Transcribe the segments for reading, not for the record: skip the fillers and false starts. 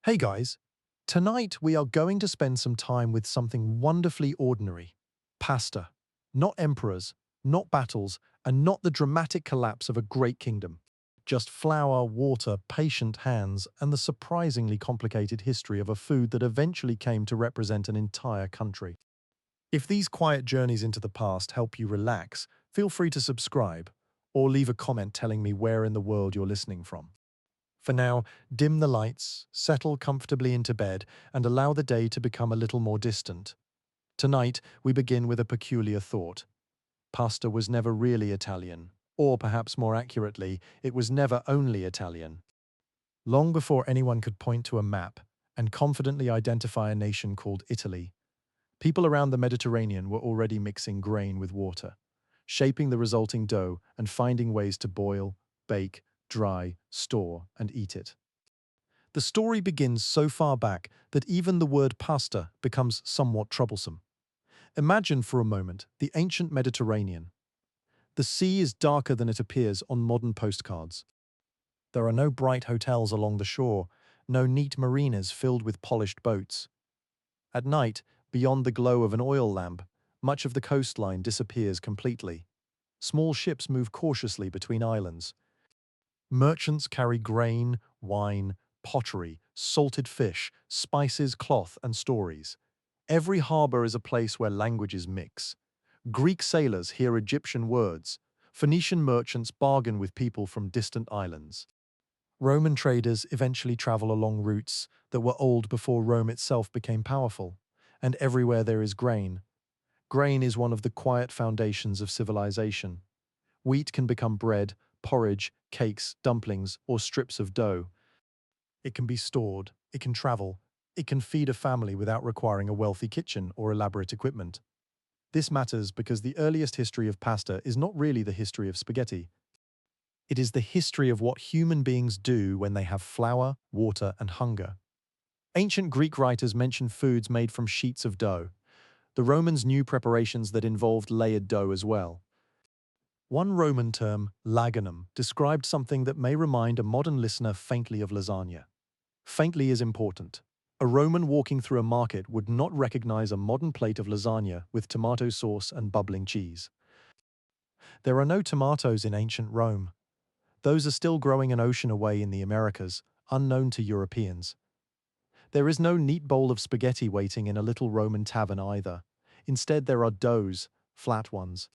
Hey guys, tonight we are going to spend some time with something wonderfully ordinary. Pasta. Not emperors, not battles, and not the dramatic collapse of a great kingdom. Just flour, water, patient hands, and the surprisingly complicated history of a food that eventually came to represent an entire country. If these quiet journeys into the past help you relax, feel free to subscribe, or leave a comment telling me where in the world you're listening from. For now, dim the lights, settle comfortably into bed, and allow the day to become a little more distant. Tonight, we begin with a peculiar thought. Pasta was never really Italian, or perhaps more accurately, it was never only Italian. Long before anyone could point to a map and confidently identify a nation called Italy, people around the Mediterranean were already mixing grain with water, shaping the resulting dough and finding ways to boil, bake, dry, store, and eat it. The story begins so far back that even the word pasta becomes somewhat troublesome. Imagine for a moment the ancient Mediterranean. The sea is darker than it appears on modern postcards. There are no bright hotels along the shore, no neat marinas filled with polished boats. At night, beyond the glow of an oil lamp, much of the coastline disappears completely. Small ships move cautiously between islands. Merchants carry grain, wine, pottery, salted fish, spices, cloth, and stories. Every harbor is a place where languages mix. Greek sailors hear Egyptian words. Phoenician merchants bargain with people from distant islands. Roman traders eventually travel along routes that were old before Rome itself became powerful. And everywhere there is grain. Grain is one of the quiet foundations of civilization. Wheat can become bread, porridge, cakes, dumplings, or strips of dough. It can be stored, it can travel, it can feed a family without requiring a wealthy kitchen or elaborate equipment. This matters because the earliest history of pasta is not really the history of spaghetti. It is the history of what human beings do when they have flour, water, and hunger. Ancient Greek writers mention foods made from sheets of dough. The Romans knew preparations that involved layered dough as well. One Roman term, laganum, described something that may remind a modern listener faintly of lasagna. Faintly is important. A Roman walking through a market would not recognize a modern plate of lasagna with tomato sauce and bubbling cheese. There are no tomatoes in ancient Rome. Those are still growing an ocean away in the Americas, unknown to Europeans. There is no neat bowl of spaghetti waiting in a little Roman tavern either. Instead, there are doughs, flat ones,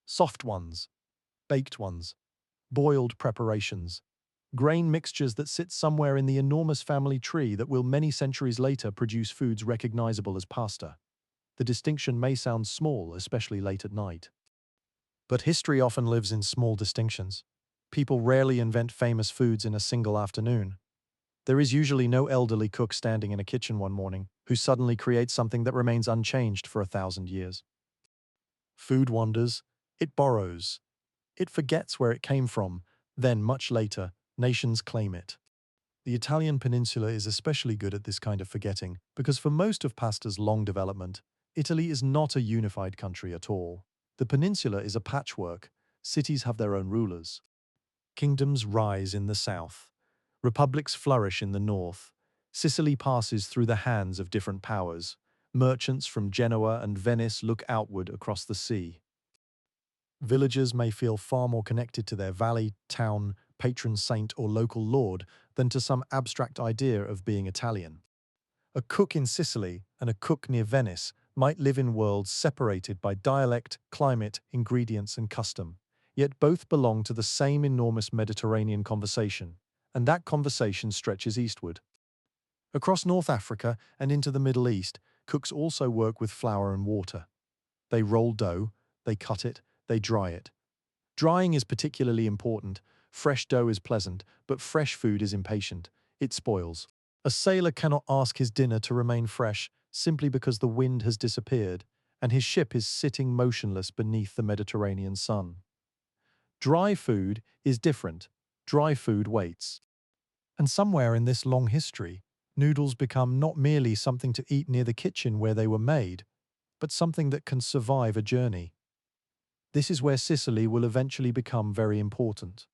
soft ones, baked ones, boiled preparations, grain mixtures that sit somewhere in the enormous family tree that will many centuries later produce foods recognizable as pasta. The distinction may sound small, especially late at night. But history often lives in small distinctions. People rarely invent famous foods in a single afternoon. There is usually no elderly cook standing in a kitchen one morning who suddenly creates something that remains unchanged for 1,000 years. Food wanders, it borrows, it forgets where it came from, then, much later, nations claim it. The Italian peninsula is especially good at this kind of forgetting because for most of pasta's long development, Italy is not a unified country at all. The peninsula is a patchwork. Cities have their own rulers. Kingdoms rise in the south. Republics flourish in the north. Sicily passes through the hands of different powers. Merchants from Genoa and Venice look outward across the sea. Villagers may feel far more connected to their valley, town, patron saint, or local lord than to some abstract idea of being Italian. A cook in Sicily and a cook near Venice might live in worlds separated by dialect, climate, ingredients, and custom, yet both belong to the same enormous Mediterranean conversation, and that conversation stretches eastward. Across North Africa and into the Middle East, cooks also work with flour and water. They roll dough, they cut it, they dry it. Drying is particularly important. Fresh dough is pleasant, but fresh food is impatient. It spoils. A sailor cannot ask his dinner to remain fresh simply because the wind has disappeared and his ship is sitting motionless beneath the Mediterranean sun. Dry food is different. Dry food waits. And somewhere in this long history, noodles become not merely something to eat near the kitchen where they were made, but something that can survive a journey. This is where Sicily will eventually become very important.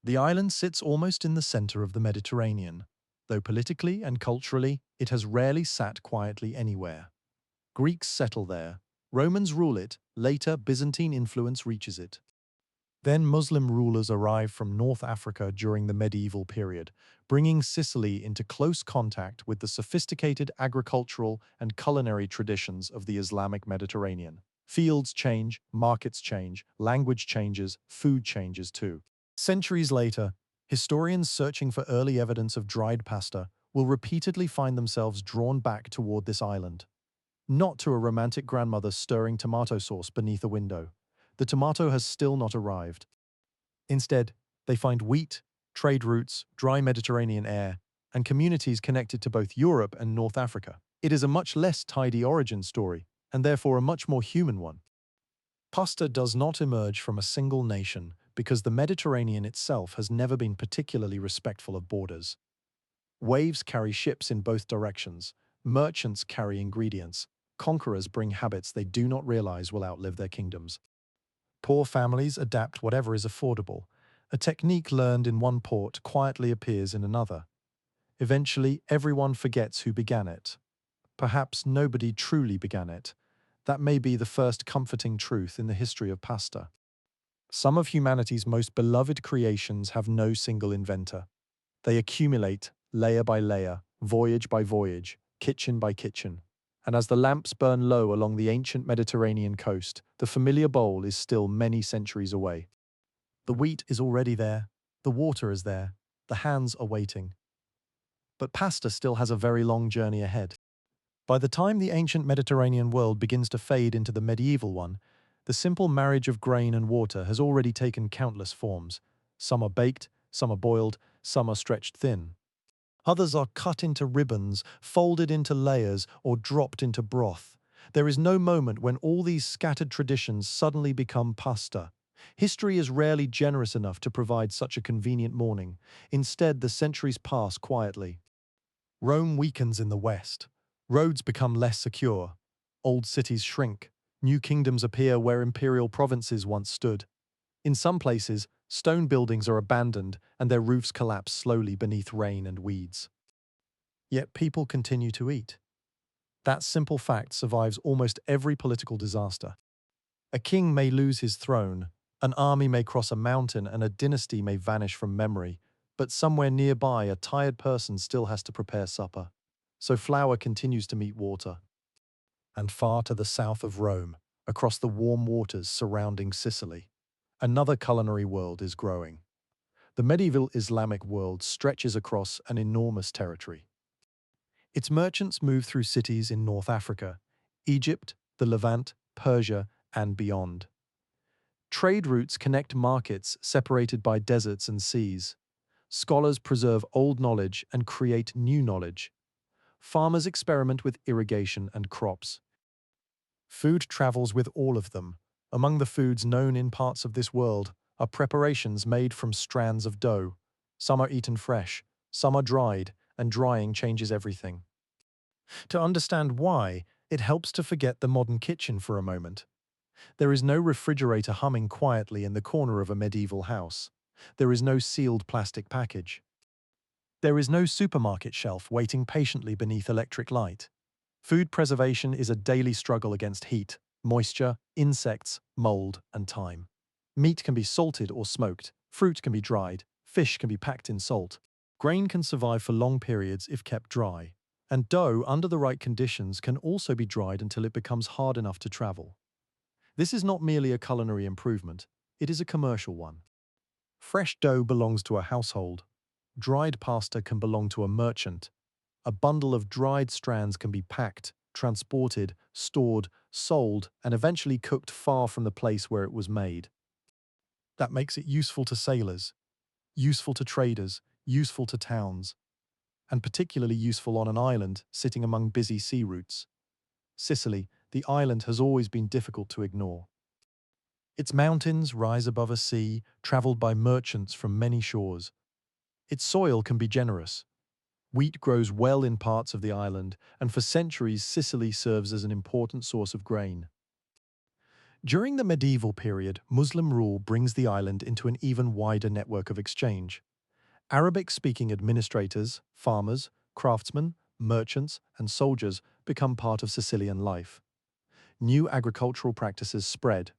The island sits almost in the center of the Mediterranean. though politically and culturally it has rarely sat quietly anywhere. Greeks settle there, Romans rule it, later Byzantine influence reaches it. Then Muslim rulers arrive from North Africa during the medieval period, bringing Sicily into close contact with the sophisticated agricultural and culinary traditions of the Islamic Mediterranean. Fields change, markets change, language changes, food changes too. Centuries later, historians searching for early evidence of dried pasta will repeatedly find themselves drawn back toward this island. Not to a romantic grandmother stirring tomato sauce beneath a window. The tomato has still not arrived. Instead, they find wheat, trade routes, dry Mediterranean air, and communities connected to both Europe and North Africa. It is a much less tidy origin story, and therefore a much more human one. Pasta does not emerge from a single nation because the Mediterranean itself has never been particularly respectful of borders. Waves carry ships in both directions, merchants carry ingredients, conquerors bring habits they do not realize will outlive their kingdoms. Poor families adapt whatever is affordable. A technique learned in one port quietly appears in another. Eventually, everyone forgets who began it. Perhaps nobody truly began it. That may be the first comforting truth in the history of pasta. Some of humanity's most beloved creations have no single inventor. They accumulate, layer by layer, voyage by voyage, kitchen by kitchen. And as the lamps burn low along the ancient Mediterranean coast, the familiar bowl is still many centuries away. The wheat is already there, the water is there, the hands are waiting. But pasta still has a very long journey ahead. By the time the ancient Mediterranean world begins to fade into the medieval one, the simple marriage of grain and water has already taken countless forms. Some are baked, some are boiled, some are stretched thin. Others are cut into ribbons, folded into layers, or dropped into broth. There is no moment when all these scattered traditions suddenly become pasta. History is rarely generous enough to provide such a convenient morning. Instead, the centuries pass quietly. Rome weakens in the west. Roads become less secure. Old cities shrink. New kingdoms appear where imperial provinces once stood. In some places, stone buildings are abandoned and their roofs collapse slowly beneath rain and weeds. Yet people continue to eat. That simple fact survives almost every political disaster. A king may lose his throne, an army may cross a mountain, and a dynasty may vanish from memory, but somewhere nearby a tired person still has to prepare supper. So flour continues to meet water. And far to the south of Rome, across the warm waters surrounding Sicily, another culinary world is growing. The medieval Islamic world stretches across an enormous territory. Its merchants move through cities in North Africa, Egypt, the Levant, Persia, and beyond. Trade routes connect markets separated by deserts and seas. Scholars preserve old knowledge and create new knowledge. Farmers experiment with irrigation and crops. Food travels with all of them. Among the foods known in parts of this world are preparations made from strands of dough. Some are eaten fresh, some are dried, and drying changes everything. To understand why, it helps to forget the modern kitchen for a moment. There is no refrigerator humming quietly in the corner of a medieval house. There is no sealed plastic package. There is no supermarket shelf waiting patiently beneath electric light. Food preservation is a daily struggle against heat, moisture, insects, mold, and time. Meat can be salted or smoked, fruit can be dried, fish can be packed in salt. Grain can survive for long periods if kept dry, and dough, under the right conditions, can also be dried until it becomes hard enough to travel. This is not merely a culinary improvement, it is a commercial one. Fresh dough belongs to a household. Dried pasta can belong to a merchant. A bundle of dried strands can be packed, transported, stored, sold, and eventually cooked far from the place where it was made. That makes it useful to sailors, useful to traders, useful to towns, and particularly useful on an island sitting among busy sea routes. Sicily, the island, has always been difficult to ignore. Its mountains rise above a sea traveled by merchants from many shores. Its soil can be generous. Wheat grows well in parts of the island, and for centuries Sicily serves as an important source of grain. During the medieval period, Muslim rule brings the island into an even wider network of exchange. Arabic-speaking administrators, farmers, craftsmen, merchants, and soldiers become part of Sicilian life. New agricultural practices spread.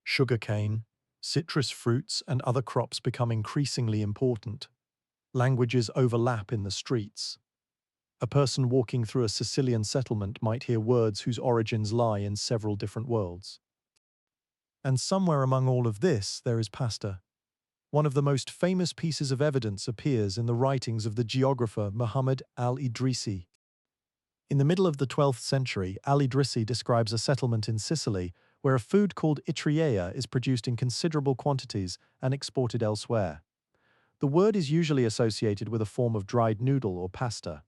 Sugarcane, citrus fruits, and other crops become increasingly important. Languages overlap in the streets. A person walking through a Sicilian settlement might hear words whose origins lie in several different worlds. And somewhere among all of this, there is pasta. One of the most famous pieces of evidence appears in the writings of the geographer Muhammad al-Idrisi. In the middle of the 12th century, al-Idrisi describes a settlement in Sicily where a food called itriea is produced in considerable quantities and exported elsewhere. The word is usually associated with a form of dried noodle or pasta.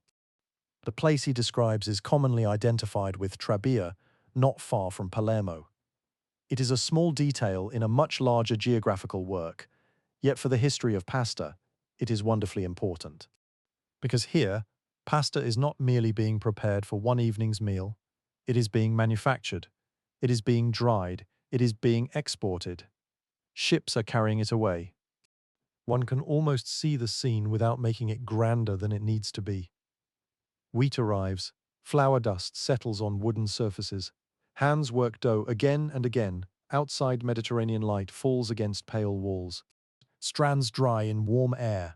The place he describes is commonly identified with Trabia, not far from Palermo. It is a small detail in a much larger geographical work, yet for the history of pasta, it is wonderfully important. Because here, pasta is not merely being prepared for one evening's meal, it is being manufactured, it is being dried, it is being exported. Ships are carrying it away. One can almost see the scene without making it grander than it needs to be. Wheat arrives, flour dust settles on wooden surfaces. Hands work dough again and again. Outside Mediterranean light falls against pale walls. Strands dry in warm air.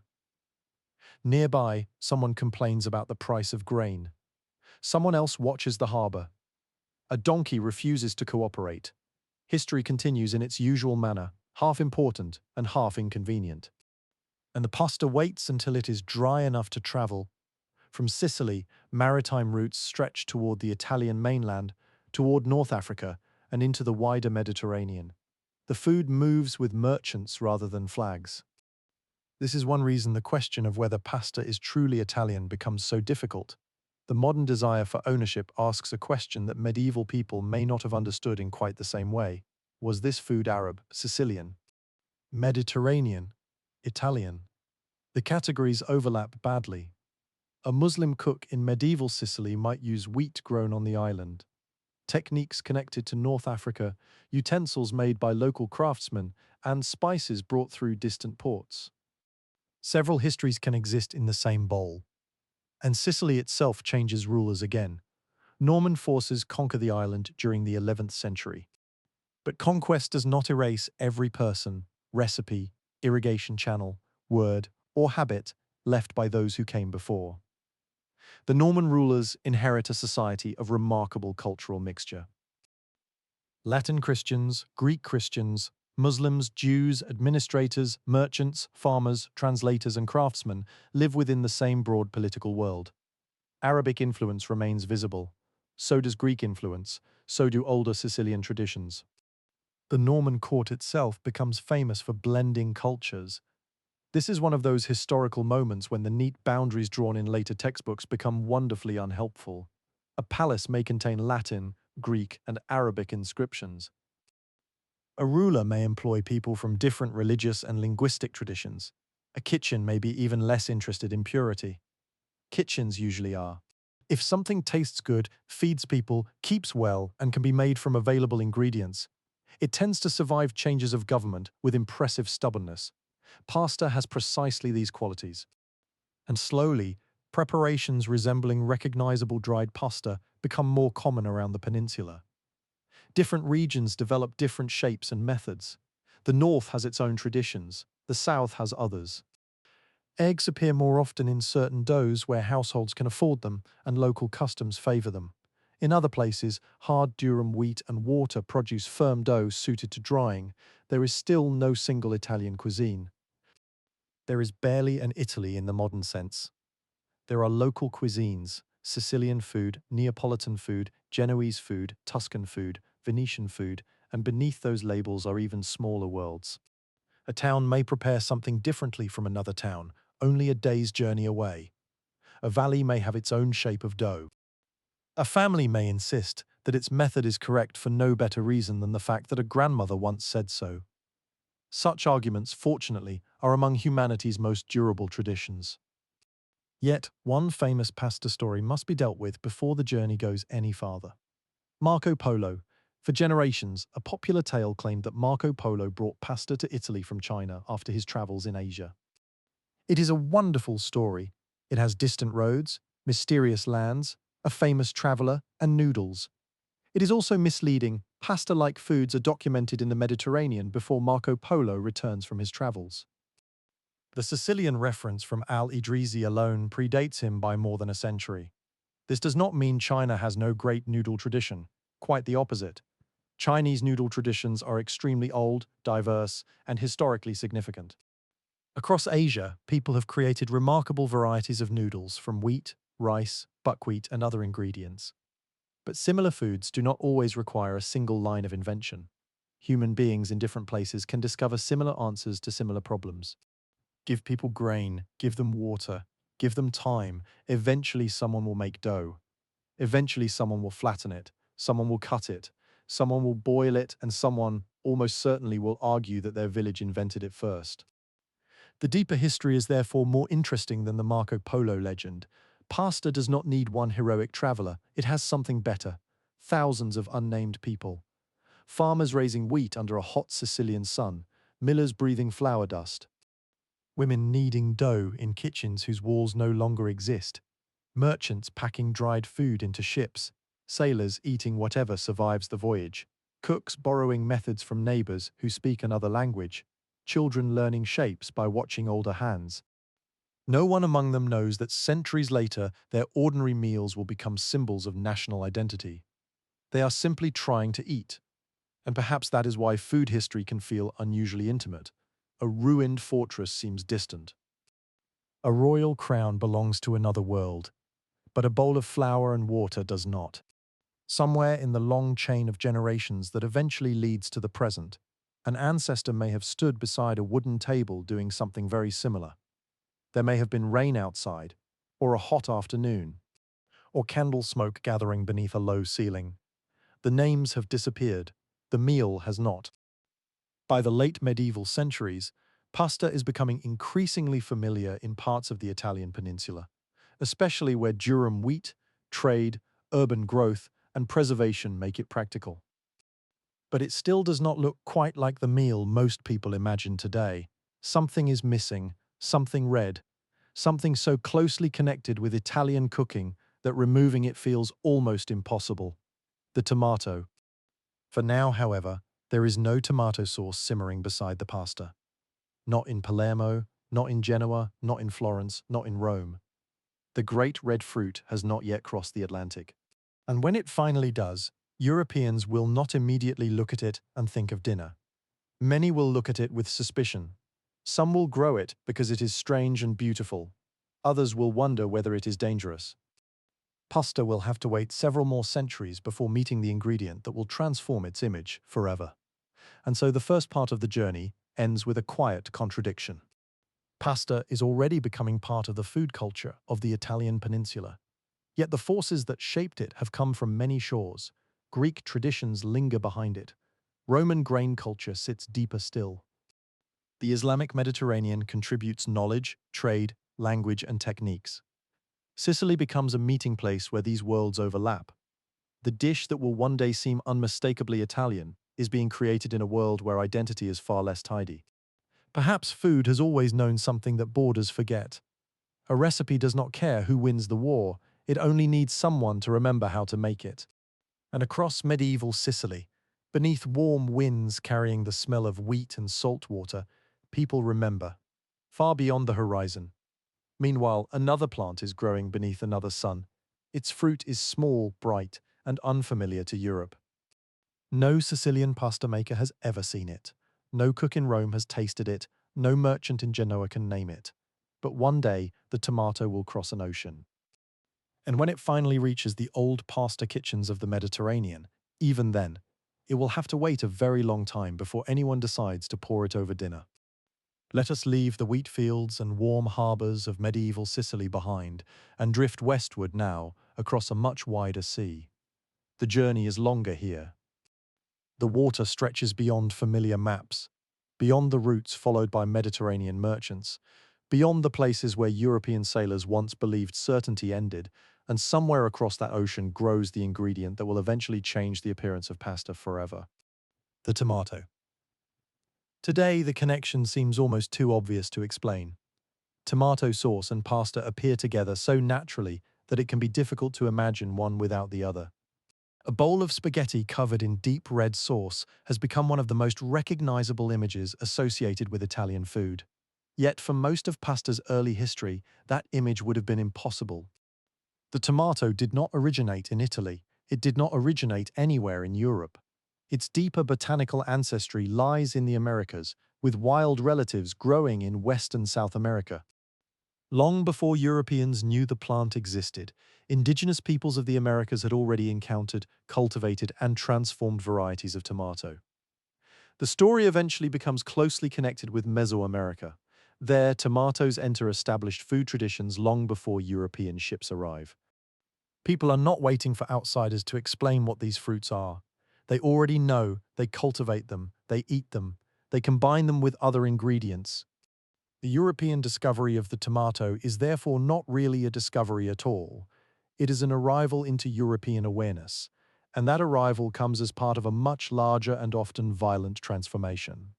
Nearby, someone complains about the price of grain. Someone else watches the harbour. A donkey refuses to cooperate. History continues in its usual manner, half important and half inconvenient. And the pasta waits until it is dry enough to travel. From Sicily, maritime routes stretch toward the Italian mainland, toward North Africa, and into the wider Mediterranean. The food moves with merchants rather than flags. This is one reason the question of whether pasta is truly Italian becomes so difficult. The modern desire for ownership asks a question that medieval people may not have understood in quite the same way. Was this food Arab, Sicilian, Mediterranean, Italian? The categories overlap badly. A Muslim cook in medieval Sicily might use wheat grown on the island, techniques connected to North Africa, utensils made by local craftsmen, and spices brought through distant ports. Several histories can exist in the same bowl. And Sicily itself changes rulers again. Norman forces conquer the island during the 11th century. But conquest does not erase every person, recipe, irrigation channel, word, or habit left by those who came before. The Norman rulers inherit a society of remarkable cultural mixture. Latin Christians, Greek Christians, Muslims, Jews, administrators, merchants, farmers, translators, and craftsmen live within the same broad political world. Arabic influence remains visible. So does Greek influence. So do older Sicilian traditions. The Norman court itself becomes famous for blending cultures. This is one of those historical moments when the neat boundaries drawn in later textbooks become wonderfully unhelpful. A palace may contain Latin, Greek, and Arabic inscriptions. A ruler may employ people from different religious and linguistic traditions. A kitchen may be even less interested in purity. Kitchens usually are. If something tastes good, feeds people, keeps well, and can be made from available ingredients, it tends to survive changes of government with impressive stubbornness. Pasta has precisely these qualities. And slowly, preparations resembling recognizable dried pasta become more common around the peninsula. Different regions develop different shapes and methods. The north has its own traditions, the south has others. Eggs appear more often in certain doughs where households can afford them and local customs favor them. In other places, hard durum wheat and water produce firm dough suited to drying. There is still no single Italian cuisine. There is barely an Italy in the modern sense. There are local cuisines: Sicilian food, Neapolitan food, Genoese food, Tuscan food, Venetian food, and beneath those labels are even smaller worlds. A town may prepare something differently from another town, only a day's journey away. A valley may have its own shape of dough. A family may insist that its method is correct for no better reason than the fact that a grandmother once said so. Such arguments, fortunately, are among humanity's most durable traditions. Yet, one famous pasta story must be dealt with before the journey goes any farther. Marco Polo. For generations, a popular tale claimed that Marco Polo brought pasta to Italy from China after his travels in Asia. It is a wonderful story. It has distant roads, mysterious lands, a famous traveller, and noodles. It is also misleading. Pasta-like foods are documented in the Mediterranean before Marco Polo returns from his travels. The Sicilian reference from al-Idrisi alone predates him by more than a century. This does not mean China has no great noodle tradition. Quite the opposite. Chinese noodle traditions are extremely old, diverse, and historically significant. Across Asia, people have created remarkable varieties of noodles from wheat, rice, buckwheat, and other ingredients. But similar foods do not always require a single line of invention. Human beings in different places can discover similar answers to similar problems. Give people grain, give them water, give them time. Eventually someone will make dough. Eventually someone will flatten it, someone will cut it, someone will boil it, and someone, almost certainly, will argue that their village invented it first. The deeper history is therefore more interesting than the Marco Polo legend. Pasta does not need one heroic traveller, it has something better. Thousands of unnamed people. Farmers raising wheat under a hot Sicilian sun, millers breathing flour dust, women kneading dough in kitchens whose walls no longer exist, merchants packing dried food into ships, sailors eating whatever survives the voyage, cooks borrowing methods from neighbours who speak another language, children learning shapes by watching older hands. No one among them knows that centuries later their ordinary meals will become symbols of national identity. They are simply trying to eat. And perhaps that is why food history can feel unusually intimate. A ruined fortress seems distant. A royal crown belongs to another world, but a bowl of flour and water does not. Somewhere in the long chain of generations that eventually leads to the present, an ancestor may have stood beside a wooden table doing something very similar. There may have been rain outside, or a hot afternoon, or candle smoke gathering beneath a low ceiling. The names have disappeared, the meal has not. By the late medieval centuries, pasta is becoming increasingly familiar in parts of the Italian peninsula, especially where durum wheat, trade, urban growth, and preservation make it practical. But it still does not look quite like the meal most people imagine today. Something is missing, something red, something so closely connected with Italian cooking that removing it feels almost impossible. The tomato. For now, however, there is no tomato sauce simmering beside the pasta. Not in Palermo, not in Genoa, not in Florence, not in Rome. The great red fruit has not yet crossed the Atlantic. And when it finally does, Europeans will not immediately look at it and think of dinner. Many will look at it with suspicion. Some will grow it because it is strange and beautiful. Others will wonder whether it is dangerous. Pasta will have to wait several more centuries before meeting the ingredient that will transform its image forever. And so the first part of the journey ends with a quiet contradiction. Pasta is already becoming part of the food culture of the Italian peninsula. Yet the forces that shaped it have come from many shores. Greek traditions linger behind it. Roman grain culture sits deeper still. The Islamic Mediterranean contributes knowledge, trade, language, and techniques. Sicily becomes a meeting place where these worlds overlap. The dish that will one day seem unmistakably Italian is being created in a world where identity is far less tidy. Perhaps food has always known something that borders forget. A recipe does not care who wins the war, it only needs someone to remember how to make it. And across medieval Sicily, beneath warm winds carrying the smell of wheat and salt water, people remember, far beyond the horizon. Meanwhile, another plant is growing beneath another sun. Its fruit is small, bright, and unfamiliar to Europe. No Sicilian pasta maker has ever seen it. No cook in Rome has tasted it. No merchant in Genoa can name it. But one day, the tomato will cross an ocean. And when it finally reaches the old pasta kitchens of the Mediterranean, even then, it will have to wait a very long time before anyone decides to pour it over dinner. Let us leave the wheat fields and warm harbours of medieval Sicily behind and drift westward now across a much wider sea. The journey is longer here. The water stretches beyond familiar maps, beyond the routes followed by Mediterranean merchants, beyond the places where European sailors once believed certainty ended, and somewhere across that ocean grows the ingredient that will eventually change the appearance of pasta forever: the tomato. Today, the connection seems almost too obvious to explain. Tomato sauce and pasta appear together so naturally that it can be difficult to imagine one without the other. A bowl of spaghetti covered in deep red sauce has become one of the most recognizable images associated with Italian food. Yet for most of pasta's early history, that image would have been impossible. The tomato did not originate in Italy. It did not originate anywhere in Europe. Its deeper botanical ancestry lies in the Americas, with wild relatives growing in West and South America. Long before Europeans knew the plant existed, indigenous peoples of the Americas had already encountered, cultivated, and transformed varieties of tomato. The story eventually becomes closely connected with Mesoamerica. There, tomatoes enter established food traditions long before European ships arrive. People are not waiting for outsiders to explain what these fruits are. They already know, they cultivate them, they eat them, they combine them with other ingredients. The European discovery of the tomato is therefore not really a discovery at all. It is an arrival into European awareness, and that arrival comes as part of a much larger and often violent transformation.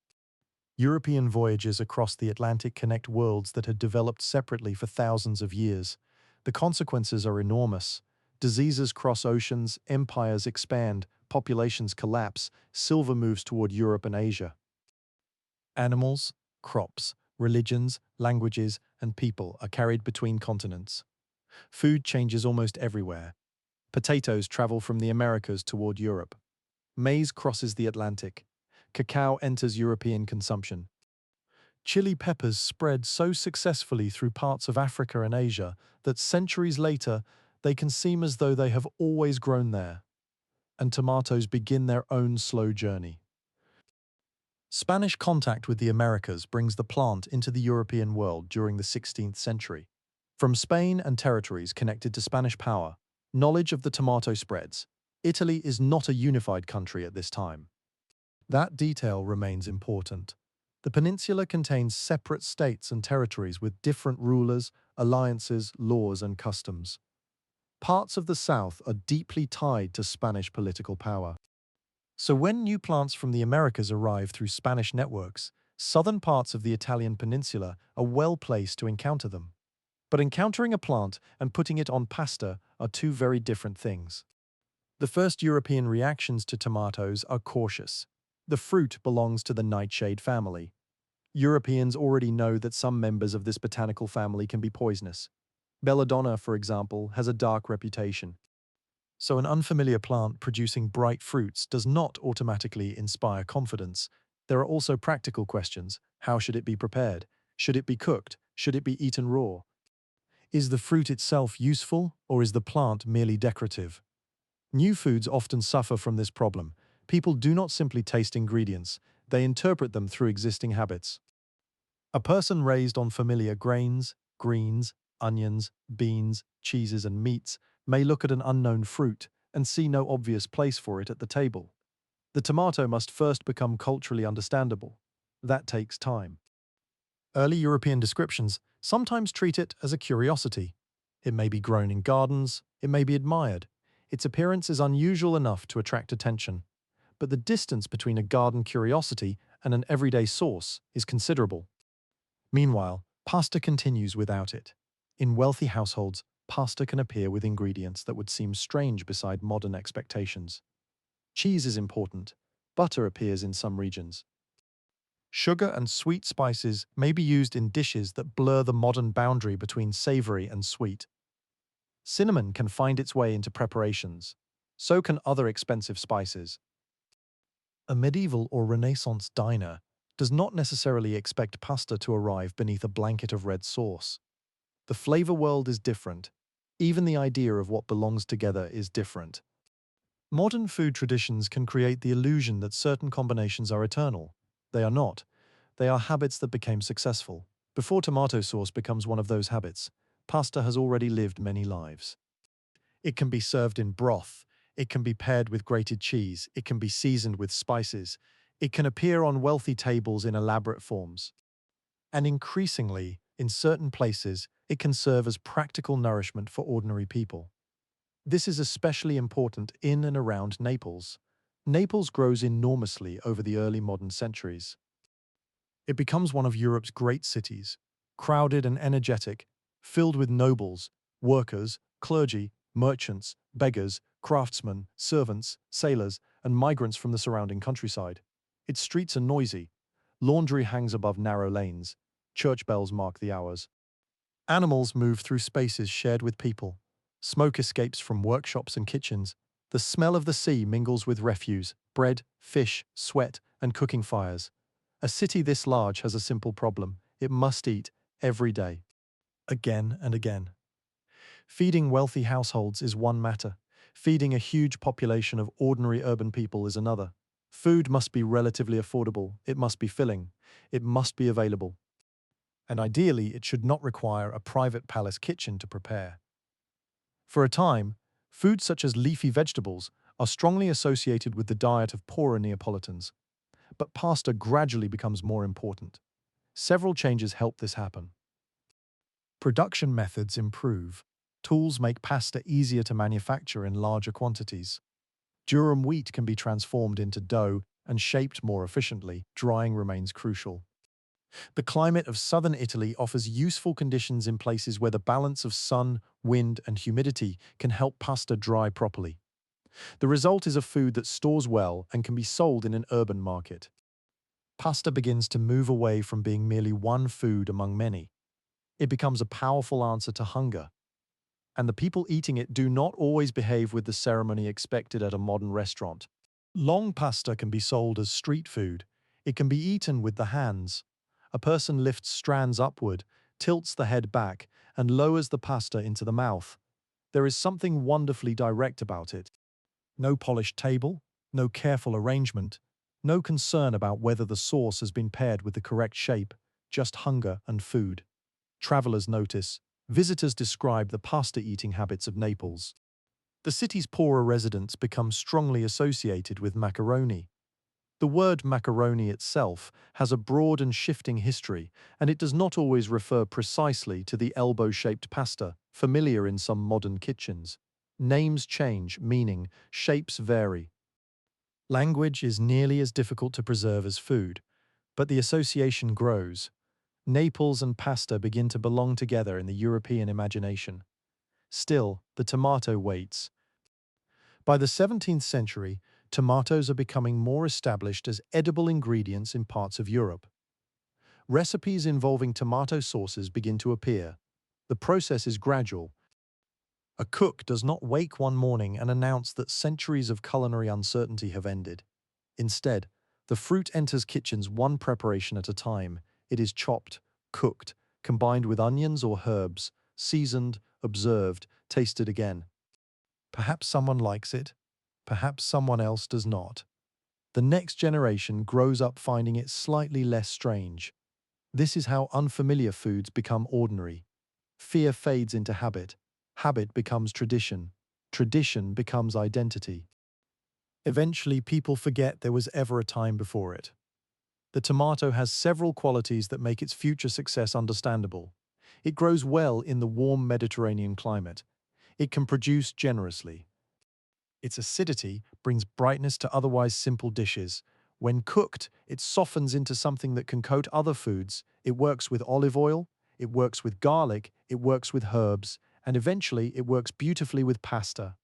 European voyages across the Atlantic connect worlds that had developed separately for thousands of years. The consequences are enormous. Diseases cross oceans, empires expand, populations collapse, silver moves toward Europe and Asia. Animals, crops, religions, languages, and people are carried between continents. Food changes almost everywhere. Potatoes travel from the Americas toward Europe. Maize crosses the Atlantic. Cacao enters European consumption. Chili peppers spread so successfully through parts of Africa and Asia that centuries later they can seem as though they have always grown there. And tomatoes begin their own slow journey. Spanish contact with the Americas brings the plant into the European world during the 16th century. From Spain and territories connected to Spanish power, knowledge of the tomato spreads. Italy is not a unified country at this time. That detail remains important. The peninsula contains separate states and territories with different rulers, alliances, laws, and customs. Parts of the south are deeply tied to Spanish political power. So when new plants from the Americas arrive through Spanish networks, southern parts of the Italian peninsula are well placed to encounter them. But encountering a plant and putting it on pasta are two very different things. The first European reactions to tomatoes are cautious. The fruit belongs to the nightshade family. Europeans already know that some members of this botanical family can be poisonous. Belladonna, for example, has a dark reputation. So an unfamiliar plant producing bright fruits does not automatically inspire confidence. There are also practical questions. How should it be prepared? Should it be cooked? Should it be eaten raw? Is the fruit itself useful, or is the plant merely decorative? New foods often suffer from this problem. People do not simply taste ingredients, they interpret them through existing habits. A person raised on familiar grains, greens, onions, beans, cheeses, and meats may look at an unknown fruit and see no obvious place for it at the table. The tomato must first become culturally understandable. That takes time. Early European descriptions sometimes treat it as a curiosity. It may be grown in gardens, it may be admired. Its appearance is unusual enough to attract attention. But the distance between a garden curiosity and an everyday source is considerable. Meanwhile, pasta continues without it. In wealthy households, pasta can appear with ingredients that would seem strange beside modern expectations. Cheese is important. Butter appears in some regions. Sugar and sweet spices may be used in dishes that blur the modern boundary between savory and sweet. Cinnamon can find its way into preparations. So can other expensive spices. A medieval or Renaissance diner does not necessarily expect pasta to arrive beneath a blanket of red sauce. The flavor world is different. Even the idea of what belongs together is different. Modern food traditions can create the illusion that certain combinations are eternal. They are not. They are habits that became successful. Before tomato sauce becomes one of those habits, pasta has already lived many lives. It can be served in broth. It can be paired with grated cheese. It can be seasoned with spices. It can appear on wealthy tables in elaborate forms. And increasingly, in certain places, it can serve as practical nourishment for ordinary people. This is especially important in and around Naples. Naples grows enormously over the early modern centuries. It becomes one of Europe's great cities. crowded and energetic, filled with nobles, workers, clergy, merchants, beggars, craftsmen, servants, sailors, and migrants from the surrounding countryside. Its streets are noisy. Laundry hangs above narrow lanes. Church bells mark the hours. Animals move through spaces shared with people. Smoke escapes from workshops and kitchens. The smell of the sea mingles with refuse, bread, fish, sweat, and cooking fires. A city this large has a simple problem. It must eat every day, again and again. Feeding wealthy households is one matter. Feeding a huge population of ordinary urban people is another. Food must be relatively affordable. It must be filling. It must be available. And ideally, it should not require a private palace kitchen to prepare. For a time, foods such as leafy vegetables are strongly associated with the diet of poorer Neapolitans, but pasta gradually becomes more important. Several changes help this happen. Production methods improve. Tools make pasta easier to manufacture in larger quantities. Durum wheat can be transformed into dough and shaped more efficiently. Drying remains crucial. The climate of southern Italy offers useful conditions in places where the balance of sun, wind, and humidity can help pasta dry properly. The result is a food that stores well and can be sold in an urban market. Pasta begins to move away from being merely one food among many. It becomes a powerful answer to hunger, and the people eating it do not always behave with the ceremony expected at a modern restaurant. Long pasta can be sold as street food. It can be eaten with the hands. A person lifts strands upward, tilts the head back, and lowers the pasta into the mouth. There is something wonderfully direct about it. No polished table, no careful arrangement, no concern about whether the sauce has been paired with the correct shape, just hunger and food. Travelers notice. Visitors describe the pasta-eating habits of Naples. The city's poorer residents become strongly associated with macaroni. The word macaroni itself has a broad and shifting history, and it does not always refer precisely to the elbow-shaped pasta, familiar in some modern kitchens. Names change, meaning, shapes vary. Language is nearly as difficult to preserve as food, but the association grows. Naples and pasta begin to belong together in the European imagination. Still, the tomato waits. By the 17th century, tomatoes are becoming more established as edible ingredients in parts of Europe. Recipes involving tomato sauces begin to appear. The process is gradual. A cook does not wake one morning and announce that centuries of culinary uncertainty have ended. Instead, the fruit enters kitchens one preparation at a time. It is chopped, cooked, combined with onions or herbs, seasoned, observed, tasted again. Perhaps someone likes it, perhaps someone else does not. The next generation grows up finding it slightly less strange. This is how unfamiliar foods become ordinary. Fear fades into habit. Habit becomes tradition. Tradition becomes identity. Eventually, people forget there was ever a time before it. The tomato has several qualities that make its future success understandable. It grows well in the warm Mediterranean climate. It can produce generously. Its acidity brings brightness to otherwise simple dishes. When cooked, it softens into something that can coat other foods. It works with olive oil, it works with garlic, it works with herbs, and eventually it works beautifully with pasta.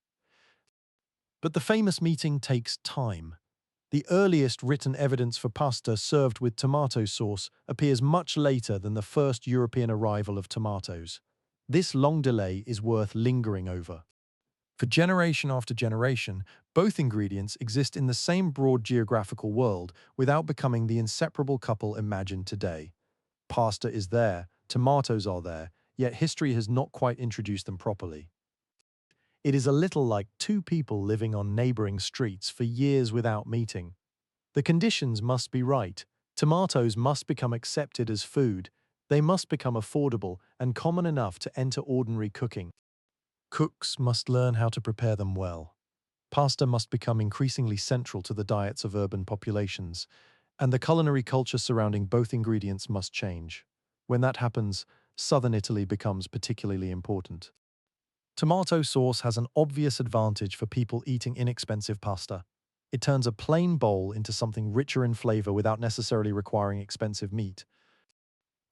But the famous meeting takes time. The earliest written evidence for pasta served with tomato sauce appears much later than the first European arrival of tomatoes. This long delay is worth lingering over. For generation after generation, both ingredients exist in the same broad geographical world without becoming the inseparable couple imagined today. Pasta is there, tomatoes are there, yet history has not quite introduced them properly. It is a little like two people living on neighboring streets for years without meeting. The conditions must be right. Tomatoes must become accepted as food. They must become affordable and common enough to enter ordinary cooking. Cooks must learn how to prepare them well. Pasta must become increasingly central to the diets of urban populations, and the culinary culture surrounding both ingredients must change. When that happens, southern Italy becomes particularly important. Tomato sauce has an obvious advantage for people eating inexpensive pasta. It turns a plain bowl into something richer in flavor without necessarily requiring expensive meat.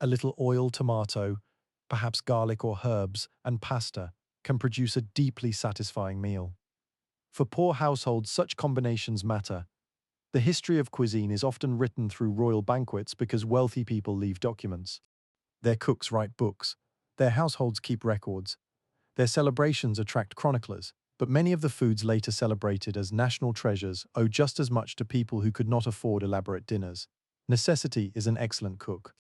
A little oil, tomato, perhaps garlic or herbs, and pasta can produce a deeply satisfying meal. For poor households, such combinations matter. The history of cuisine is often written through royal banquets because wealthy people leave documents. Their cooks write books. Their households keep records. Their celebrations attract chroniclers. But many of the foods later celebrated as national treasures owe just as much to people who could not afford elaborate dinners. Necessity is an excellent cook.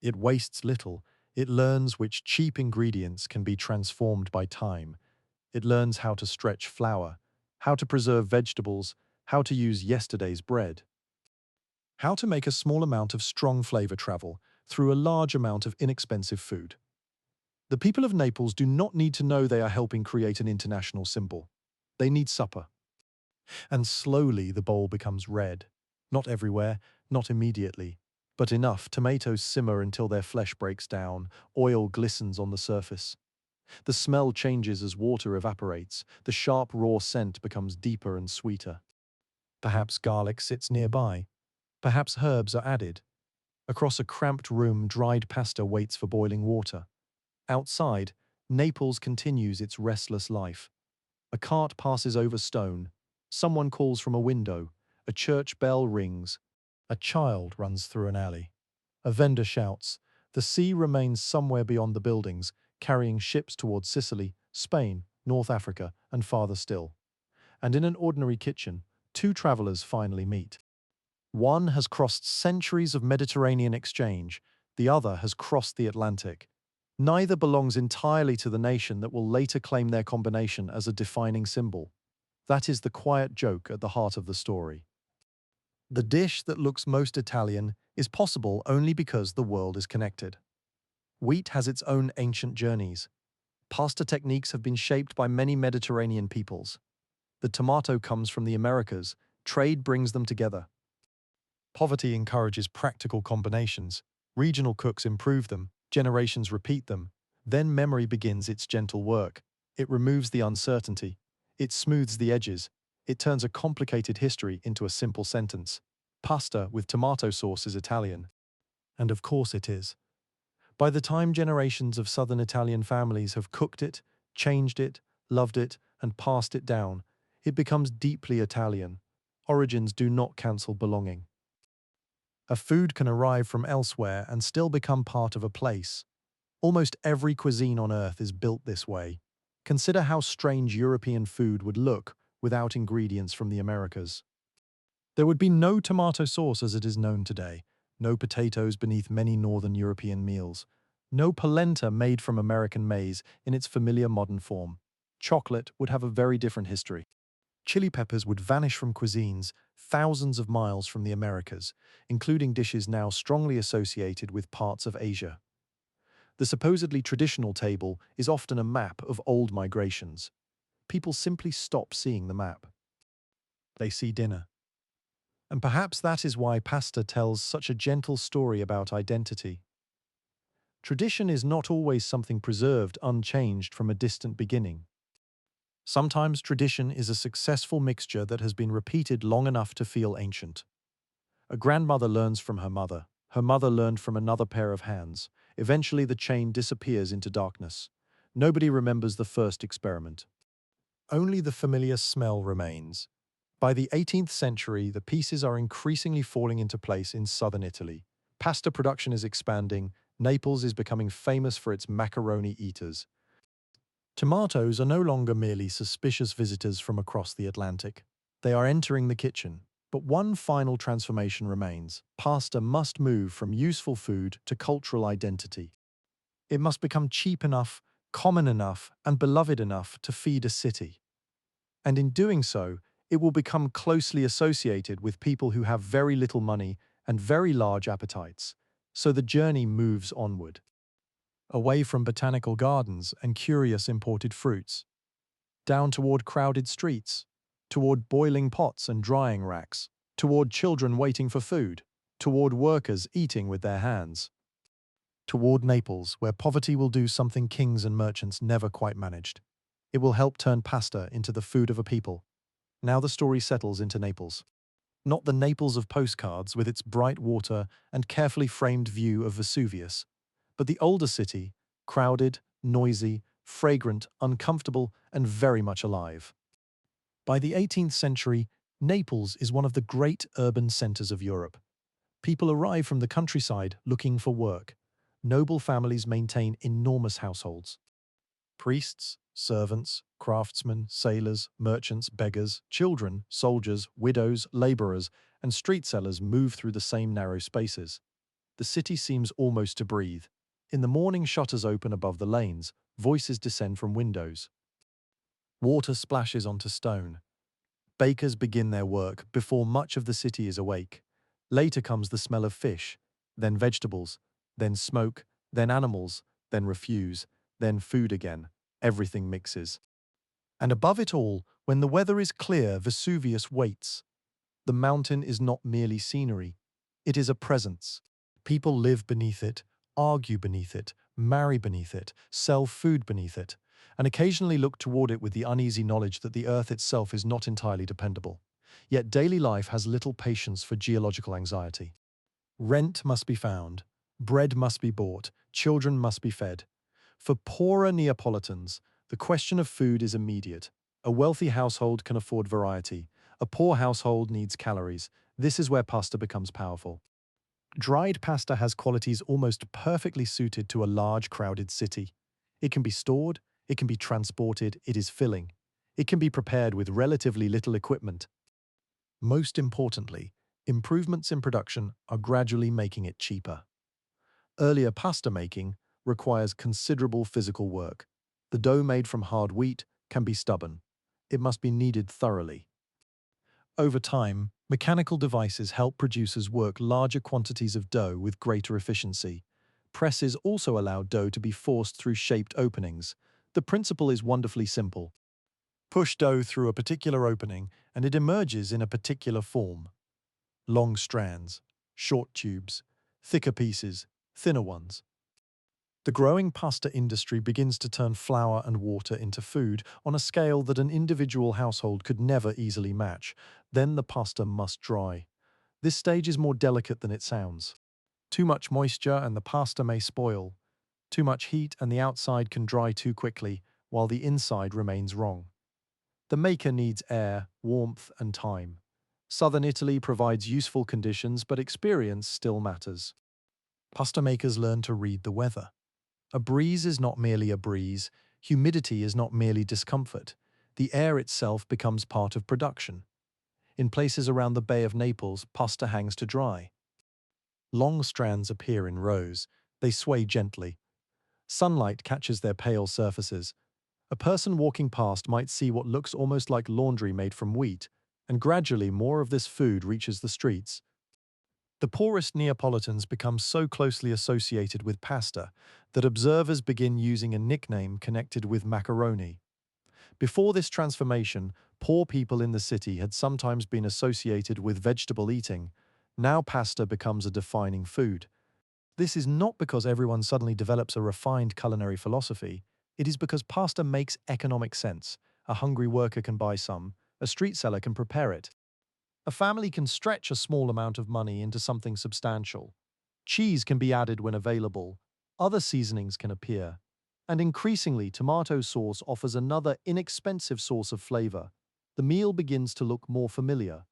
It wastes little. It learns which cheap ingredients can be transformed by time. It learns how to stretch flour, how to preserve vegetables, how to use yesterday's bread, how to make a small amount of strong flavor travel through a large amount of inexpensive food. The people of Naples do not need to know they are helping create an international symbol. They need supper. And slowly the bowl becomes red. Not everywhere, not immediately, but enough. Tomatoes simmer until their flesh breaks down, oil glistens on the surface. The smell changes as water evaporates, the sharp raw scent becomes deeper and sweeter. Perhaps garlic sits nearby. Perhaps herbs are added. Across a cramped room, dried pasta waits for boiling water. Outside, Naples continues its restless life. A cart passes over stone. Someone calls from a window. A church bell rings. A child runs through an alley. A vendor shouts. The sea remains somewhere beyond the buildings, carrying ships towards Sicily, Spain, North Africa, and farther still. And in an ordinary kitchen, two travelers finally meet. One has crossed centuries of Mediterranean exchange, the other has crossed the Atlantic. Neither belongs entirely to the nation that will later claim their combination as a defining symbol. That is the quiet joke at the heart of the story. The dish that looks most Italian is possible only because the world is connected. Wheat has its own ancient journeys. Pasta techniques have been shaped by many Mediterranean peoples. The tomato comes from the Americas. Trade brings them together. Poverty encourages practical combinations. Regional cooks improve them. Generations repeat them. Then memory begins its gentle work. It removes the uncertainty. It smooths the edges. It turns a complicated history into a simple sentence. Pasta with tomato sauce is Italian. And of course it is. By the time generations of southern Italian families have cooked it, changed it, loved it, and passed it down, it becomes deeply Italian. Origins do not cancel belonging. A food can arrive from elsewhere and still become part of a place. Almost every cuisine on Earth is built this way. Consider how strange European food would look without ingredients from the Americas. There would be no tomato sauce as it is known today, no potatoes beneath many northern European meals, no polenta made from American maize in its familiar modern form. Chocolate would have a very different history. Chili peppers would vanish from cuisines thousands of miles from the Americas, including dishes now strongly associated with parts of Asia. The supposedly traditional table is often a map of old migrations. People simply stop seeing the map. They see dinner. And perhaps that is why pasta tells such a gentle story about identity. Tradition is not always something preserved unchanged from a distant beginning. Sometimes tradition is a successful mixture that has been repeated long enough to feel ancient. A grandmother learns from her mother. Her mother learned from another pair of hands. Eventually the chain disappears into darkness. Nobody remembers the first experiment. Only the familiar smell remains. By the 18th century, the pieces are increasingly falling into place in southern Italy. Pasta production is expanding. Naples is becoming famous for its macaroni eaters. Tomatoes are no longer merely suspicious visitors from across the Atlantic. They are entering the kitchen. But one final transformation remains. Pasta must move from useful food to cultural identity. It must become cheap enough, common enough, and beloved enough to feed a city. And in doing so, it will become closely associated with people who have very little money and very large appetites. So the journey moves onward, away from botanical gardens and curious imported fruits, down toward crowded streets, toward boiling pots and drying racks, toward children waiting for food, toward workers eating with their hands, toward Naples, where poverty will do something kings and merchants never quite managed. It will help turn pasta into the food of a people. Now the story settles into Naples. Not the Naples of postcards with its bright water and carefully framed view of Vesuvius, but the older city, crowded, noisy, fragrant, uncomfortable, and very much alive. By the 18th century, Naples is one of the great urban centers of Europe. People arrive from the countryside looking for work. Noble families maintain enormous households. Priests, servants, craftsmen, sailors, merchants, beggars, children, soldiers, widows, laborers, and street sellers move through the same narrow spaces. The city seems almost to breathe. In the morning, shutters open above the lanes, voices descend from windows. Water splashes onto stone. Bakers begin their work before much of the city is awake. Later comes the smell of fish, then vegetables, then smoke, then animals, then refuse, then food again. Everything mixes. And above it all, when the weather is clear, Vesuvius waits. The mountain is not merely scenery. It is a presence. People live beneath it, argue beneath it, marry beneath it, sell food beneath it, and occasionally look toward it with the uneasy knowledge that the earth itself is not entirely dependable. Yet daily life has little patience for geological anxiety. Rent must be found, bread must be bought, children must be fed. For poorer Neapolitans, the question of food is immediate. A wealthy household can afford variety. A poor household needs calories. This is where pasta becomes powerful. Dried pasta has qualities almost perfectly suited to a large, crowded city. It can be stored, it can be transported, it is filling. It can be prepared with relatively little equipment. Most importantly, improvements in production are gradually making it cheaper. Earlier pasta making requires considerable physical work. The dough made from hard wheat can be stubborn. It must be kneaded thoroughly. Over time, mechanical devices help producers work larger quantities of dough with greater efficiency. Presses also allow dough to be forced through shaped openings. The principle is wonderfully simple. Push dough through a particular opening and it emerges in a particular form. Long strands, short tubes, thicker pieces, thinner ones. The growing pasta industry begins to turn flour and water into food on a scale that an individual household could never easily match. Then the pasta must dry. This stage is more delicate than it sounds. Too much moisture and the pasta may spoil. Too much heat and the outside can dry too quickly, while the inside remains wrong. The maker needs air, warmth, and time. Southern Italy provides useful conditions, but experience still matters. Pasta makers learn to read the weather. A breeze is not merely a breeze, humidity is not merely discomfort. The air itself becomes part of production. In places around the Bay of Naples, pasta hangs to dry. Long strands appear in rows. They sway gently. Sunlight catches their pale surfaces. A person walking past might see what looks almost like laundry made from wheat, and gradually more of this food reaches the streets. The poorest Neapolitans become so closely associated with pasta that observers begin using a nickname connected with macaroni. Before this transformation, poor people in the city had sometimes been associated with vegetable eating. Now pasta becomes a defining food. This is not because everyone suddenly develops a refined culinary philosophy. It is because pasta makes economic sense. A hungry worker can buy some, a street seller can prepare it. A family can stretch a small amount of money into something substantial. Cheese can be added when available. Other seasonings can appear. And increasingly, tomato sauce offers another inexpensive source of flavor. The meal begins to look more familiar.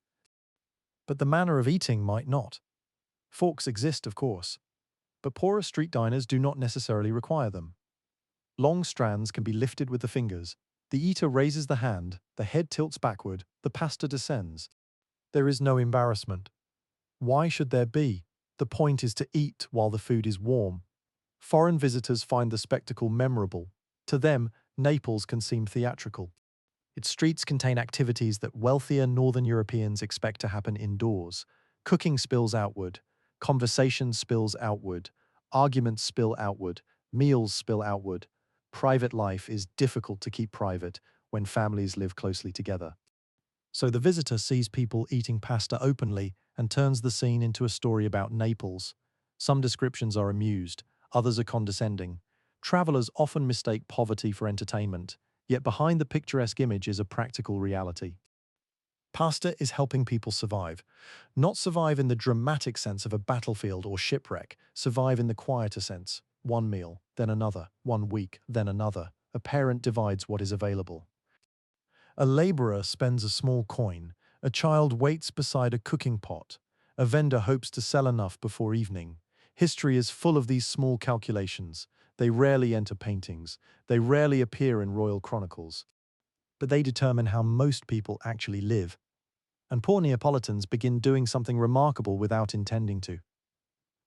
But the manner of eating might not. Forks exist, of course, but poorer street diners do not necessarily require them. Long strands can be lifted with the fingers. The eater raises the hand, the head tilts backward, the pasta descends. There is no embarrassment. Why should there be? The point is to eat while the food is warm. Foreign visitors find the spectacle memorable. To them, Naples can seem theatrical. Its streets contain activities that wealthier Northern Europeans expect to happen indoors. Cooking spills outward, conversation spills outward, arguments spill outward, meals spill outward. Private life is difficult to keep private when families live closely together. So the visitor sees people eating pasta openly and turns the scene into a story about Naples. Some descriptions are amused, others are condescending. Travelers often mistake poverty for entertainment, yet behind the picturesque image is a practical reality. Pasta is helping people survive. Not survive in the dramatic sense of a battlefield or shipwreck, survive in the quieter sense. One meal, then another, 1 week, then another. A parent divides what is available. A laborer spends a small coin. A child waits beside a cooking pot. A vendor hopes to sell enough before evening. History is full of these small calculations. They rarely enter paintings. They rarely appear in royal chronicles. But they determine how most people actually live. And poor Neapolitans begin doing something remarkable without intending to.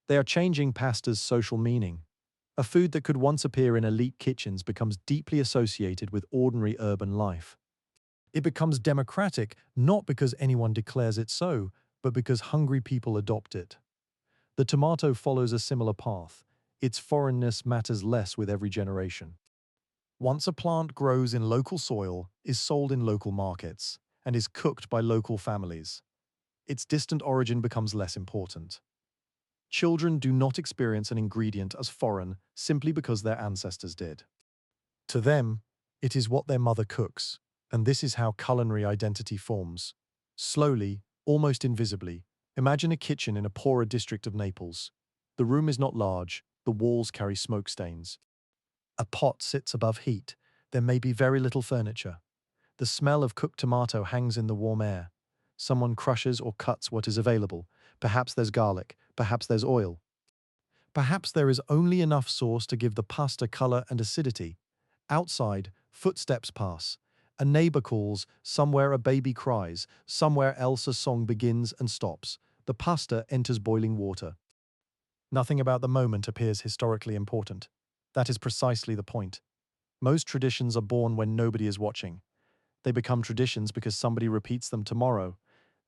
They are changing pasta's social meaning. A food that could once appear in elite kitchens becomes deeply associated with ordinary urban life. It becomes democratic not because anyone declares it so, but because hungry people adopt it. The tomato follows a similar path. Its foreignness matters less with every generation. Once a plant grows in local soil, is sold in local markets, and is cooked by local families, its distant origin becomes less important. Children do not experience an ingredient as foreign simply because their ancestors did. To them, it is what their mother cooks, and this is how culinary identity forms. Slowly, almost invisibly, imagine a kitchen in a poorer district of Naples. The room is not large, the walls carry smoke stains. A pot sits above heat, there may be very little furniture. The smell of cooked tomato hangs in the warm air. Someone crushes or cuts what is available. Perhaps there's garlic, perhaps there's oil. Perhaps there is only enough sauce to give the pasta color and acidity. Outside, footsteps pass. A neighbor calls, somewhere a baby cries, somewhere else a song begins and stops. The pasta enters boiling water. Nothing about the moment appears historically important. That is precisely the point. Most traditions are born when nobody is watching. They become traditions because somebody repeats them tomorrow,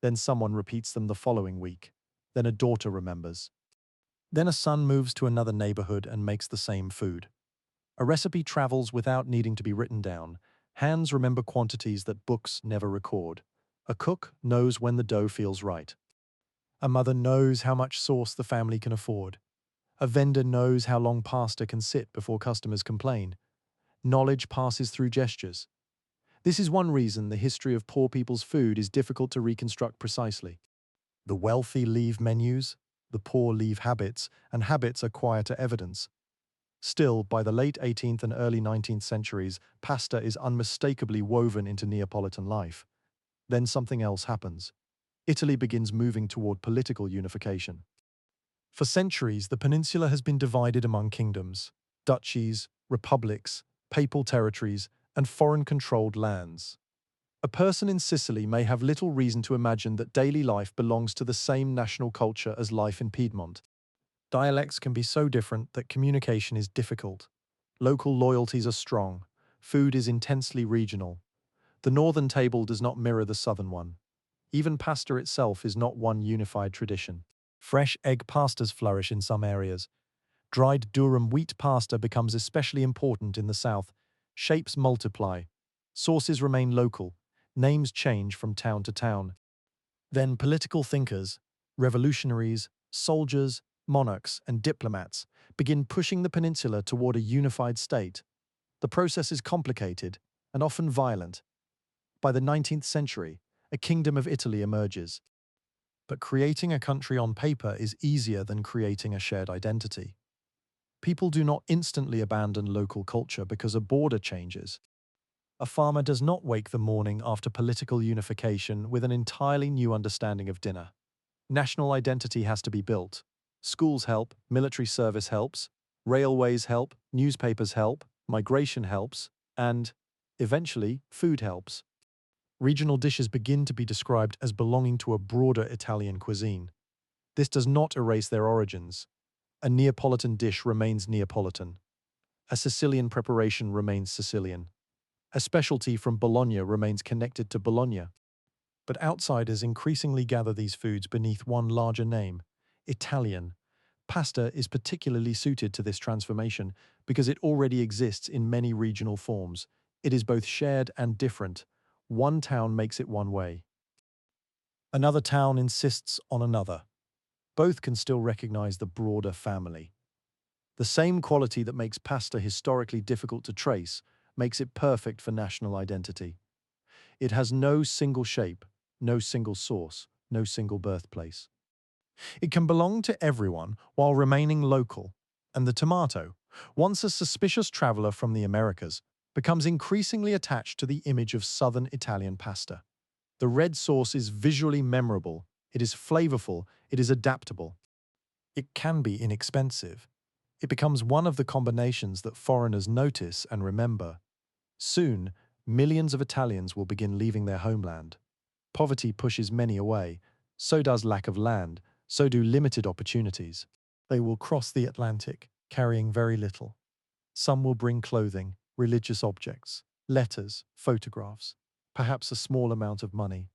then someone repeats them the following week, then a daughter remembers. Then a son moves to another neighborhood and makes the same food. A recipe travels without needing to be written down. Hands remember quantities that books never record. A cook knows when the dough feels right. A mother knows how much sauce the family can afford. A vendor knows how long pasta can sit before customers complain. Knowledge passes through gestures. This is one reason the history of poor people's food is difficult to reconstruct precisely. The wealthy leave menus, the poor leave habits, and habits are quieter evidence. Still, by the late 18th and early 19th centuries, pasta is unmistakably woven into Neapolitan life. Then something else happens. Italy begins moving toward political unification. For centuries, the peninsula has been divided among kingdoms, duchies, republics, papal territories, and foreign-controlled lands. A person in Sicily may have little reason to imagine that daily life belongs to the same national culture as life in Piedmont. Dialects can be so different that communication is difficult. Local loyalties are strong. Food is intensely regional. The northern table does not mirror the southern one. Even pasta itself is not one unified tradition. Fresh egg pastas flourish in some areas. Dried durum wheat pasta becomes especially important in the south. Shapes multiply. Sauces remain local. Names change from town to town. Then political thinkers, revolutionaries, soldiers, monarchs, and diplomats begin pushing the peninsula toward a unified state. The process is complicated and often violent. By the 19th century, a kingdom of Italy emerges. But creating a country on paper is easier than creating a shared identity. People do not instantly abandon local culture because a border changes. A farmer does not wake the morning after political unification with an entirely new understanding of dinner. National identity has to be built. Schools help, military service helps, railways help, newspapers help, migration helps, and, eventually, food helps. Regional dishes begin to be described as belonging to a broader Italian cuisine. This does not erase their origins. A Neapolitan dish remains Neapolitan. A Sicilian preparation remains Sicilian. A specialty from Bologna remains connected to Bologna. But outsiders increasingly gather these foods beneath one larger name, Italian. Pasta is particularly suited to this transformation because it already exists in many regional forms. It is both shared and different. One town makes it one way. Another town insists on another. Both can still recognize the broader family. The same quality that makes pasta historically difficult to trace makes it perfect for national identity. It has no single shape, no single source, no single birthplace. It can belong to everyone while remaining local. And the tomato, once a suspicious traveler from the Americas, becomes increasingly attached to the image of southern Italian pasta. The red sauce is visually memorable, it is flavorful, it is adaptable. It can be inexpensive. It becomes one of the combinations that foreigners notice and remember. Soon, millions of Italians will begin leaving their homeland. Poverty pushes many away. So does lack of land. So do limited opportunities. They will cross the Atlantic, carrying very little. Some will bring clothing, religious objects, letters, photographs, perhaps a small amount of money.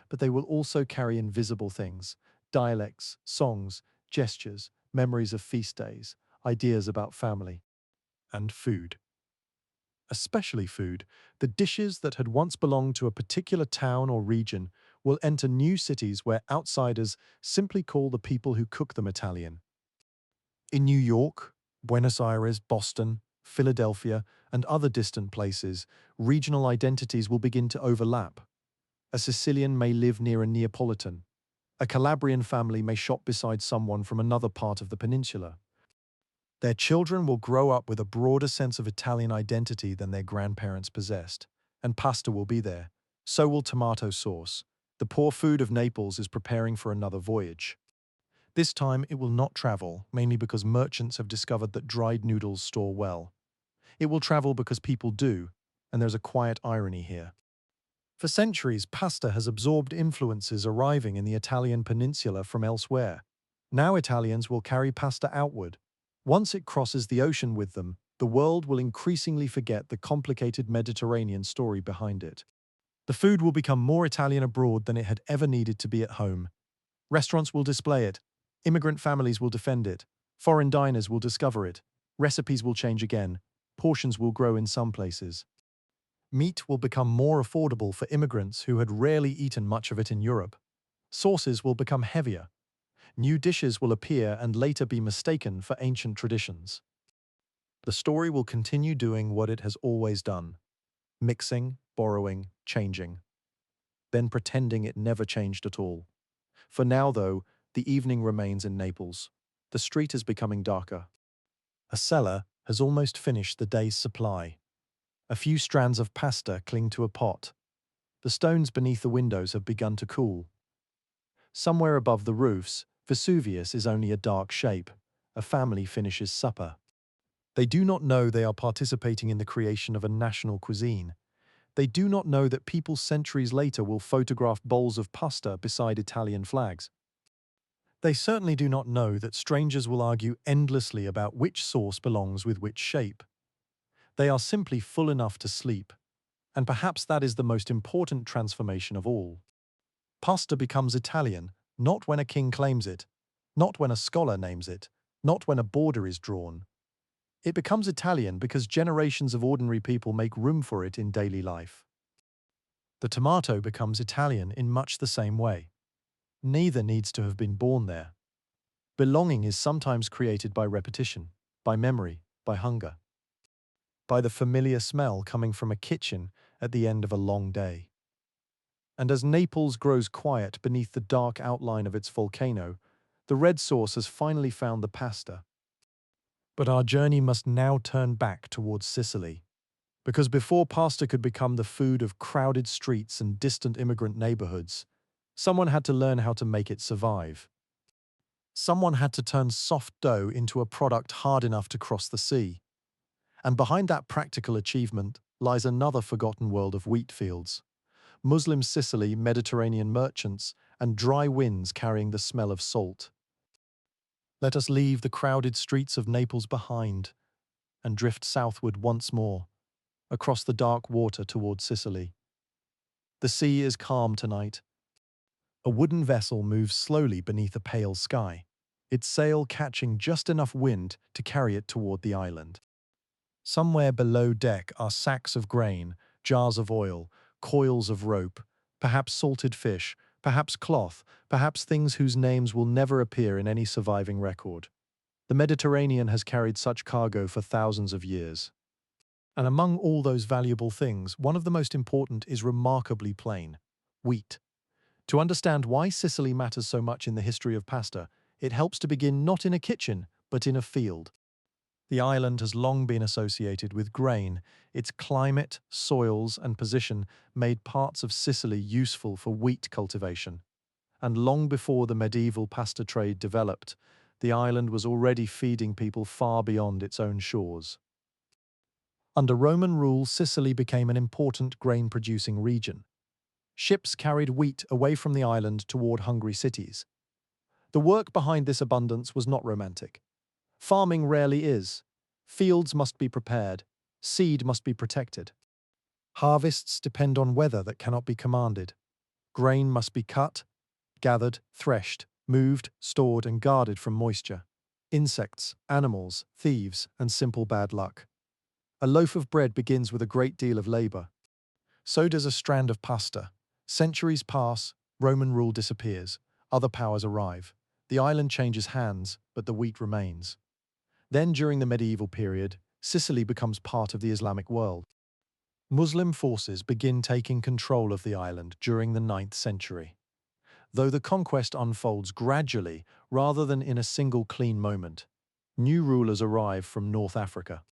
But they will also carry invisible things, dialects, songs, gestures, memories of feast days, ideas about family, and food. Especially food, the dishes that had once belonged to a particular town or region will enter new cities where outsiders simply call the people who cook them Italian. In New York, Buenos Aires, Boston, Philadelphia, and other distant places, regional identities will begin to overlap. A Sicilian may live near a Neapolitan. A Calabrian family may shop beside someone from another part of the peninsula. Their children will grow up with a broader sense of Italian identity than their grandparents possessed, and pasta will be there. So will tomato sauce. The poor food of Naples is preparing for another voyage. This time it will not travel, mainly because merchants have discovered that dried noodles store well. It will travel because people do, and there's a quiet irony here. For centuries, pasta has absorbed influences arriving in the Italian peninsula from elsewhere. Now Italians will carry pasta outward. Once it crosses the ocean with them, the world will increasingly forget the complicated Mediterranean story behind it. The food will become more Italian abroad than it had ever needed to be at home. Restaurants will display it. Immigrant families will defend it. Foreign diners will discover it. Recipes will change again. Portions will grow in some places. Meat will become more affordable for immigrants who had rarely eaten much of it in Europe. Sauces will become heavier. New dishes will appear and later be mistaken for ancient traditions. The story will continue doing what it has always done: mixing, borrowing, changing, then pretending it never changed at all. For now, though, the evening remains in Naples. The street is becoming darker. A seller has almost finished the day's supply. A few strands of pasta cling to a pot. The stones beneath the windows have begun to cool. Somewhere above the roofs, Vesuvius is only a dark shape. A family finishes supper. They do not know they are participating in the creation of a national cuisine. They do not know that people centuries later will photograph bowls of pasta beside Italian flags. They certainly do not know that strangers will argue endlessly about which sauce belongs with which shape. They are simply full enough to sleep. And perhaps that is the most important transformation of all. Pasta becomes Italian, not when a king claims it, not when a scholar names it, not when a border is drawn. It becomes Italian because generations of ordinary people make room for it in daily life. The tomato becomes Italian in much the same way. Neither needs to have been born there. Belonging is sometimes created by repetition, by memory, by hunger, by the familiar smell coming from a kitchen at the end of a long day. And as Naples grows quiet beneath the dark outline of its volcano, the red sauce has finally found the pasta. But our journey must now turn back towards Sicily, because before pasta could become the food of crowded streets and distant immigrant neighborhoods, someone had to learn how to make it survive. Someone had to turn soft dough into a product hard enough to cross the sea. And behind that practical achievement lies another forgotten world of wheat fields. Muslim Sicily, Mediterranean merchants, and dry winds carrying the smell of salt. Let us leave the crowded streets of Naples behind and drift southward once more, across the dark water toward Sicily. The sea is calm tonight. A wooden vessel moves slowly beneath a pale sky, its sail catching just enough wind to carry it toward the island. Somewhere below deck are sacks of grain, jars of oil, coils of rope, perhaps salted fish, perhaps cloth, perhaps things whose names will never appear in any surviving record. The Mediterranean has carried such cargo for thousands of years. And among all those valuable things, one of the most important is remarkably plain: wheat. To understand why Sicily matters so much in the history of pasta, it helps to begin not in a kitchen, but in a field. The island has long been associated with grain. Its climate, soils, and position made parts of Sicily useful for wheat cultivation. And long before the medieval pasta trade developed, the island was already feeding people far beyond its own shores. Under Roman rule, Sicily became an important grain-producing region. Ships carried wheat away from the island toward hungry cities. The work behind this abundance was not romantic. Farming rarely is. Fields must be prepared. Seed must be protected. Harvests depend on weather that cannot be commanded. Grain must be cut, gathered, threshed, moved, stored, and guarded from moisture. Insects, animals, thieves, and simple bad luck. A loaf of bread begins with a great deal of labor. So does a strand of pasta. Centuries pass, Roman rule disappears, other powers arrive. The island changes hands, but the wheat remains. Then, during the medieval period, Sicily becomes part of the Islamic world. Muslim forces begin taking control of the island during the 9th century. Though the conquest unfolds gradually rather than in a single clean moment, new rulers arrive from North Africa.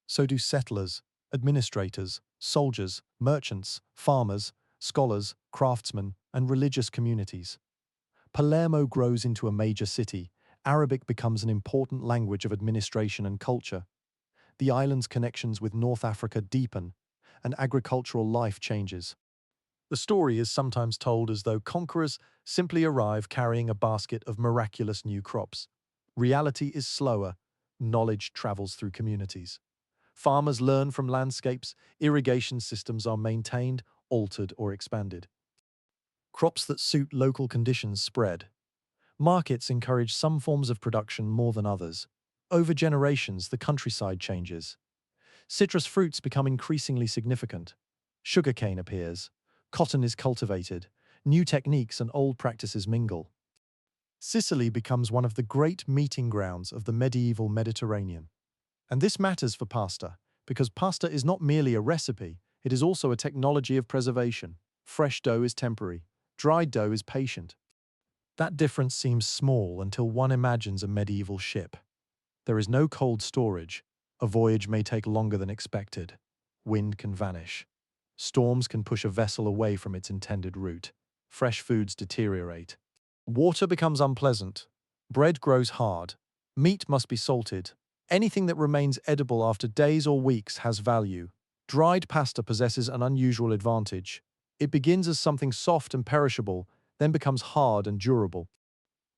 So do settlers, administrators, soldiers, merchants, farmers, scholars, craftsmen, and religious communities. Palermo grows into a major city. Arabic becomes an important language of administration and culture. The island's connections with North Africa deepen, and agricultural life changes. The story is sometimes told as though conquerors simply arrive carrying a basket of miraculous new crops. Reality is slower. Knowledge travels through communities. Farmers learn from landscapes, irrigation systems are maintained, altered, or expanded. Crops that suit local conditions spread. Markets encourage some forms of production more than others. Over generations, the countryside changes. Citrus fruits become increasingly significant. Sugarcane appears. Cotton is cultivated. New techniques and old practices mingle. Sicily becomes one of the great meeting grounds of the medieval Mediterranean. And this matters for pasta, because pasta is not merely a recipe, it is also a technology of preservation. Fresh dough is temporary. Dried dough is patient. That difference seems small until one imagines a medieval ship. There is no cold storage. A voyage may take longer than expected. Wind can vanish. Storms can push a vessel away from its intended route. Fresh foods deteriorate. Water becomes unpleasant. Bread grows hard. Meat must be salted. Anything that remains edible after days or weeks has value. Dried pasta possesses an unusual advantage. It begins as something soft and perishable, then becomes hard and durable.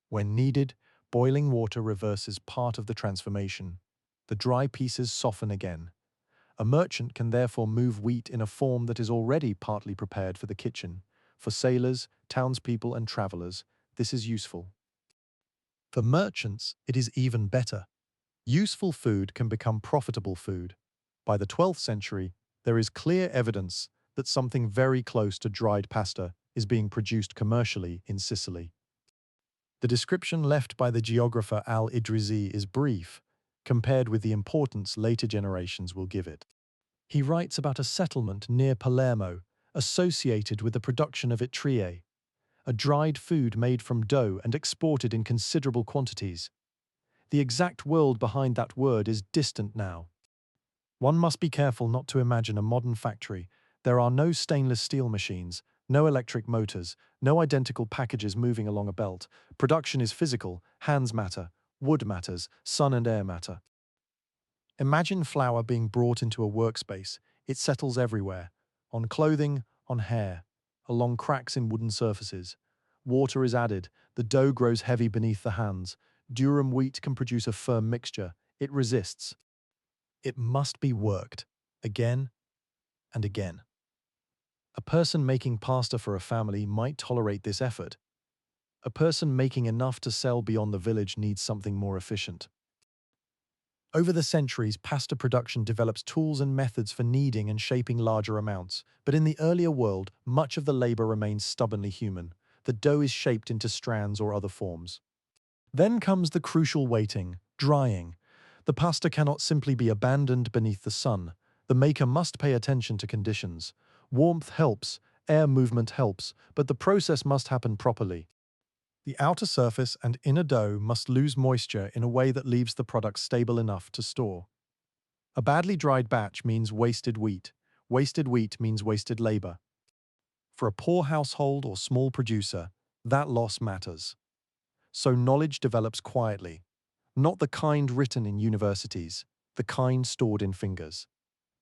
When needed, boiling water reverses part of the transformation. The dry pieces soften again. A merchant can therefore move wheat in a form that is already partly prepared for the kitchen. For sailors, townspeople, and travelers, this is useful. For merchants, it is even better. Useful food can become profitable food. By the 12th century, there is clear evidence that something very close to dried pasta is being produced commercially in Sicily. The description left by the geographer al-Idrisi is brief, compared with the importance later generations will give it. He writes about a settlement near Palermo associated with the production of itriae, a dried food made from dough and exported in considerable quantities. The exact world behind that word is distant now. One must be careful not to imagine a modern factory. There are no stainless steel machines, no electric motors, no identical packages moving along a belt. Production is physical, hands matter, wood matters, sun and air matter. Imagine flour being brought into a workspace. It settles everywhere, on clothing, on hair, along cracks in wooden surfaces. Water is added, the dough grows heavy beneath the hands. Durum wheat can produce a firm mixture. It resists. It must be worked, again and again. A person making pasta for a family might tolerate this effort. A person making enough to sell beyond the village needs something more efficient. Over the centuries, pasta production develops tools and methods for kneading and shaping larger amounts, but in the earlier world, much of the labor remains stubbornly human. The dough is shaped into strands or other forms. Then comes the crucial waiting, drying. The pasta cannot simply be abandoned beneath the sun. The maker must pay attention to conditions. Warmth helps, Air movement helps, but the process must happen properly. The outer surface and inner dough must lose moisture in a way that leaves the product stable enough to store. A badly dried batch means wasted wheat. Wasted wheat means wasted labor. For a poor household or small producer, that loss matters. So knowledge develops quietly, not the kind written in universities, the kind stored in fingers.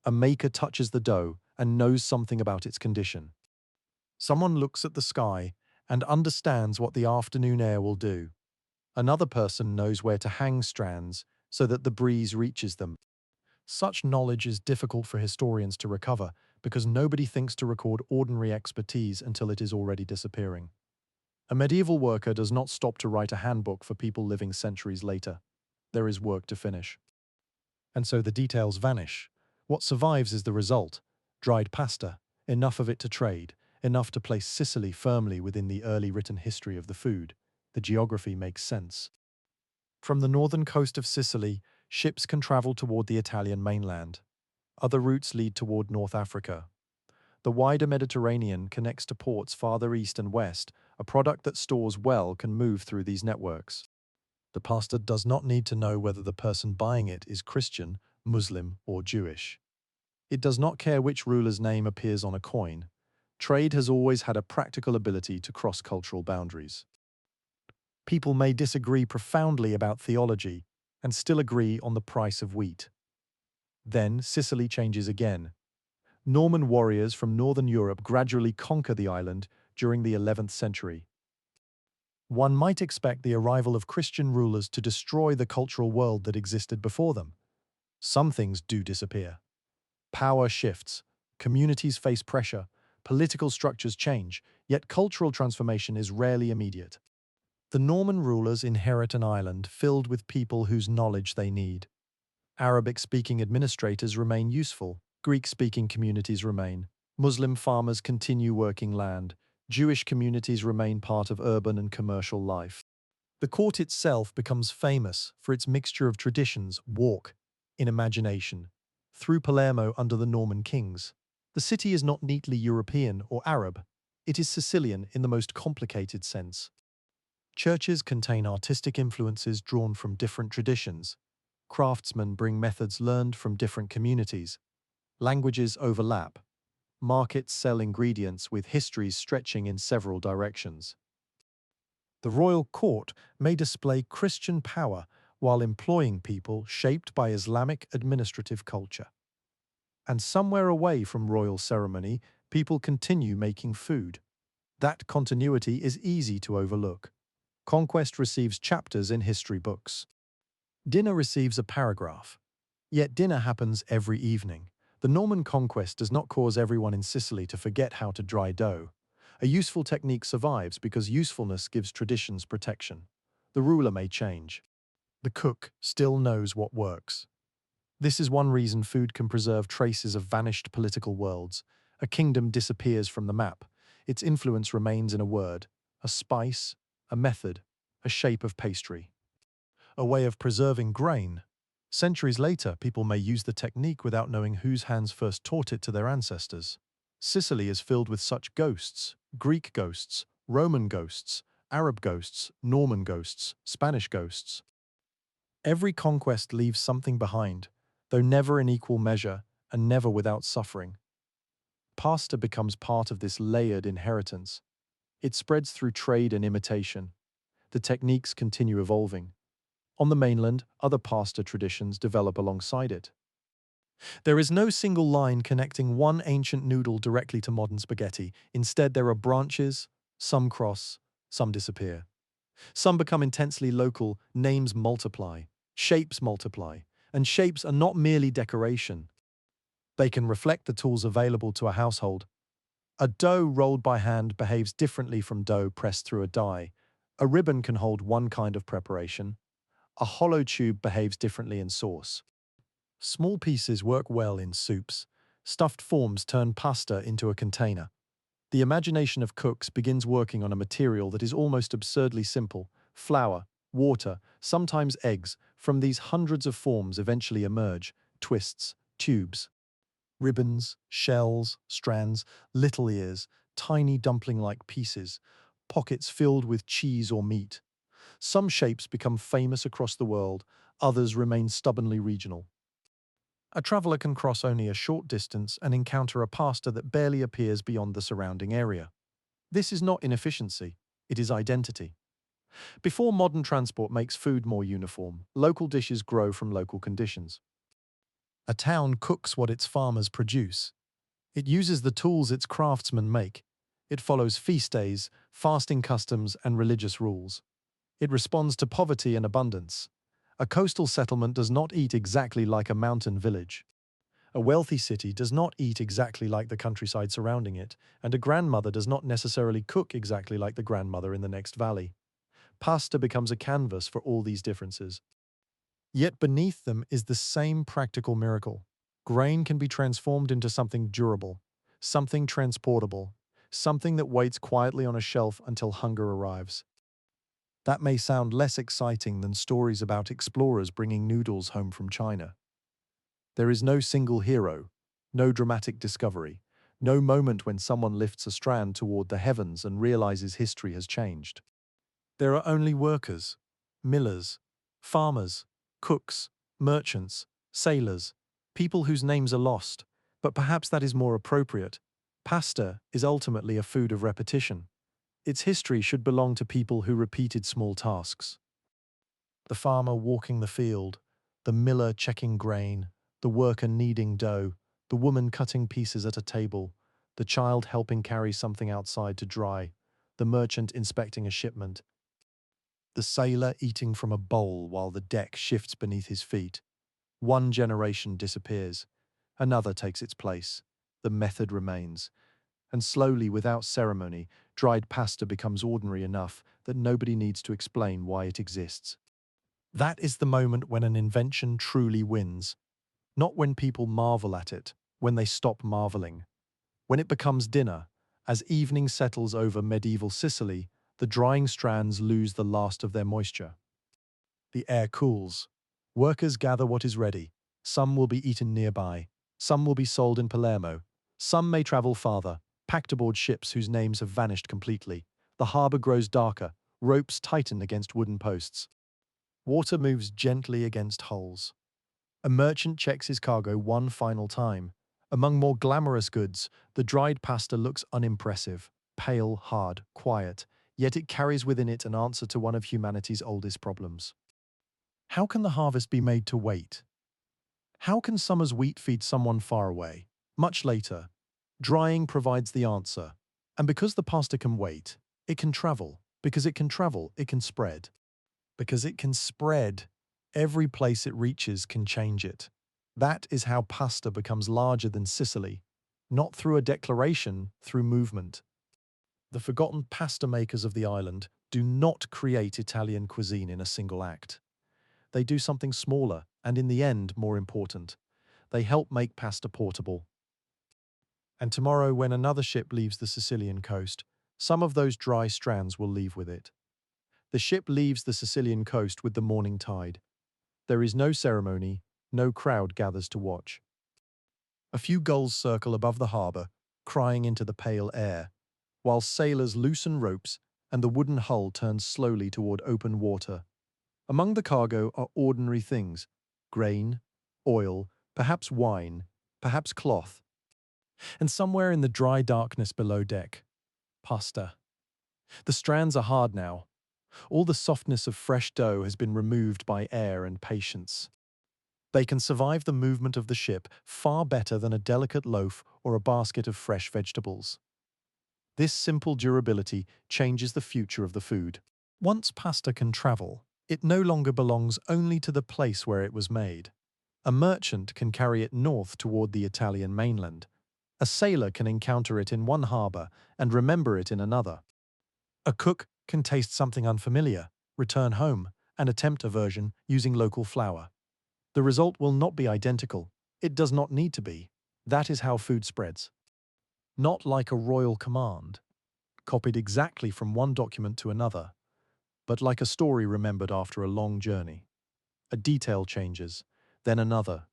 A maker touches the dough and knows something about its condition. Someone looks at the sky and understands what the afternoon air will do. Another person knows where to hang strands so that the breeze reaches them. Such knowledge is difficult for historians to recover because nobody thinks to record ordinary expertise until it is already disappearing. A medieval worker does not stop to write a handbook for people living centuries later. There is work to finish. And so the details vanish. What survives is the result: dried pasta, enough of it to trade, enough to place Sicily firmly within the early written history of the food. The geography makes sense. From the northern coast of Sicily, ships can travel toward the Italian mainland. Other routes lead toward North Africa. The wider Mediterranean connects to ports farther east and west. A product that stores well can move through these networks. The pasta does not need to know whether the person buying it is Christian, Muslim, or Jewish. It does not care which ruler's name appears on a coin. Trade has always had a practical ability to cross cultural boundaries. People may disagree profoundly about theology and still agree on the price of wheat. Then Sicily changes again. Norman warriors from northern Europe gradually conquer the island during the 11th century. One might expect the arrival of Christian rulers to destroy the cultural world that existed before them. Some things do disappear. Power shifts, communities face pressure, political structures change, yet cultural transformation is rarely immediate. The Norman rulers inherit an island filled with people whose knowledge they need. Arabic-speaking administrators remain useful, Greek-speaking communities remain. Muslim farmers continue working land. Jewish communities remain part of urban and commercial life. The court itself becomes famous for its mixture of traditions, walk, in imagination, through Palermo under the Norman kings. The city is not neatly European or Arab. It is Sicilian in the most complicated sense. Churches contain artistic influences drawn from different traditions. Craftsmen bring methods learned from different communities. Languages overlap. Markets sell ingredients with histories stretching in several directions. The royal court may display Christian power while employing people shaped by Islamic administrative culture. And somewhere away from royal ceremony, people continue making food. That continuity is easy to overlook. Conquest receives chapters in history books. Dinner receives a paragraph. Yet dinner happens every evening. The Norman conquest does not cause everyone in Sicily to forget how to dry dough. A useful technique survives because usefulness gives traditions protection. The ruler may change. The cook still knows what works. This is one reason food can preserve traces of vanished political worlds. A kingdom disappears from the map. Its influence remains in a word, a spice, a method, a shape of pastry. A way of preserving grain. Centuries later, people may use the technique without knowing whose hands first taught it to their ancestors. Sicily is filled with such ghosts: Greek ghosts, Roman ghosts, Arab ghosts, Norman ghosts, Spanish ghosts. Every conquest leaves something behind, though never in equal measure and never without suffering. Pasta becomes part of this layered inheritance. It spreads through trade and imitation. The techniques continue evolving. On the mainland, other pasta traditions develop alongside it. There is no single line connecting one ancient noodle directly to modern spaghetti. Instead, there are branches, some cross, some disappear. Some become intensely local, names multiply, shapes multiply, and shapes are not merely decoration. They can reflect the tools available to a household. A dough rolled by hand behaves differently from dough pressed through a die. A ribbon can hold one kind of preparation. A hollow tube behaves differently in sauce. Small pieces work well in soups. Stuffed forms turn pasta into a container. The imagination of cooks begins working on a material that is almost absurdly simple: flour, water, sometimes eggs. From these hundreds of forms eventually emerge twists, tubes. Ribbons, shells, strands, little ears, tiny dumpling-like pieces, pockets filled with cheese or meat. Some shapes become famous across the world, others remain stubbornly regional. A traveler can cross only a short distance and encounter a pasta that barely appears beyond the surrounding area. This is not inefficiency, it is identity. Before modern transport makes food more uniform, local dishes grow from local conditions. A town cooks what its farmers produce. It uses the tools its craftsmen make. It follows feast days, fasting customs, and religious rules. It responds to poverty and abundance. A coastal settlement does not eat exactly like a mountain village. A wealthy city does not eat exactly like the countryside surrounding it, and a grandmother does not necessarily cook exactly like the grandmother in the next valley. Pasta becomes a canvas for all these differences. Yet beneath them is the same practical miracle. Grain can be transformed into something durable, something transportable, something that waits quietly on a shelf until hunger arrives. That may sound less exciting than stories about explorers bringing noodles home from China. There is no single hero, no dramatic discovery, no moment when someone lifts a strand toward the heavens and realizes history has changed. There are only workers, millers, farmers, cooks, merchants, sailors, people whose names are lost, but perhaps that is more appropriate. Pasta is ultimately a food of repetition. Its history should belong to people who repeated small tasks. The farmer walking the field, the miller checking grain, the worker kneading dough, the woman cutting pieces at a table, the child helping carry something outside to dry, the merchant inspecting a shipment, the sailor eating from a bowl while the deck shifts beneath his feet. One generation disappears, another takes its place. The method remains. And slowly, without ceremony, dried pasta becomes ordinary enough that nobody needs to explain why it exists. That is the moment when an invention truly wins. Not when people marvel at it, when they stop marveling. When it becomes dinner, as evening settles over medieval Sicily, the drying strands lose the last of their moisture. The air cools. Workers gather what is ready. Some will be eaten nearby. Some will be sold in Palermo. Some may travel farther, packed aboard ships whose names have vanished completely. The harbour grows darker. Ropes tighten against wooden posts. Water moves gently against hulls. A merchant checks his cargo one final time. Among more glamorous goods, the dried pasta looks unimpressive, pale, hard, quiet, yet it carries within it an answer to one of humanity's oldest problems. How can the harvest be made to wait? How can summer's wheat feed someone far away? Much later, drying provides the answer. And because the pasta can wait, it can travel. Because it can travel, it can spread. Because it can spread, every place it reaches can change it. That is how pasta becomes larger than Sicily, not through a declaration, through movement. The forgotten pasta makers of the island do not create Italian cuisine in a single act. They do something smaller and, in the end, more important. They help make pasta portable. And tomorrow, when another ship leaves the Sicilian coast, some of those dry strands will leave with it. The ship leaves the Sicilian coast with the morning tide. There is no ceremony, no crowd gathers to watch. A few gulls circle above the harbour, crying into the pale air, while sailors loosen ropes and the wooden hull turns slowly toward open water. Among the cargo are ordinary things: grain, oil, perhaps wine, perhaps cloth. And somewhere in the dry darkness below deck, pasta. The strands are hard now. All the softness of fresh dough has been removed by air and patience. They can survive the movement of the ship far better than a delicate loaf or a basket of fresh vegetables. This simple durability changes the future of the food. Once pasta can travel, it no longer belongs only to the place where it was made. A merchant can carry it north toward the Italian mainland. A sailor can encounter it in one harbour and remember it in another. A cook can taste something unfamiliar, return home, and attempt a version using local flour. The result will not be identical. It does not need to be. That is how food spreads. Not like a royal command, copied exactly from one document to another, but like a story remembered after a long journey. A detail changes, then another.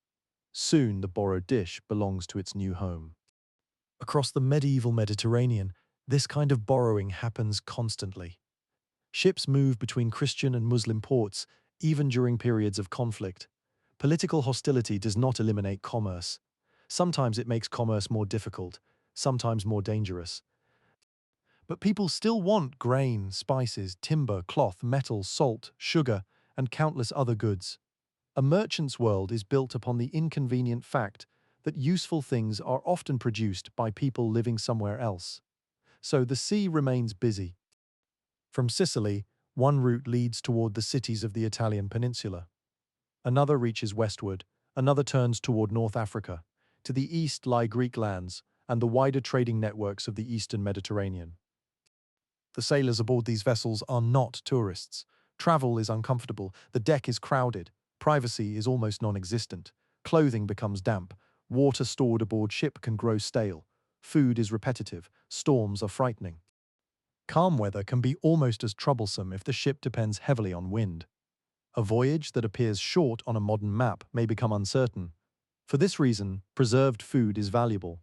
Soon the borrowed dish belongs to its new home. Across the medieval Mediterranean, this kind of borrowing happens constantly. Ships move between Christian and Muslim ports, even during periods of conflict. Political hostility does not eliminate commerce. Sometimes it makes commerce more difficult, sometimes more dangerous. But people still want grain, spices, timber, cloth, metal, salt, sugar, and countless other goods. A merchant's world is built upon the inconvenient fact that useful things are often produced by people living somewhere else. So the sea remains busy. From Sicily, one route leads toward the cities of the Italian peninsula. Another reaches westward, another turns toward North Africa. To the east lie Greek lands and the wider trading networks of the eastern Mediterranean. The sailors aboard these vessels are not tourists. Travel is uncomfortable, the deck is crowded, privacy is almost non-existent, clothing becomes damp, water stored aboard ship can grow stale, food is repetitive, storms are frightening. Calm weather can be almost as troublesome if the ship depends heavily on wind. A voyage that appears short on a modern map may become uncertain. For this reason, preserved food is valuable.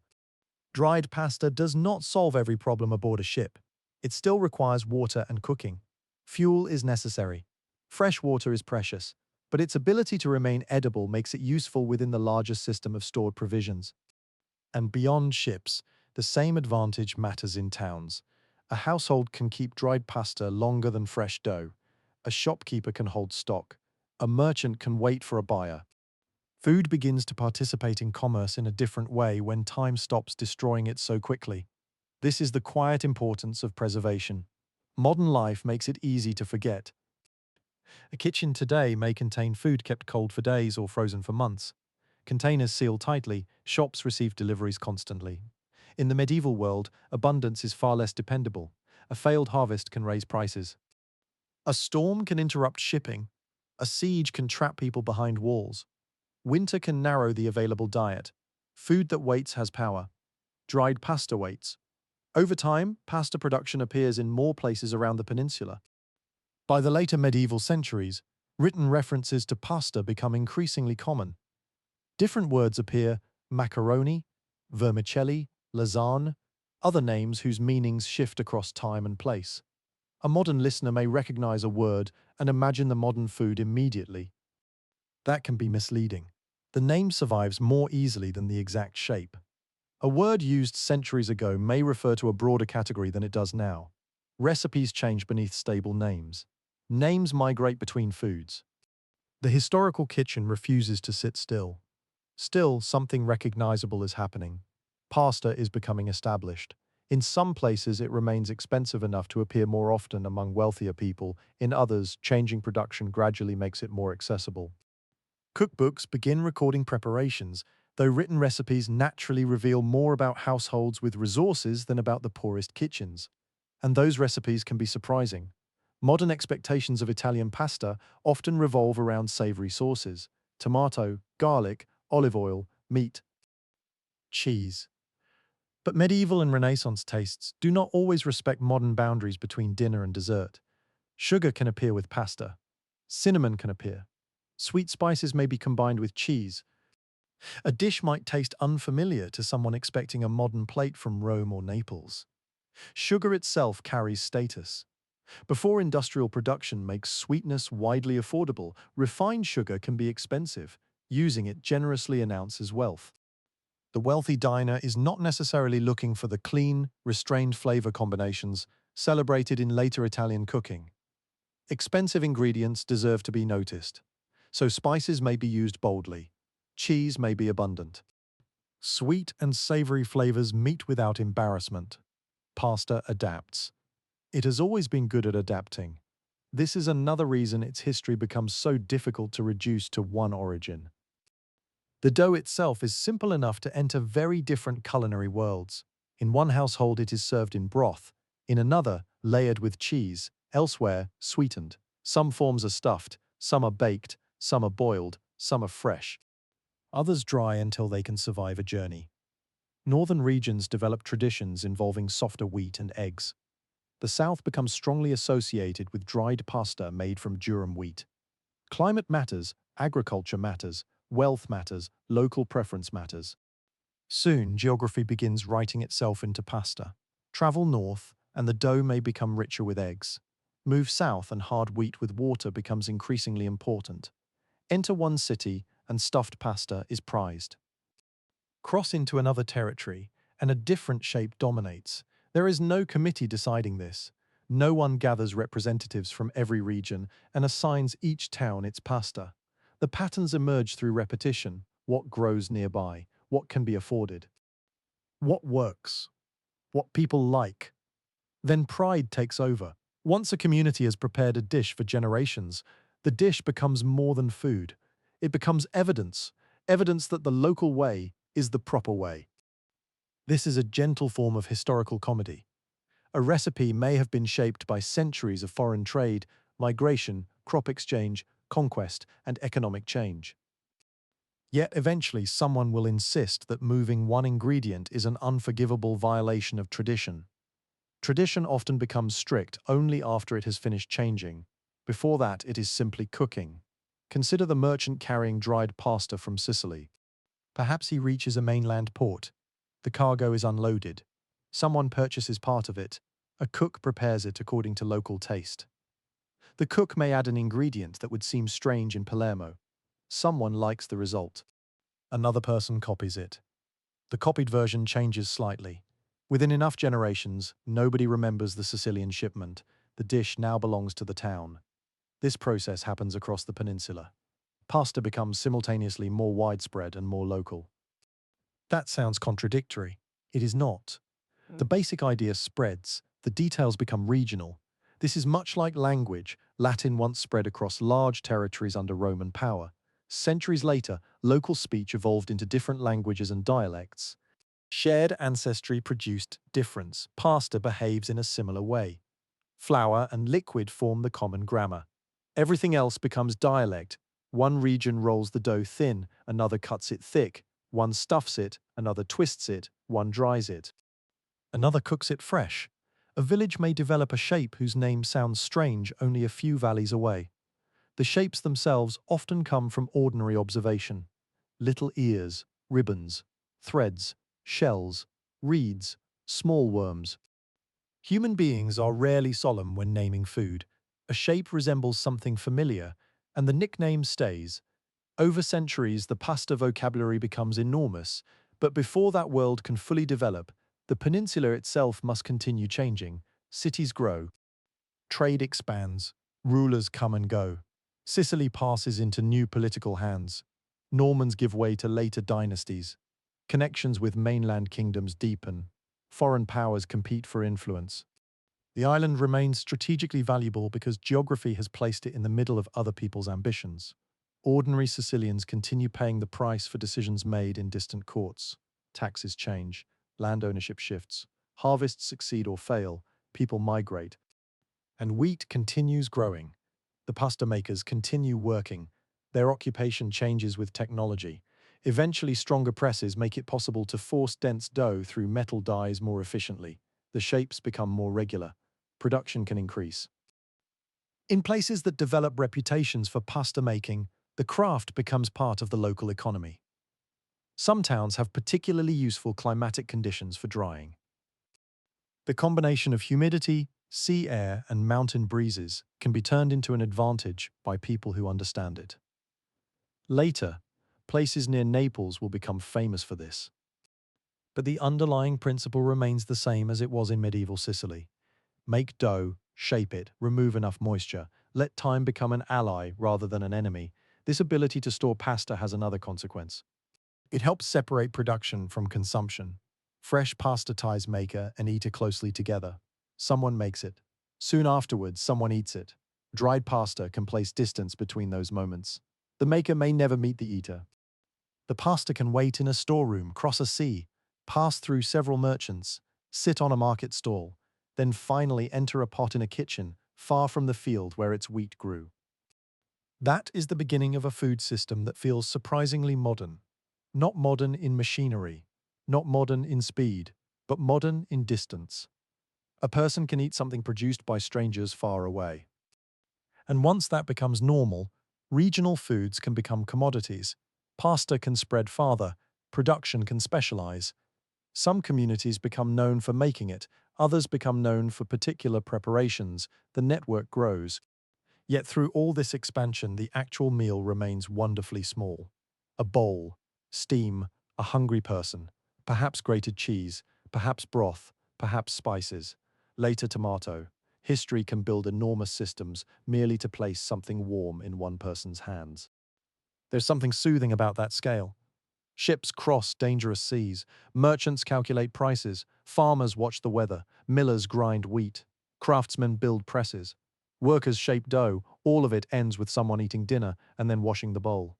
Dried pasta does not solve every problem aboard a ship. It still requires water and cooking. Fuel is necessary. Fresh water is precious, but its ability to remain edible makes it useful within the larger system of stored provisions. And beyond ships, the same advantage matters in towns. A household can keep dried pasta longer than fresh dough. A shopkeeper can hold stock. A merchant can wait for a buyer. Food begins to participate in commerce in a different way when time stops destroying it so quickly. This is the quiet importance of preservation. Modern life makes it easy to forget. A kitchen today may contain food kept cold for days or frozen for months. Containers seal tightly, shops receive deliveries constantly. In the medieval world, abundance is far less dependable. A failed harvest can raise prices. A storm can interrupt shipping. A siege can trap people behind walls. Winter can narrow the available diet. Food that waits has power. Dried pasta waits. Over time, pasta production appears in more places around the peninsula. By the later medieval centuries, written references to pasta become increasingly common. Different words appear: macaroni, vermicelli, lasagne, other names whose meanings shift across time and place. A modern listener may recognize a word and imagine the modern food immediately. That can be misleading. The name survives more easily than the exact shape. A word used centuries ago may refer to a broader category than it does now. Recipes change beneath stable names. Names migrate between foods. The historical kitchen refuses to sit still. Still, something recognizable is happening. Pasta is becoming established. In some places, it remains expensive enough to appear more often among wealthier people. In others, changing production gradually makes it more accessible. Cookbooks begin recording preparations, though written recipes naturally reveal more about households with resources than about the poorest kitchens. And those recipes can be surprising. Modern expectations of Italian pasta often revolve around savory sauces: tomato, garlic, olive oil, meat, cheese. But medieval and Renaissance tastes do not always respect modern boundaries between dinner and dessert. Sugar can appear with pasta. Cinnamon can appear. Sweet spices may be combined with cheese. A dish might taste unfamiliar to someone expecting a modern plate from Rome or Naples. Sugar itself carries status. Before industrial production makes sweetness widely affordable, refined sugar can be expensive. Using it generously announces wealth. The wealthy diner is not necessarily looking for the clean, restrained flavor combinations celebrated in later Italian cooking. Expensive ingredients deserve to be noticed, so spices may be used boldly. Cheese may be abundant. Sweet and savory flavors meet without embarrassment. Pasta adapts. It has always been good at adapting. This is another reason its history becomes so difficult to reduce to one origin. The dough itself is simple enough to enter very different culinary worlds. In one household it is served in broth, in another layered with cheese, elsewhere sweetened. Some forms are stuffed, some are baked, some are boiled, some are fresh. Others dry until they can survive a journey. Northern regions develop traditions involving softer wheat and eggs. The South becomes strongly associated with dried pasta made from durum wheat. Climate matters, agriculture matters, Wealth matters, local preference matters. Soon, geography begins writing itself into pasta. Travel north, and the dough may become richer with eggs. Move south, and hard wheat with water becomes increasingly important. Enter one city, and stuffed pasta is prized. Cross into another territory, and a different shape dominates. There is no committee deciding this. No one gathers representatives from every region and assigns each town its pasta. The patterns emerge through repetition: what grows nearby, what can be afforded, what works, what people like. Then pride takes over. Once a community has prepared a dish for generations, the dish becomes more than food. It becomes evidence, evidence that the local way is the proper way. This is a gentle form of historical comedy. A recipe may have been shaped by centuries of foreign trade, migration, crop exchange, conquest, and economic change. Yet eventually someone will insist that moving one ingredient is an unforgivable violation of tradition. Tradition often becomes strict only after it has finished changing. Before that, it is simply cooking. Consider the merchant carrying dried pasta from Sicily. Perhaps he reaches a mainland port. The cargo is unloaded. Someone purchases part of it. A cook prepares it according to local taste. The cook may add an ingredient that would seem strange in Palermo. Someone likes the result. Another person copies it. The copied version changes slightly. Within enough generations, nobody remembers the Sicilian shipment. The dish now belongs to the town. This process happens across the peninsula. Pasta becomes simultaneously more widespread and more local. That sounds contradictory. It is not. The basic idea spreads, the details become regional. This is much like language. Latin once spread across large territories under Roman power. Centuries later, local speech evolved into different languages and dialects. Shared ancestry produced difference. Pasta behaves in a similar way. Flour and liquid form the common grammar. Everything else becomes dialect. One region rolls the dough thin, another cuts it thick. One stuffs it, another twists it, one dries it. Another cooks it fresh. A village may develop a shape whose name sounds strange only a few valleys away. The shapes themselves often come from ordinary observation. Little ears, ribbons, threads, shells, reeds, small worms. Human beings are rarely solemn when naming food. A shape resembles something familiar, and the nickname stays. Over centuries, the pasta vocabulary becomes enormous, but before that world can fully develop, the peninsula itself must continue changing. Cities grow, trade expands, rulers come and go. Sicily passes into new political hands. Normans give way to later dynasties. Connections with mainland kingdoms deepen. Foreign powers compete for influence. The island remains strategically valuable because geography has placed it in the middle of other people's ambitions. Ordinary Sicilians continue paying the price for decisions made in distant courts. Taxes change, land ownership shifts, harvests succeed or fail, people migrate, and wheat continues growing. The pasta makers continue working. Their occupation changes with technology. Eventually, stronger presses make it possible to force dense dough through metal dies more efficiently. The shapes become more regular. Production can increase. In places that develop reputations for pasta making, the craft becomes part of the local economy. Some towns have particularly useful climatic conditions for drying. The combination of humidity, sea air, and mountain breezes can be turned into an advantage by people who understand it. Later, places near Naples will become famous for this. But the underlying principle remains the same as it was in medieval Sicily. Make dough, shape it, remove enough moisture, let time become an ally rather than an enemy. This ability to store pasta has another consequence. It helps separate production from consumption. Fresh pasta ties maker and eater closely together. Someone makes it. Soon afterwards, someone eats it. Dried pasta can place distance between those moments. The maker may never meet the eater. The pasta can wait in a storeroom, cross a sea, pass through several merchants, sit on a market stall, then finally enter a pot in a kitchen, far from the field where its wheat grew. That is the beginning of a food system that feels surprisingly modern. Not modern in machinery, not modern in speed, but modern in distance. A person can eat something produced by strangers far away. And once that becomes normal, regional foods can become commodities. Pasta can spread farther, production can specialize. Some communities become known for making it, others become known for particular preparations. The network grows. Yet through all this expansion, the actual meal remains wonderfully small. A bowl, steam, a hungry person, perhaps grated cheese, perhaps broth, perhaps spices, later tomato. History can build enormous systems merely to place something warm in one person's hands. There's something soothing about that scale. Ships cross dangerous seas, merchants calculate prices, farmers watch the weather, millers grind wheat, craftsmen build presses, workers shape dough. All of it ends with someone eating dinner and then washing the bowl.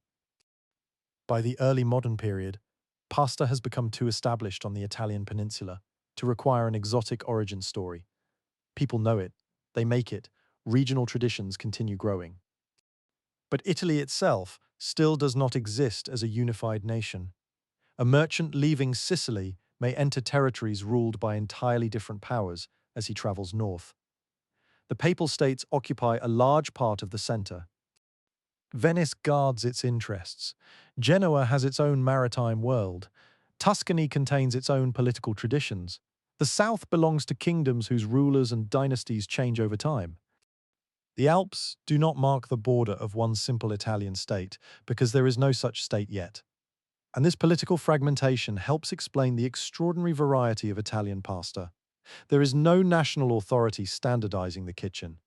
By the early modern period, pasta has become too established on the Italian peninsula to require an exotic origin story. People know it, they make it, regional traditions continue growing. But Italy itself still does not exist as a unified nation. A merchant leaving Sicily may enter territories ruled by entirely different powers as he travels north. The Papal States occupy a large part of the center. Venice guards its interests. Genoa has its own maritime world. Tuscany contains its own political traditions. The south belongs to kingdoms whose rulers and dynasties change over time. The Alps do not mark the border of one simple Italian state, because there is no such state yet. And this political fragmentation helps explain the extraordinary variety of Italian pasta. There is no national authority standardizing the kitchen.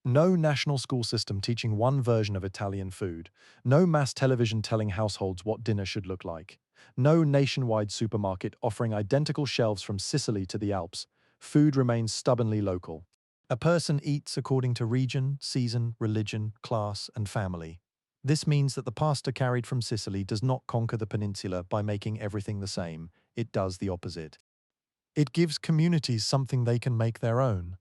No national school system teaching one version of Italian food. No mass television telling households what dinner should look like. No nationwide supermarket offering identical shelves from Sicily to the Alps. Food remains stubbornly local. A person eats according to region, season, religion, class, and family. This means that the pasta carried from Sicily does not conquer the peninsula by making everything the same. It does the opposite. It gives communities something they can make their own.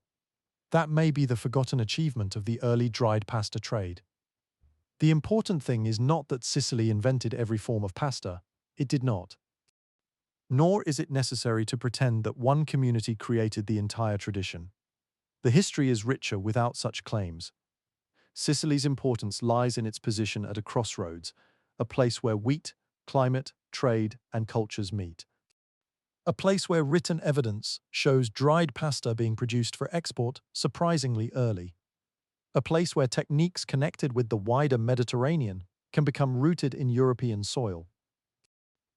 That may be the forgotten achievement of the early dried pasta trade. The important thing is not that Sicily invented every form of pasta. It did not. Nor is it necessary to pretend that one community created the entire tradition. The history is richer without such claims. Sicily's importance lies in its position at a crossroads, a place where wheat, climate, trade, and cultures meet. A place where written evidence shows dried pasta being produced for export surprisingly early. A place where techniques connected with the wider Mediterranean can become rooted in European soil.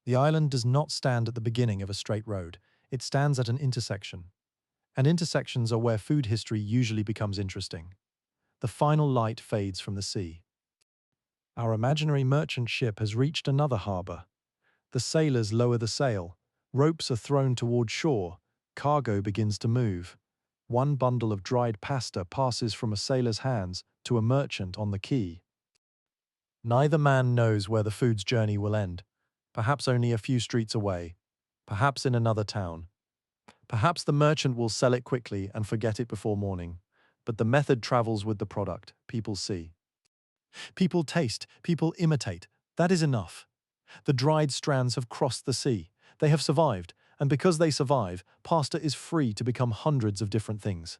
The island does not stand at the beginning of a straight road. It stands at an intersection. And intersections are where food history usually becomes interesting. The final light fades from the sea. Our imaginary merchant ship has reached another harbour. The sailors lower the sail. Ropes are thrown toward shore. Cargo begins to move. One bundle of dried pasta passes from a sailor's hands to a merchant on the quay. Neither man knows where the food's journey will end. Perhaps only a few streets away. Perhaps in another town. Perhaps the merchant will sell it quickly and forget it before morning. But the method travels with the product. People see. People taste. People imitate. That is enough. The dried strands have crossed the sea. They have survived, and because they survive, pasta is free to become hundreds of different things.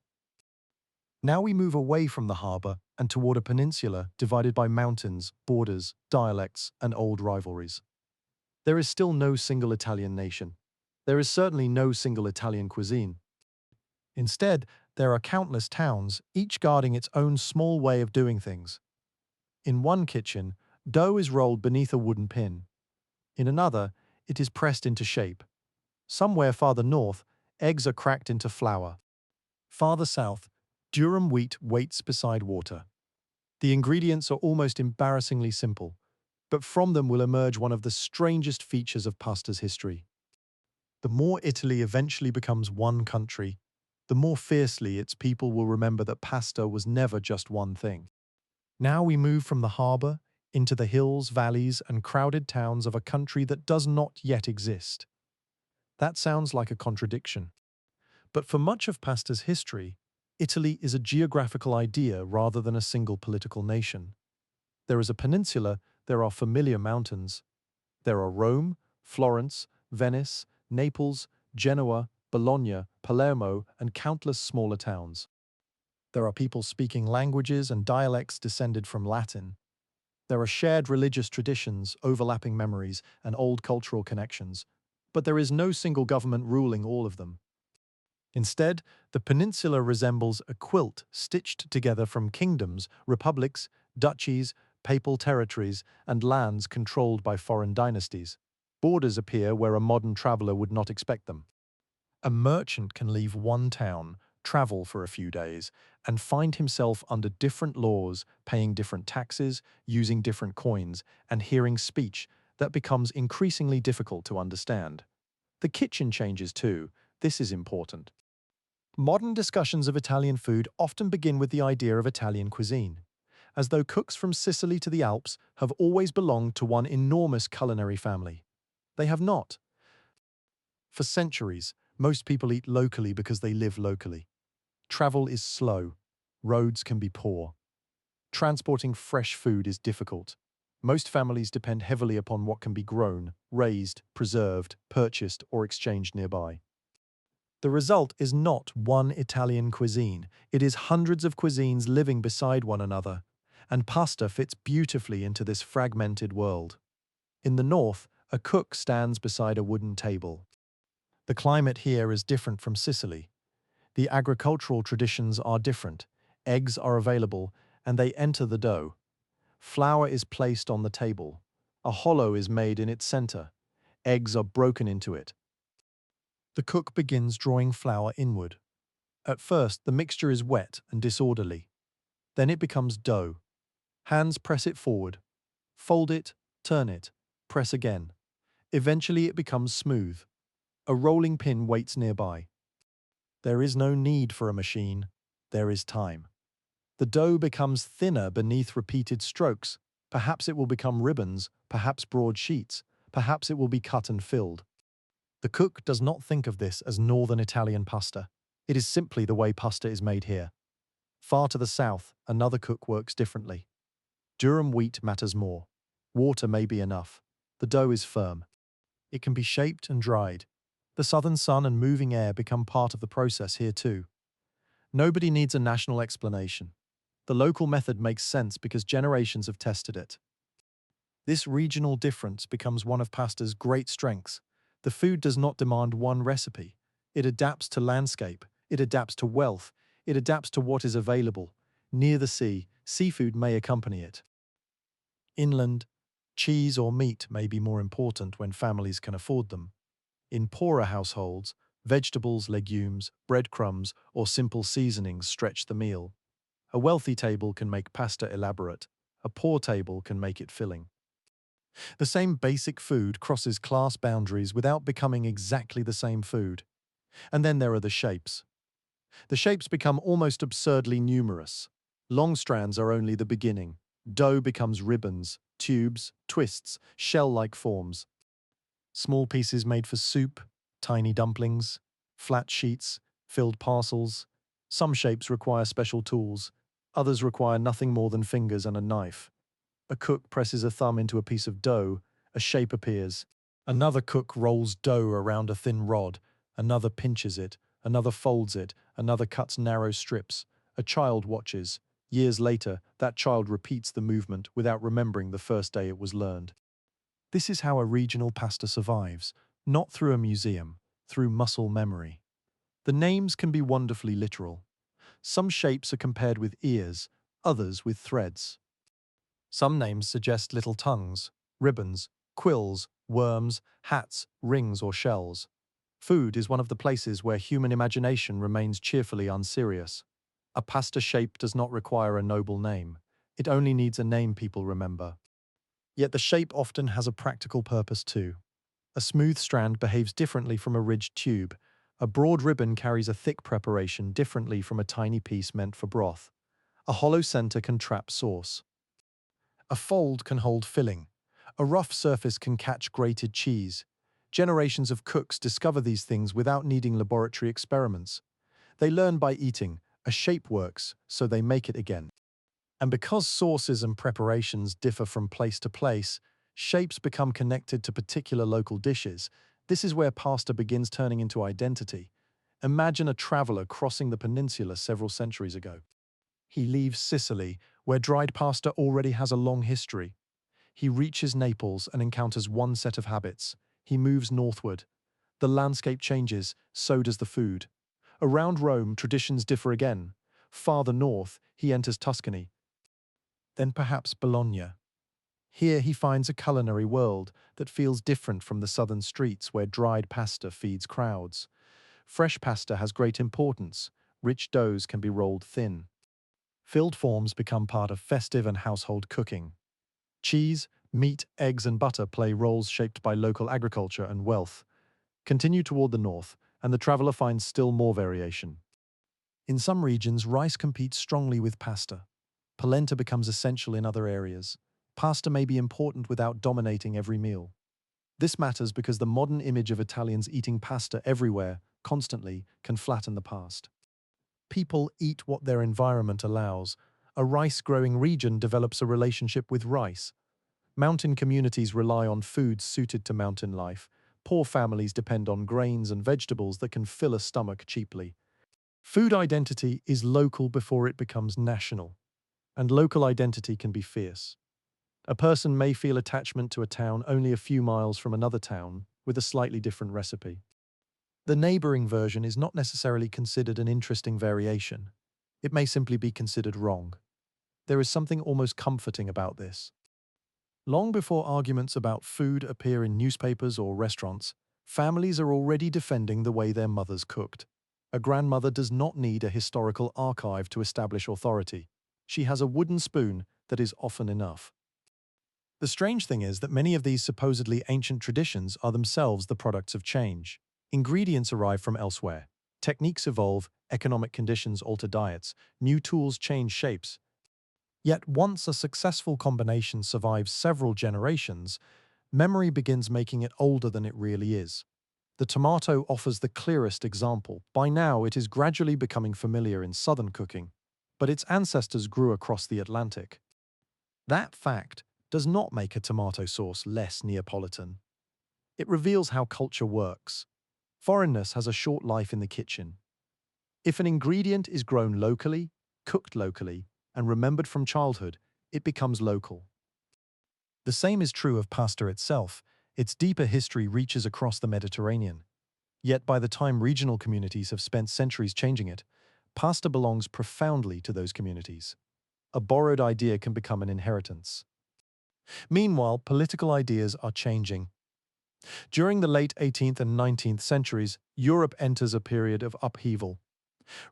Now we move away from the harbour and toward a peninsula divided by mountains, borders, dialects, and old rivalries. There is still no single Italian nation. There is certainly no single Italian cuisine. Instead, there are countless towns, each guarding its own small way of doing things. In one kitchen, dough is rolled beneath a wooden pin. In another, it is pressed into shape. Somewhere farther north, eggs are cracked into flour. Farther south, durum wheat waits beside water. The ingredients are almost embarrassingly simple, but from them will emerge one of the strangest features of pasta's history. The more Italy eventually becomes one country, the more fiercely its people will remember that pasta was never just one thing. Now we move from the harbour into the hills, valleys, and crowded towns of a country that does not yet exist. That sounds like a contradiction. But for much of pasta's history, Italy is a geographical idea rather than a single political nation. There is a peninsula, there are familiar mountains. There are Rome, Florence, Venice, Naples, Genoa, Bologna, Palermo, and countless smaller towns. There are people speaking languages and dialects descended from Latin. There are shared religious traditions, overlapping memories, and old cultural connections, but there is no single government ruling all of them. Instead, the peninsula resembles a quilt stitched together from kingdoms, republics, duchies, papal territories, and lands controlled by foreign dynasties. Borders appear where a modern traveler would not expect them. A merchant can leave one town, travel for a few days, and find himself under different laws, paying different taxes, using different coins, and hearing speech that becomes increasingly difficult to understand. The kitchen changes too. This is important. Modern discussions of Italian food often begin with the idea of Italian cuisine, as though cooks from Sicily to the Alps have always belonged to one enormous culinary family. They have not. For centuries, most people eat locally because they live locally. Travel is slow. Roads can be poor. Transporting fresh food is difficult. Most families depend heavily upon what can be grown, raised, preserved, purchased, or exchanged nearby. The result is not one Italian cuisine. It is hundreds of cuisines living beside one another, and pasta fits beautifully into this fragmented world. In the north, a cook stands beside a wooden table. The climate here is different from Sicily. The agricultural traditions are different. Eggs are available, and they enter the dough. Flour is placed on the table. A hollow is made in its center. Eggs are broken into it. The cook begins drawing flour inward. At first, the mixture is wet and disorderly. Then it becomes dough. Hands press it forward. Fold it, turn it, press again. Eventually it becomes smooth. A rolling pin waits nearby. There is no need for a machine. There is time. The dough becomes thinner beneath repeated strokes. Perhaps it will become ribbons, perhaps broad sheets, perhaps it will be cut and filled. The cook does not think of this as northern Italian pasta. It is simply the way pasta is made here. Far to the south, another cook works differently. Durum wheat matters more. Water may be enough. The dough is firm. It can be shaped and dried. The southern sun and moving air become part of the process here too. Nobody needs a national explanation. The local method makes sense because generations have tested it. This regional difference becomes one of pasta's great strengths. The food does not demand one recipe. It adapts to landscape, it adapts to wealth, it adapts to what is available. Near the sea, seafood may accompany it. Inland, cheese or meat may be more important when families can afford them. In poorer households, vegetables, legumes, breadcrumbs, or simple seasonings stretch the meal. A wealthy table can make pasta elaborate. A poor table can make it filling. The same basic food crosses class boundaries without becoming exactly the same food. And then there are the shapes. The shapes become almost absurdly numerous. Long strands are only the beginning. Dough becomes ribbons, tubes, twists, shell-like forms. Small pieces made for soup, tiny dumplings, flat sheets, filled parcels. Some shapes require special tools. Others require nothing more than fingers and a knife. A cook presses a thumb into a piece of dough, a shape appears. Another cook rolls dough around a thin rod. Another pinches it. Another folds it. Another cuts narrow strips. A child watches. Years later, that child repeats the movement without remembering the first day it was learned. This is how a regional pasta survives, not through a museum, through muscle memory. The names can be wonderfully literal. Some shapes are compared with ears, others with threads. Some names suggest little tongues, ribbons, quills, worms, hats, rings, or shells. Food is one of the places where human imagination remains cheerfully unserious. A pasta shape does not require a noble name. It only needs a name people remember. Yet the shape often has a practical purpose too. A smooth strand behaves differently from a ridged tube. A broad ribbon carries a thick preparation differently from a tiny piece meant for broth. A hollow center can trap sauce. A fold can hold filling. A rough surface can catch grated cheese. Generations of cooks discover these things without needing laboratory experiments. They learn by eating. A shape works, so they make it again. And because sauces and preparations differ from place to place, shapes become connected to particular local dishes. This is where pasta begins turning into identity. Imagine a traveler crossing the peninsula several centuries ago. He leaves Sicily where dried pasta already has a long history. He reaches Naples and encounters one set of habits. He moves northward. The landscape changes, so does the food. Around Rome, traditions differ again. Farther north, he enters Tuscany, then perhaps Bologna. Here he finds a culinary world that feels different from the southern streets where dried pasta feeds crowds. Fresh pasta has great importance. Rich doughs can be rolled thin. Filled forms become part of festive and household cooking. Cheese, meat, eggs, and butter play roles shaped by local agriculture and wealth. Continue toward the north, and the traveler finds still more variation. In some regions, rice competes strongly with pasta. Polenta becomes essential in other areas. Pasta may be important without dominating every meal. This matters because the modern image of Italians eating pasta everywhere, constantly, can flatten the past. People eat what their environment allows. A rice-growing region develops a relationship with rice. Mountain communities rely on foods suited to mountain life. Poor families depend on grains and vegetables that can fill a stomach cheaply. Food identity is local before it becomes national, and local identity can be fierce. A person may feel attachment to a town only a few miles from another town with a slightly different recipe. The neighboring version is not necessarily considered an interesting variation. It may simply be considered wrong. There is something almost comforting about this. Long before arguments about food appear in newspapers or restaurants, families are already defending the way their mothers cooked. A grandmother does not need a historical archive to establish authority. She has a wooden spoon that is often enough. The strange thing is that many of these supposedly ancient traditions are themselves the products of change. Ingredients arrive from elsewhere. Techniques evolve, economic conditions alter diets, new tools change shapes. Yet once a successful combination survives several generations, memory begins making it older than it really is. The tomato offers the clearest example. By now, it is gradually becoming familiar in southern cooking, but its ancestors grew across the Atlantic. That fact does not make a tomato sauce less Neapolitan. It reveals how culture works. Foreignness has a short life in the kitchen. If an ingredient is grown locally, cooked locally, and remembered from childhood, it becomes local. The same is true of pasta itself. Its deeper history reaches across the Mediterranean. Yet by the time regional communities have spent centuries changing it, pasta belongs profoundly to those communities. A borrowed idea can become an inheritance. Meanwhile, political ideas are changing. During the late 18th and 19th centuries, Europe enters a period of upheaval.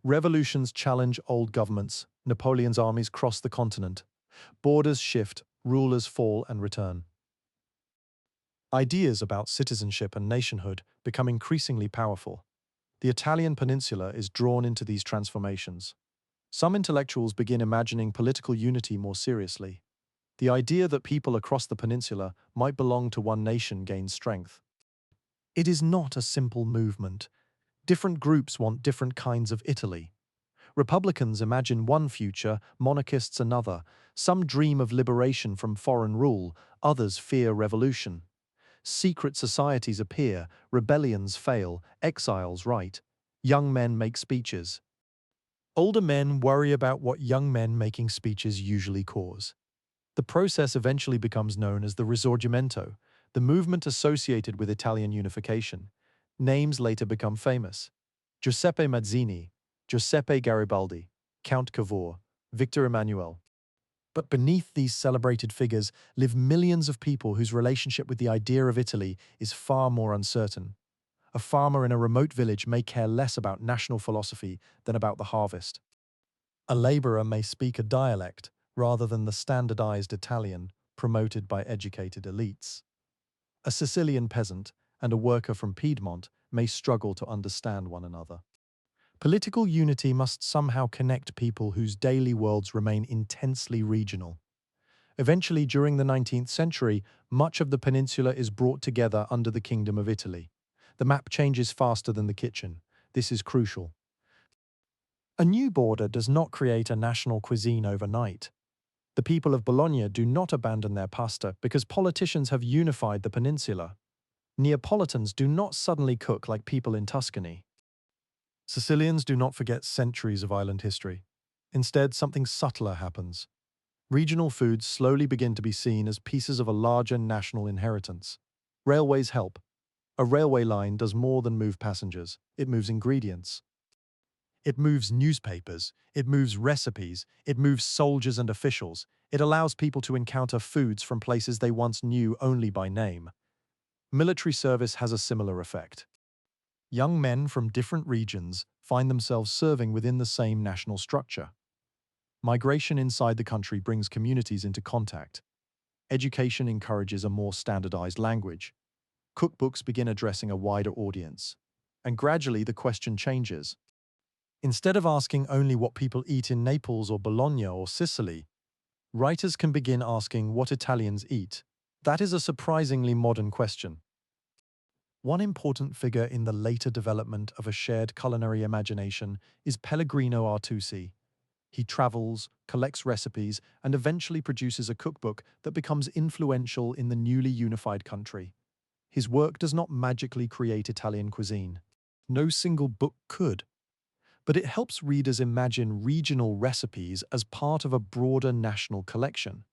Revolutions challenge old governments, Napoleon's armies cross the continent. Borders shift, rulers fall and return. Ideas about citizenship and nationhood become increasingly powerful. The Italian peninsula is drawn into these transformations. Some intellectuals begin imagining political unity more seriously. The idea that people across the peninsula might belong to one nation gains strength. It is not a simple movement. Different groups want different kinds of Italy. Republicans imagine one future, monarchists another. Some dream of liberation from foreign rule, others fear revolution. Secret societies appear, rebellions fail, exiles write. Young men make speeches. Older men worry about what young men making speeches usually cause. The process eventually becomes known as the Risorgimento, the movement associated with Italian unification. Names later become famous. Giuseppe Mazzini, Giuseppe Garibaldi, Count Cavour, Victor Emmanuel. But beneath these celebrated figures live millions of people whose relationship with the idea of Italy is far more uncertain. A farmer in a remote village may care less about national philosophy than about the harvest. A laborer may speak a dialect rather than the standardized Italian promoted by educated elites. A Sicilian peasant and a worker from Piedmont may struggle to understand one another. Political unity must somehow connect people whose daily worlds remain intensely regional. Eventually, during the 19th century, much of the peninsula is brought together under the Kingdom of Italy. The map changes faster than the kitchen. This is crucial. A new border does not create a national cuisine overnight. The people of Bologna do not abandon their pasta because politicians have unified the peninsula. Neapolitans do not suddenly cook like people in Tuscany. Sicilians do not forget centuries of island history. Instead, something subtler happens. Regional foods slowly begin to be seen as pieces of a larger national inheritance. Railways help. A railway line does more than move passengers, it moves ingredients. It moves newspapers, it moves recipes, it moves soldiers and officials. It allows people to encounter foods from places they once knew only by name. Military service has a similar effect. Young men from different regions find themselves serving within the same national structure. Migration inside the country brings communities into contact. Education encourages a more standardized language. Cookbooks begin addressing a wider audience. And gradually the question changes. Instead of asking only what people eat in Naples or Bologna or Sicily, writers can begin asking what Italians eat. That is a surprisingly modern question. One important figure in the later development of a shared culinary imagination is Pellegrino Artusi. He travels, collects recipes, and eventually produces a cookbook that becomes influential in the newly unified country. His work does not magically create Italian cuisine. No single book could. But it helps readers imagine regional recipes as part of a broader national collection.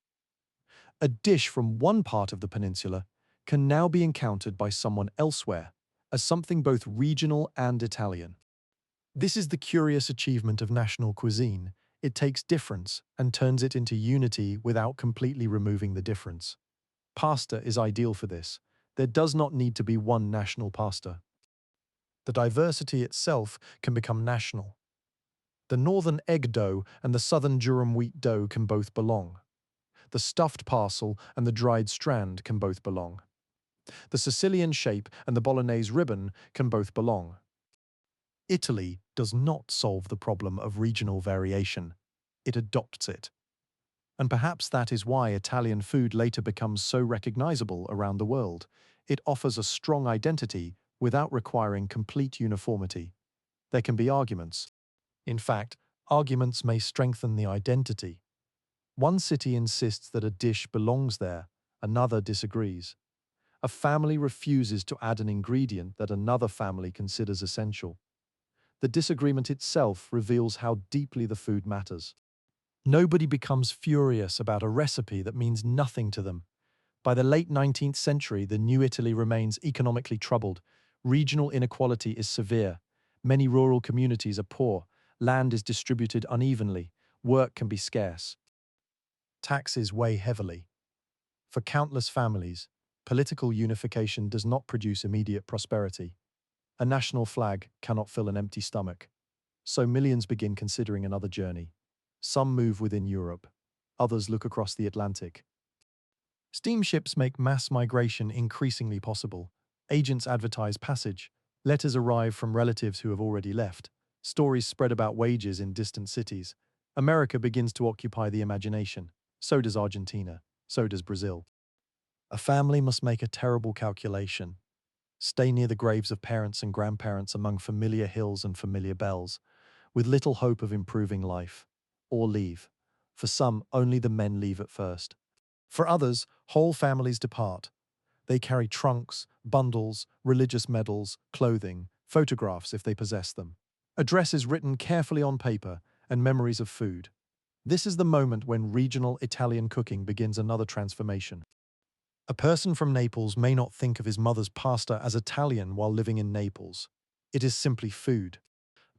A dish from one part of the peninsula can now be encountered by someone elsewhere as something both regional and Italian. This is the curious achievement of national cuisine. It takes difference and turns it into unity without completely removing the difference. Pasta is ideal for this. There does not need to be one national pasta. The diversity itself can become national. The northern egg dough and the southern durum wheat dough can both belong. The stuffed parcel and the dried strand can both belong. The Sicilian shape and the Bolognese ribbon can both belong. Italy does not solve the problem of regional variation. It adopts it. And perhaps that is why Italian food later becomes so recognizable around the world. It offers a strong identity without requiring complete uniformity. There can be arguments. In fact, arguments may strengthen the identity. One city insists that a dish belongs there, another disagrees. A family refuses to add an ingredient that another family considers essential. The disagreement itself reveals how deeply the food matters. Nobody becomes furious about a recipe that means nothing to them. By the late 19th century, the new Italy remains economically troubled. Regional inequality is severe. Many rural communities are poor. Land is distributed unevenly. Work can be scarce. Taxes weigh heavily. For countless families, political unification does not produce immediate prosperity. A national flag cannot fill an empty stomach. So millions begin considering another journey. Some move within Europe. Others look across the Atlantic. Steamships make mass migration increasingly possible. Agents advertise passage. Letters arrive from relatives who have already left. Stories spread about wages in distant cities. America begins to occupy the imagination. So does Argentina. So does Brazil. A family must make a terrible calculation. Stay near the graves of parents and grandparents among familiar hills and familiar bells, with little hope of improving life. Or leave. For some, only the men leave at first. For others, whole families depart. They carry trunks, bundles, religious medals, clothing, photographs if they possess them, addresses written carefully on paper, and memories of food. This is the moment when regional Italian cooking begins another transformation. A person from Naples may not think of his mother's pasta as Italian while living in Naples. It is simply food.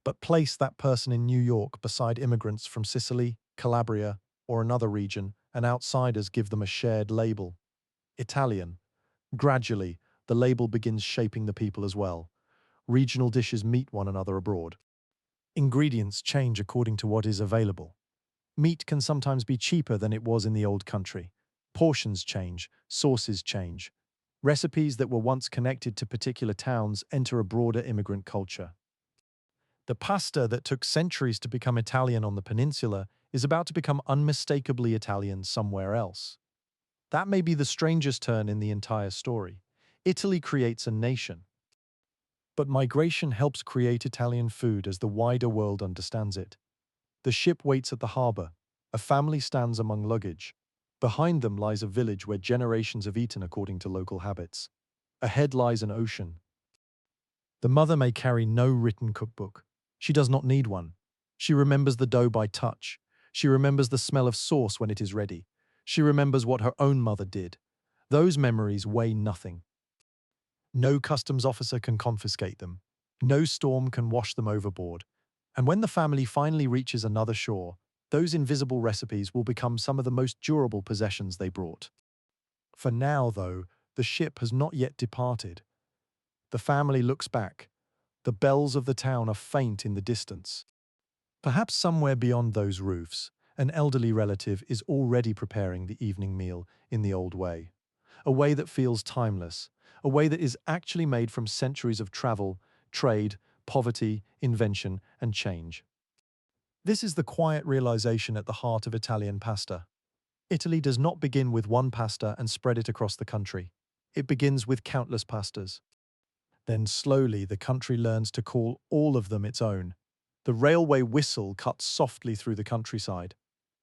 But place that person in New York beside immigrants from Sicily, Calabria, or another region, and outsiders give them a shared label. Italian. Gradually, the label begins shaping the people as well. Regional dishes meet one another abroad. Ingredients change according to what is available. Meat can sometimes be cheaper than it was in the old country. Portions change, sauces change. Recipes that were once connected to particular towns enter a broader immigrant culture. The pasta that took centuries to become Italian on the peninsula is about to become unmistakably Italian somewhere else. That may be the strangest turn in the entire story. Italy creates a nation. But migration helps create Italian food as the wider world understands it. The ship waits at the harbor. A family stands among luggage. Behind them lies a village where generations have eaten according to local habits. Ahead lies an ocean. The mother may carry no written cookbook. She does not need one. She remembers the dough by touch. She remembers the smell of sauce when it is ready. She remembers what her own mother did. Those memories weigh nothing. No customs officer can confiscate them. No storm can wash them overboard. And when the family finally reaches another shore, those invisible recipes will become some of the most durable possessions they brought. For now, though, the ship has not yet departed. The family looks back. The bells of the town are faint in the distance. Perhaps somewhere beyond those roofs, an elderly relative is already preparing the evening meal in the old way. A way that feels timeless, a way that is actually made from centuries of travel, trade, poverty, invention, and change. This is the quiet realization at the heart of Italian pasta. Italy does not begin with one pasta and spread it across the country. It begins with countless pastas. Then slowly the country learns to call all of them its own. The railway whistle cuts softly through the countryside.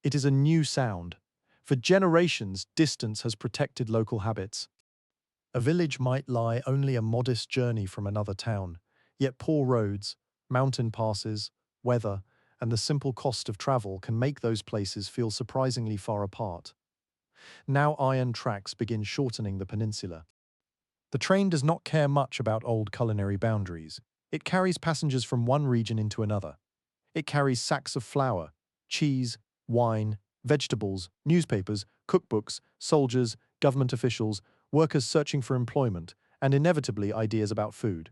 It is a new sound. For generations, distance has protected local habits. A village might lie only a modest journey from another town, yet poor roads, mountain passes, weather, and the simple cost of travel can make those places feel surprisingly far apart. Now iron tracks begin shortening the peninsula. The train does not care much about old culinary boundaries. It carries passengers from one region into another. It carries sacks of flour, cheese, wine, vegetables, newspapers, cookbooks, soldiers, government officials, workers searching for employment, and inevitably ideas about food.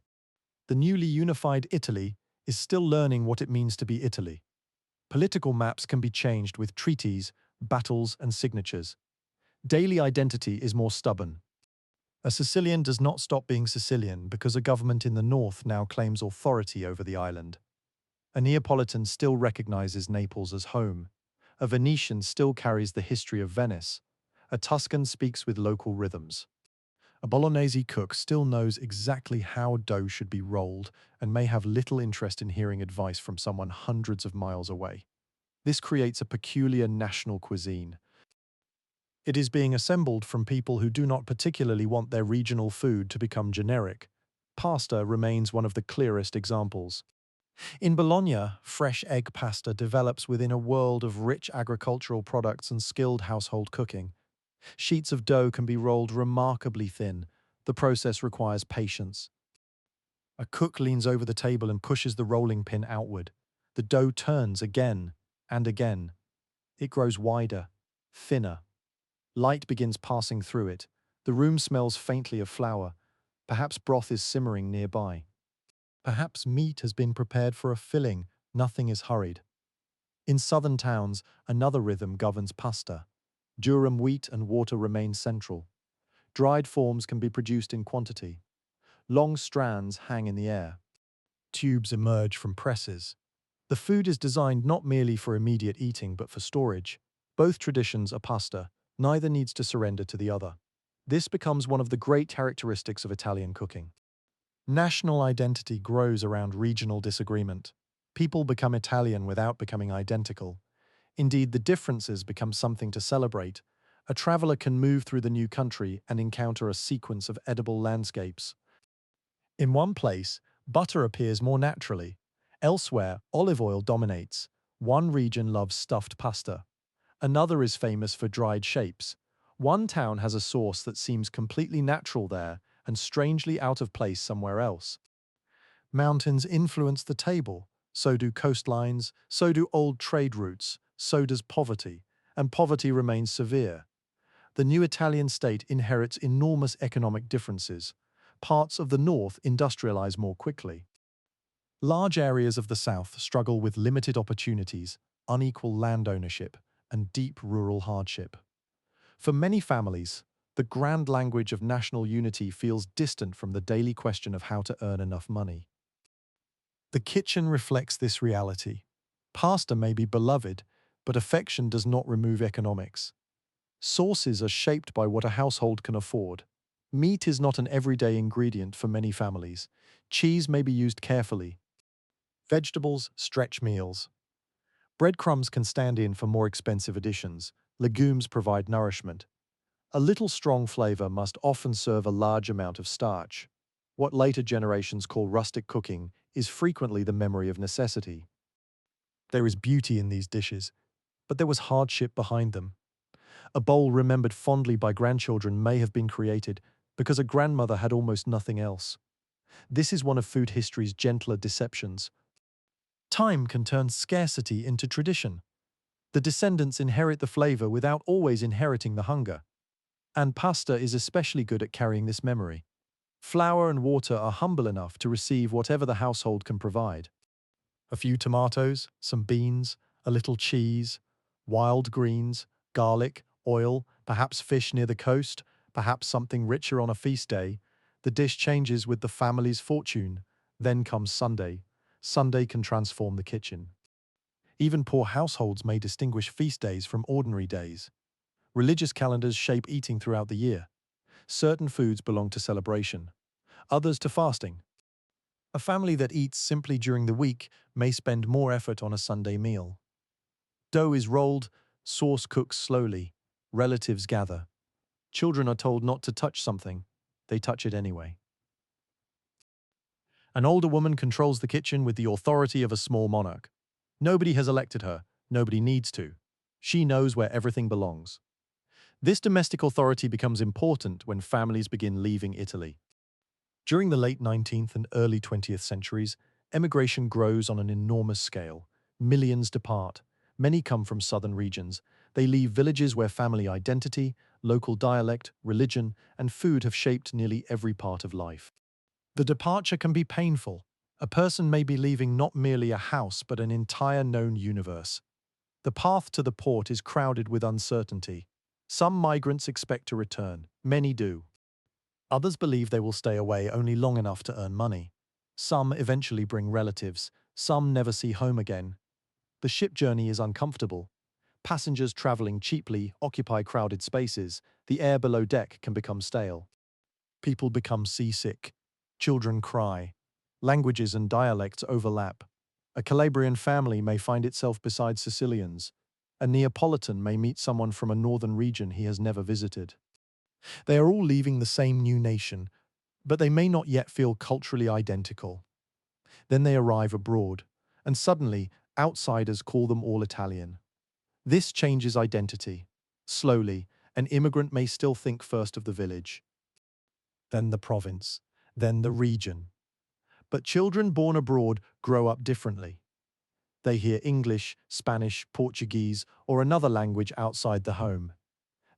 The newly unified Italy is still learning what it means to be Italy. Political maps can be changed with treaties, battles, and signatures. Daily identity is more stubborn. A Sicilian does not stop being Sicilian because a government in the north now claims authority over the island. A Neapolitan still recognizes Naples as home. A Venetian still carries the history of Venice. A Tuscan speaks with local rhythms. A Bolognese cook still knows exactly how dough should be rolled and may have little interest in hearing advice from someone hundreds of miles away. This creates a peculiar national cuisine. It is being assembled from people who do not particularly want their regional food to become generic. Pasta remains one of the clearest examples. In Bologna, fresh egg pasta develops within a world of rich agricultural products and skilled household cooking. Sheets of dough can be rolled remarkably thin. The process requires patience. A cook leans over the table and pushes the rolling pin outward. The dough turns again and again. It grows wider, thinner. Light begins passing through it. The room smells faintly of flour. Perhaps broth is simmering nearby. Perhaps meat has been prepared for a filling. Nothing is hurried. In southern towns, another rhythm governs pasta. Durum wheat and water remain central. Dried forms can be produced in quantity. Long strands hang in the air. Tubes emerge from presses. The food is designed not merely for immediate eating but for storage. Both traditions are pasta. Neither needs to surrender to the other. This becomes one of the great characteristics of Italian cooking. National identity grows around regional disagreement. People become Italian without becoming identical. Indeed, the differences become something to celebrate. A traveler can move through the new country and encounter a sequence of edible landscapes. In one place, butter appears more naturally. Elsewhere, olive oil dominates. One region loves stuffed pasta. Another is famous for dried shapes. One town has a sauce that seems completely natural there and strangely out of place somewhere else. Mountains influence the table. So do coastlines, so do old trade routes, so does poverty, and poverty remains severe. The new Italian state inherits enormous economic differences. Parts of the north industrialize more quickly. Large areas of the south struggle with limited opportunities, unequal land ownership, and deep rural hardship. For many families, the grand language of national unity feels distant from the daily question of how to earn enough money. The kitchen reflects this reality. Pasta may be beloved, but affection does not remove economics. Sauces are shaped by what a household can afford. Meat is not an everyday ingredient for many families. Cheese may be used carefully. Vegetables stretch meals. Breadcrumbs can stand in for more expensive additions. Legumes provide nourishment. A little strong flavor must often serve a large amount of starch. What later generations call rustic cooking is frequently the memory of necessity. There is beauty in these dishes. but there was hardship behind them. A bowl remembered fondly by grandchildren may have been created because a grandmother had almost nothing else. This is one of food history's gentler deceptions. Time can turn scarcity into tradition. The descendants inherit the flavor without always inheriting the hunger. And pasta is especially good at carrying this memory. Flour and water are humble enough to receive whatever the household can provide. A few tomatoes, some beans, a little cheese, wild greens, garlic, oil, perhaps fish near the coast, perhaps something richer on a feast day. The dish changes with the family's fortune. Then comes Sunday. Sunday can transform the kitchen. Even poor households may distinguish feast days from ordinary days. Religious calendars shape eating throughout the year. Certain foods belong to celebration, others to fasting. A family that eats simply during the week may spend more effort on a Sunday meal. Dough is rolled, sauce cooks slowly, relatives gather. Children are told not to touch something, they touch it anyway. An older woman controls the kitchen with the authority of a small monarch. Nobody has elected her, nobody needs to. She knows where everything belongs. This domestic authority becomes important when families begin leaving Italy. During the late 19th and early 20th centuries, emigration grows on an enormous scale. Millions depart. Many come from southern regions. They leave villages where family identity, local dialect, religion, and food have shaped nearly every part of life. The departure can be painful. A person may be leaving not merely a house but an entire known universe. The path to the port is crowded with uncertainty. Some migrants expect to return. Many do. Others believe they will stay away only long enough to earn money. Some eventually bring relatives. Some never see home again. The ship journey is uncomfortable. Passengers traveling cheaply occupy crowded spaces. The air below deck can become stale. People become seasick. Children cry. Languages and dialects overlap. A Calabrian family may find itself beside Sicilians. A Neapolitan may meet someone from a northern region he has never visited. They are all leaving the same new nation, but they may not yet feel culturally identical. Then they arrive abroad, and suddenly, outsiders call them all Italian. This changes identity. Slowly, an immigrant may still think first of the village, then the province, then the region. But children born abroad grow up differently. They hear English, Spanish, Portuguese, or another language outside the home.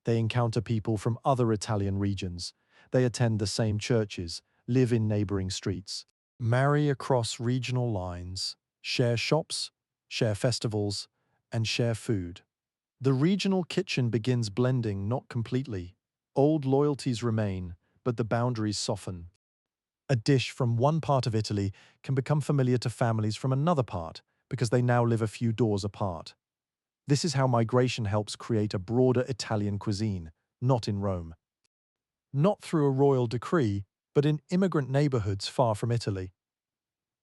They encounter people from other Italian regions. They attend the same churches, live in neighboring streets, marry across regional lines, share shops, share festivals, and share food. The regional kitchen begins blending, not completely. Old loyalties remain, but the boundaries soften. A dish from one part of Italy can become familiar to families from another part because they now live a few doors apart. This is how migration helps create a broader Italian cuisine, not in Rome. Not through a royal decree, but in immigrant neighborhoods far from Italy.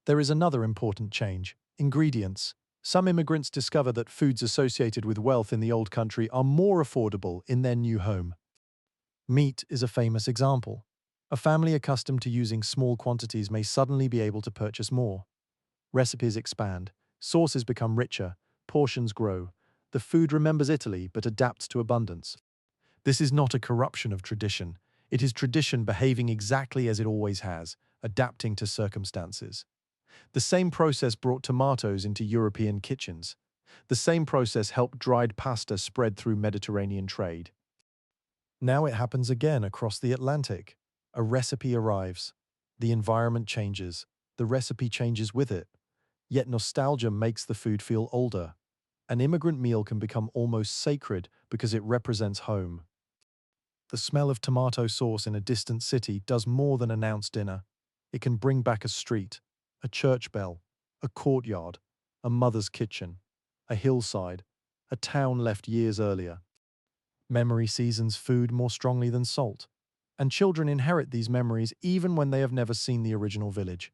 There is another important change: ingredients. Some immigrants discover that foods associated with wealth in the old country are more affordable in their new home. Meat is a famous example. A family accustomed to using small quantities may suddenly be able to purchase more. Recipes expand, sauces become richer, portions grow. The food remembers Italy but adapts to abundance. This is not a corruption of tradition. It is tradition behaving exactly as it always has, adapting to circumstances. The same process brought tomatoes into European kitchens. The same process helped dried pasta spread through Mediterranean trade. Now it happens again across the Atlantic. A recipe arrives. The environment changes. The recipe changes with it. Yet nostalgia makes the food feel older. An immigrant meal can become almost sacred because it represents home. The smell of tomato sauce in a distant city does more than announce dinner. It can bring back a street, a church bell, a courtyard, a mother's kitchen, a hillside, a town left years earlier. Memory seasons food more strongly than salt, and children inherit these memories even when they have never seen the original village.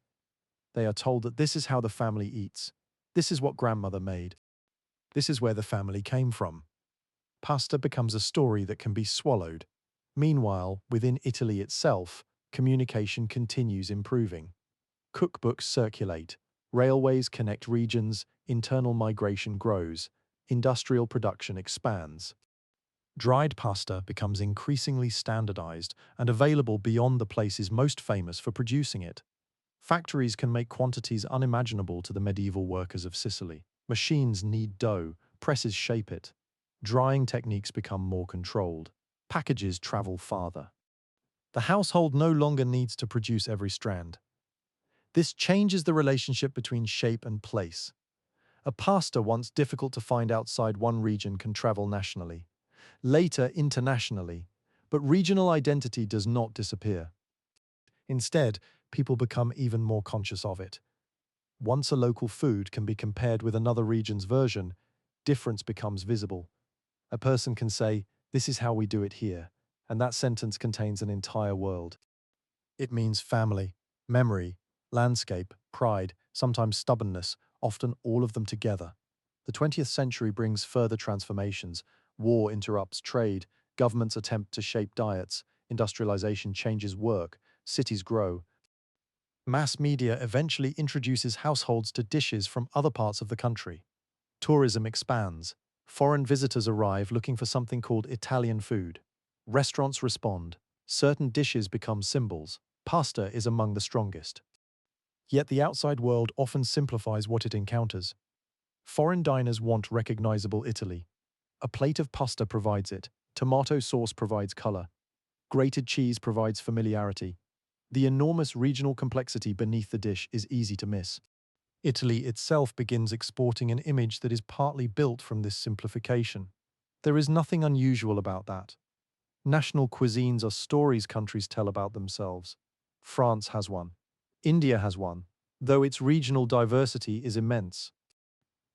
They are told that this is how the family eats. This is what grandmother made. This is where the family came from. Pasta becomes a story that can be swallowed. Meanwhile, within Italy itself, communication continues improving. Cookbooks circulate, railways connect regions, internal migration grows. industrial production expands. Dried pasta becomes increasingly standardized and available beyond the places most famous for producing it. Factories can make quantities unimaginable to the medieval workers of Sicily. Machines knead dough, presses shape it. Drying techniques become more controlled. Packages travel farther. The household no longer needs to produce every strand. This changes the relationship between shape and place. A pasta once difficult to find outside one region can travel nationally, later internationally, but regional identity does not disappear. Instead, people become even more conscious of it. Once a local food can be compared with another region's version, difference becomes visible. A person can say, "This is how we do it here," and that sentence contains an entire world. It means family, memory, landscape, pride, sometimes stubbornness, often all of them together. The 20th century brings further transformations. War interrupts trade, governments attempt to shape diets, industrialization changes work, cities grow. Mass media eventually introduces households to dishes from other parts of the country. Tourism expands. Foreign visitors arrive looking for something called Italian food. Restaurants respond. Certain dishes become symbols. Pasta is among the strongest. Yet the outside world often simplifies what it encounters. Foreign diners want recognizable Italy. A plate of pasta provides it. Tomato sauce provides color. Grated cheese provides familiarity. The enormous regional complexity beneath the dish is easy to miss. Italy itself begins exporting an image that is partly built from this simplification. There is nothing unusual about that. National cuisines are stories countries tell about themselves. France has one. India has one, though its regional diversity is immense.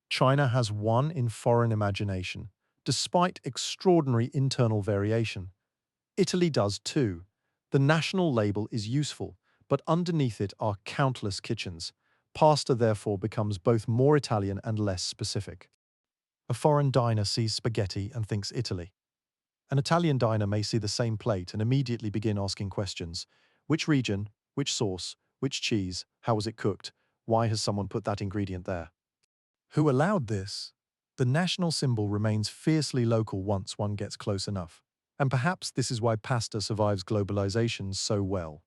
China has one in foreign imagination, despite extraordinary internal variation. Italy does too. The national label is useful, but underneath it are countless kitchens. Pasta therefore becomes both more Italian and less specific. A foreign diner sees spaghetti and thinks Italy. An Italian diner may see the same plate and immediately begin asking questions. Which region? Which sauce? Which cheese? How was it cooked? Why has someone put that ingredient there? Who allowed this? The national symbol remains fiercely local once one gets close enough. And perhaps this is why pasta survives globalization so well.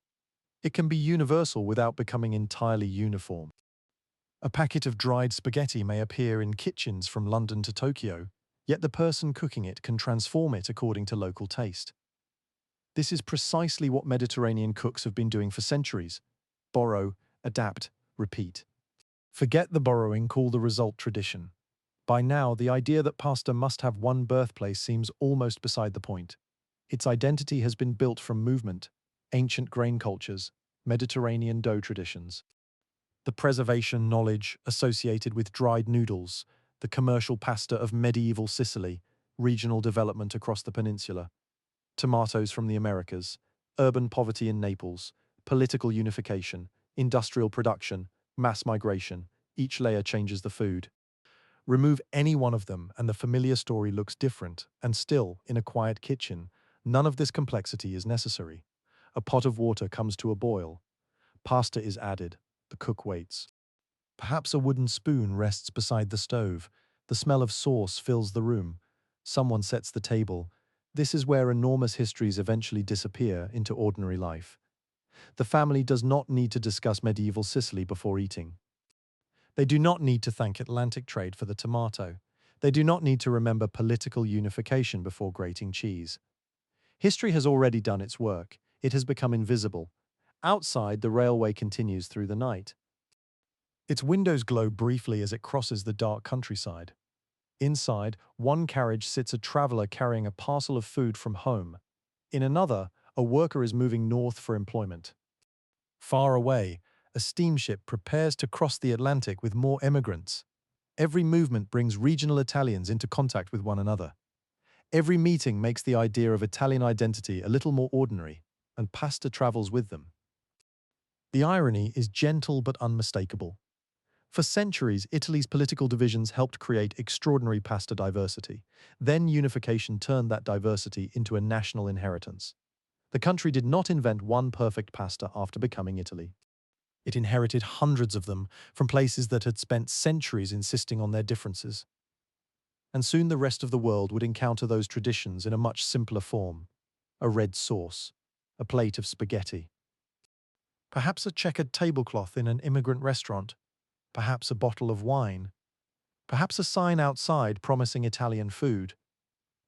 It can be universal without becoming entirely uniform. A packet of dried spaghetti may appear in kitchens from London to Tokyo, yet the person cooking it can transform it according to local taste. This is precisely what Mediterranean cooks have been doing for centuries. Borrow, adapt, repeat. Forget the borrowing, call the result tradition. By now, the idea that pasta must have one birthplace seems almost beside the point. Its identity has been built from movement, ancient grain cultures, Mediterranean dough traditions. The preservation knowledge associated with dried noodles, the commercial pasta of medieval Sicily, regional development across the peninsula, tomatoes from the Americas, urban poverty in Naples, political unification, industrial production, mass migration, each layer changes the food. Remove any one of them and the familiar story looks different, and still, in a quiet kitchen, none of this complexity is necessary. A pot of water comes to a boil. Pasta is added. The cook waits. Perhaps a wooden spoon rests beside the stove. The smell of sauce fills the room. Someone sets the table. This is where enormous histories eventually disappear into ordinary life. The family does not need to discuss medieval Sicily before eating. They do not need to thank Atlantic trade for the tomato. They do not need to remember political unification before grating cheese. History has already done its work. It has become invisible. Outside, the railway continues through the night. Its windows glow briefly as it crosses the dark countryside. Inside, one carriage sits a traveler carrying a parcel of food from home. In another, a worker is moving north for employment. Far away, a steamship prepares to cross the Atlantic with more emigrants. Every movement brings regional Italians into contact with one another. Every meeting makes the idea of Italian identity a little more ordinary, and pasta travels with them. The irony is gentle but unmistakable. For centuries, Italy's political divisions helped create extraordinary pasta diversity. Then unification turned that diversity into a national inheritance. The country did not invent one perfect pasta after becoming Italy. It inherited hundreds of them from places that had spent centuries insisting on their differences. and soon the rest of the world would encounter those traditions in a much simpler form. A red sauce, a plate of spaghetti, perhaps a checkered tablecloth in an immigrant restaurant, perhaps a bottle of wine, perhaps a sign outside promising Italian food.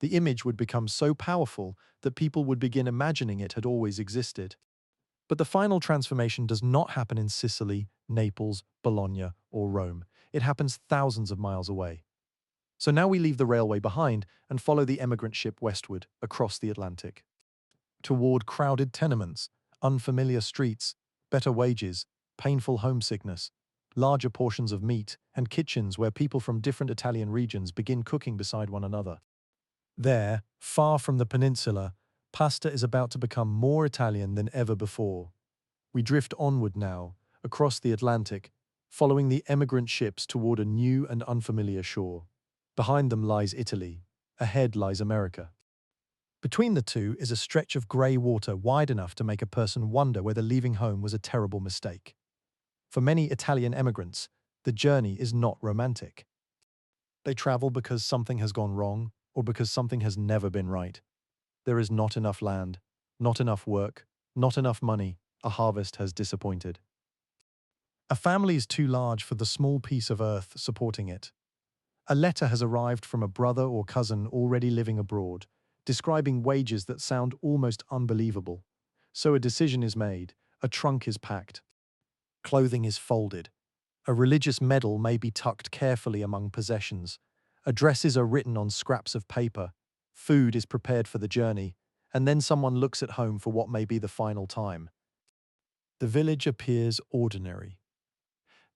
The image would become so powerful that people would begin imagining it had always existed. But the final transformation does not happen in Sicily, Naples, Bologna, or Rome. It happens thousands of miles away. So now we leave the railway behind and follow the emigrant ship westward across the Atlantic, toward crowded tenements, unfamiliar streets, better wages, painful homesickness, larger portions of meat, and kitchens where people from different Italian regions begin cooking beside one another. There, far from the peninsula, pasta is about to become more Italian than ever before. We drift onward now, across the Atlantic, following the emigrant ships toward a new and unfamiliar shore. Behind them lies Italy. Ahead lies America. Between the two is a stretch of grey water wide enough to make a person wonder whether leaving home was a terrible mistake. For many Italian emigrants, the journey is not romantic. They travel because something has gone wrong or because something has never been right. There is not enough land, not enough work, not enough money. A harvest has disappointed. A family is too large for the small piece of earth supporting it. A letter has arrived from a brother or cousin already living abroad, describing wages that sound almost unbelievable. So a decision is made, a trunk is packed, clothing is folded, a religious medal may be tucked carefully among possessions, addresses are written on scraps of paper, food is prepared for the journey, and then someone looks at home for what may be the final time. The village appears ordinary.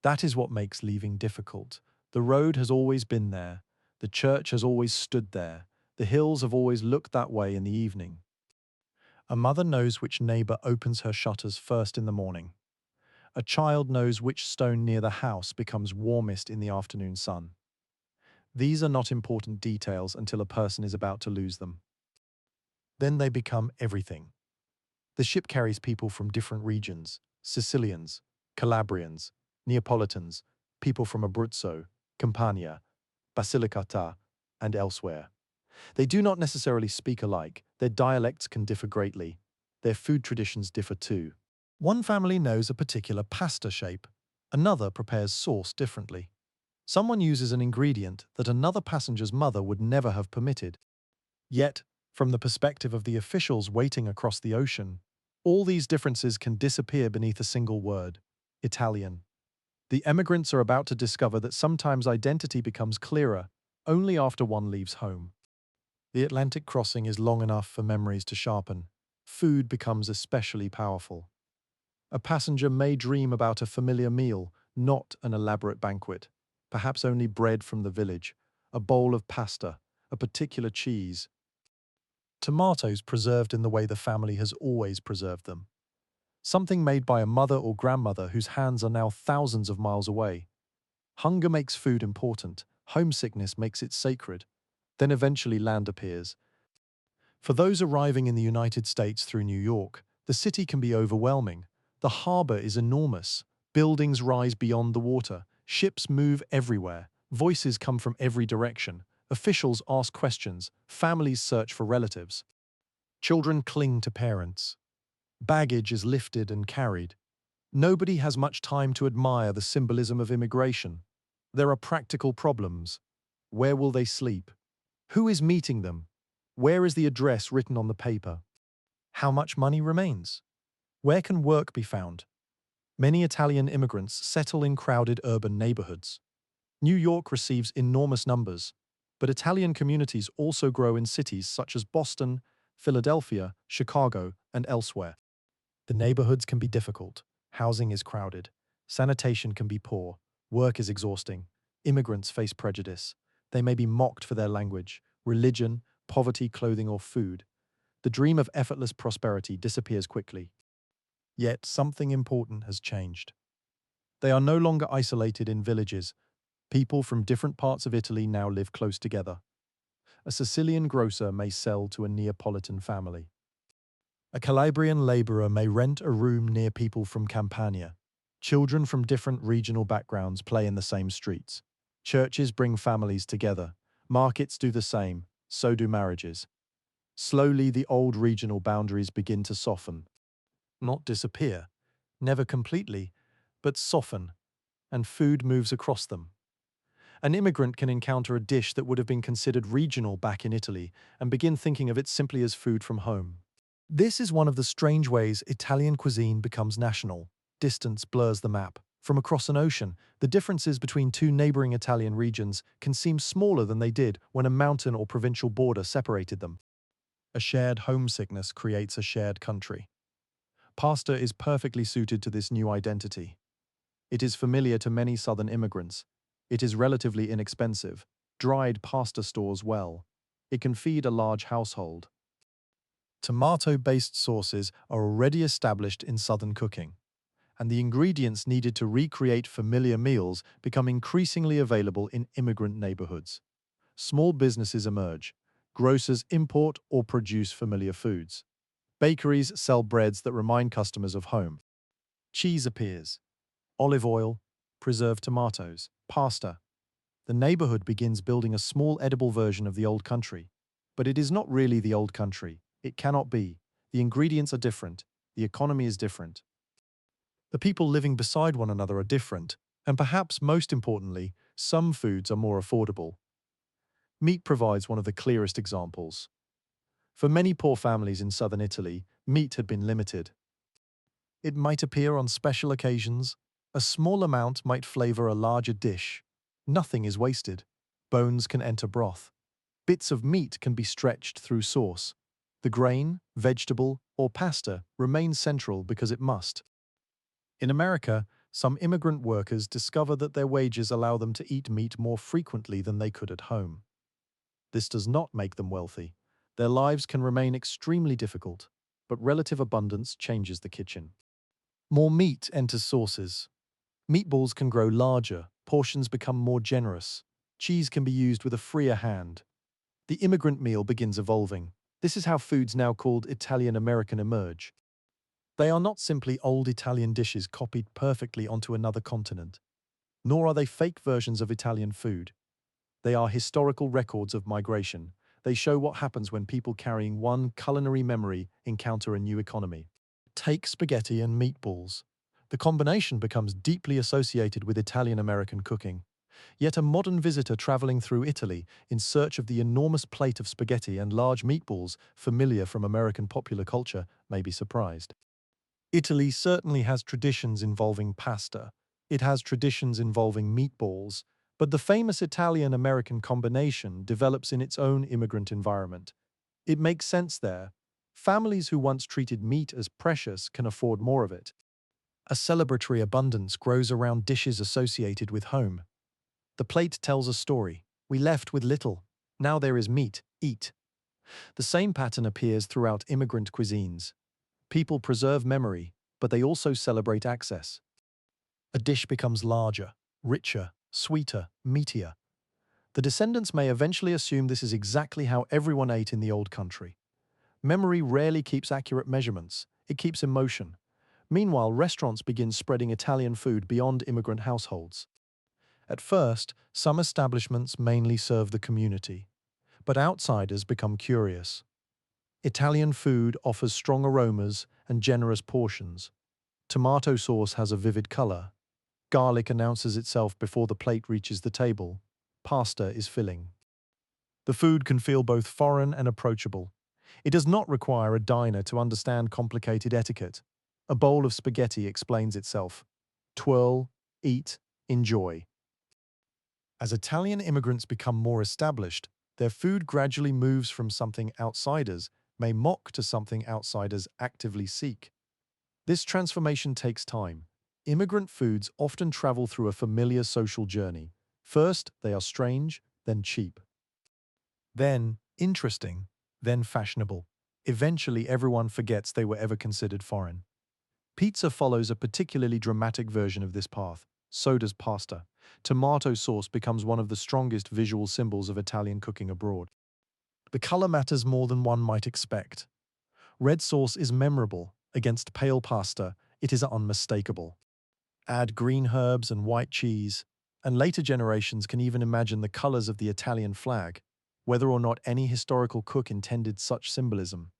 That is what makes leaving difficult. The road has always been there. The church has always stood there. The hills have always looked that way in the evening. A mother knows which neighbor opens her shutters first in the morning. A child knows which stone near the house becomes warmest in the afternoon sun. These are not important details until a person is about to lose them. Then they become everything. The ship carries people from different regions: Sicilians, Calabrians, Neapolitans, people from Abruzzo, Campania, Basilicata, and elsewhere. They do not necessarily speak alike, their dialects can differ greatly, their food traditions differ too. One family knows a particular pasta shape, another prepares sauce differently. Someone uses an ingredient that another passenger's mother would never have permitted. Yet, from the perspective of the officials waiting across the ocean, all these differences can disappear beneath a single word: Italian. The emigrants are about to discover that sometimes identity becomes clearer only after one leaves home. The Atlantic crossing is long enough for memories to sharpen. Food becomes especially powerful. A passenger may dream about a familiar meal, not an elaborate banquet, perhaps only bread from the village, a bowl of pasta, a particular cheese, tomatoes preserved in the way the family has always preserved them. Something made by a mother or grandmother whose hands are now thousands of miles away. Hunger makes food important, homesickness makes it sacred. Then eventually land appears. For those arriving in the United States through New York, the city can be overwhelming. The harbor is enormous. Buildings rise beyond the water. Ships move everywhere. Voices come from every direction. Officials ask questions. Families search for relatives. Children cling to parents. Baggage is lifted and carried. Nobody has much time to admire the symbolism of immigration. There are practical problems. Where will they sleep? Who is meeting them? Where is the address written on the paper? How much money remains? Where can work be found? Many Italian immigrants settle in crowded urban neighborhoods. New York receives enormous numbers, but Italian communities also grow in cities such as Boston, Philadelphia, Chicago, and elsewhere. The neighborhoods can be difficult. Housing is crowded. Sanitation can be poor. Work is exhausting. Immigrants face prejudice. They may be mocked for their language, religion, poverty, clothing, or food. The dream of effortless prosperity disappears quickly. Yet something important has changed. They are no longer isolated in villages. People from different parts of Italy now live close together. A Sicilian grocer may sell to a Neapolitan family. A Calabrian laborer may rent a room near people from Campania. Children from different regional backgrounds play in the same streets. Churches bring families together. Markets do the same, so do marriages. Slowly, the old regional boundaries begin to soften, not disappear, never completely, but soften, and food moves across them. An immigrant can encounter a dish that would have been considered regional back in Italy and begin thinking of it simply as food from home. This is one of the strange ways Italian cuisine becomes national. Distance blurs the map. From across an ocean, the differences between two neighboring Italian regions can seem smaller than they did when a mountain or provincial border separated them. A shared homesickness creates a shared country. Pasta is perfectly suited to this new identity. It is familiar to many southern immigrants. It is relatively inexpensive. Dried pasta stores well. It can feed a large household. Tomato-based sauces are already established in southern cooking, and the ingredients needed to recreate familiar meals become increasingly available in immigrant neighborhoods. Small businesses emerge. Grocers import or produce familiar foods. Bakeries sell breads that remind customers of home. Cheese appears. Olive oil, preserved tomatoes, pasta. The neighborhood begins building a small edible version of the old country. But it is not really the old country. It cannot be. The ingredients are different. The economy is different. The people living beside one another are different. And perhaps most importantly, some foods are more affordable. Meat provides one of the clearest examples. For many poor families in southern Italy, meat had been limited. It might appear on special occasions. A small amount might flavor a larger dish. Nothing is wasted. Bones can enter broth. Bits of meat can be stretched through sauce. The grain, vegetable, or pasta remains central because it must. In America, some immigrant workers discover that their wages allow them to eat meat more frequently than they could at home. This does not make them wealthy. Their lives can remain extremely difficult, but relative abundance changes the kitchen. More meat enters sauces. Meatballs can grow larger, portions become more generous. Cheese can be used with a freer hand. The immigrant meal begins evolving. This is how foods now called Italian-American emerge. They are not simply old Italian dishes copied perfectly onto another continent, nor are they fake versions of Italian food. They are historical records of migration. They show what happens when people carrying one culinary memory encounter a new economy. Take spaghetti and meatballs. The combination becomes deeply associated with Italian-American cooking. Yet a modern visitor traveling through Italy in search of the enormous plate of spaghetti and large meatballs familiar from American popular culture may be surprised. Italy certainly has traditions involving pasta. It has traditions involving meatballs, but the famous Italian-American combination develops in its own immigrant environment. It makes sense there. Families who once treated meat as precious can afford more of it. A celebratory abundance grows around dishes associated with home. The plate tells a story. We left with little. Now there is meat. Eat. The same pattern appears throughout immigrant cuisines. People preserve memory, but they also celebrate access. A dish becomes larger, richer, sweeter, meatier. The descendants may eventually assume this is exactly how everyone ate in the old country. Memory rarely keeps accurate measurements. It keeps emotion. Meanwhile, restaurants begin spreading Italian food beyond immigrant households. At first, some establishments mainly serve the community, but outsiders become curious. Italian food offers strong aromas and generous portions. Tomato sauce has a vivid color. Garlic announces itself before the plate reaches the table. Pasta is filling. The food can feel both foreign and approachable. It does not require a diner to understand complicated etiquette. A bowl of spaghetti explains itself. Twirl, eat, enjoy. As Italian immigrants become more established, their food gradually moves from something outsiders may mock to something outsiders actively seek. This transformation takes time. Immigrant foods often travel through a familiar social journey. First, they are strange, then cheap. Then, interesting, then fashionable. Eventually, everyone forgets they were ever considered foreign. Pizza follows a particularly dramatic version of this path. So does pasta. Tomato sauce becomes one of the strongest visual symbols of Italian cooking abroad. The color matters more than one might expect. Red sauce is memorable. Against pale pasta, it is unmistakable. Add green herbs and white cheese, and later generations can even imagine the colors of the Italian flag, whether or not any historical cook intended such symbolism.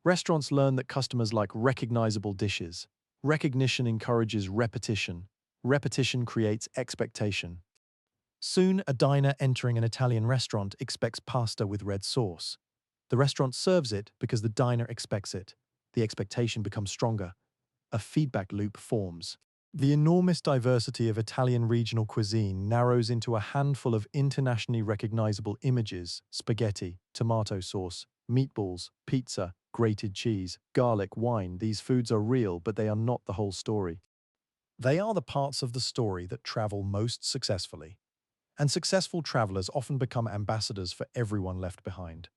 Restaurants learn that customers like recognizable dishes. Recognition encourages repetition. Repetition creates expectation. Soon, a diner entering an Italian restaurant expects pasta with red sauce. The restaurant serves it because the diner expects it. The expectation becomes stronger. A feedback loop forms. The enormous diversity of Italian regional cuisine narrows into a handful of internationally recognizable images: spaghetti, tomato sauce, meatballs, pizza, grated cheese, garlic, wine. These foods are real, but they are not the whole story. They are the parts of the story that travel most successfully. And successful travelers often become ambassadors for everyone left behind.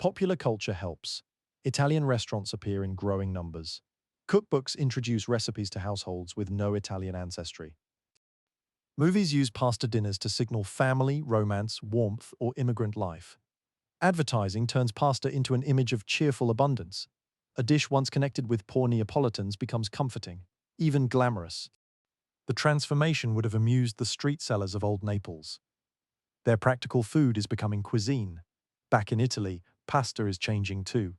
Popular culture helps. Italian restaurants appear in growing numbers. Cookbooks introduce recipes to households with no Italian ancestry. Movies use pasta dinners to signal family, romance, warmth, or immigrant life. Advertising turns pasta into an image of cheerful abundance. A dish once connected with poor Neapolitans becomes comforting, even glamorous. The transformation would have amused the street sellers of old Naples. Their practical food is becoming cuisine. Back in Italy, pasta is changing too.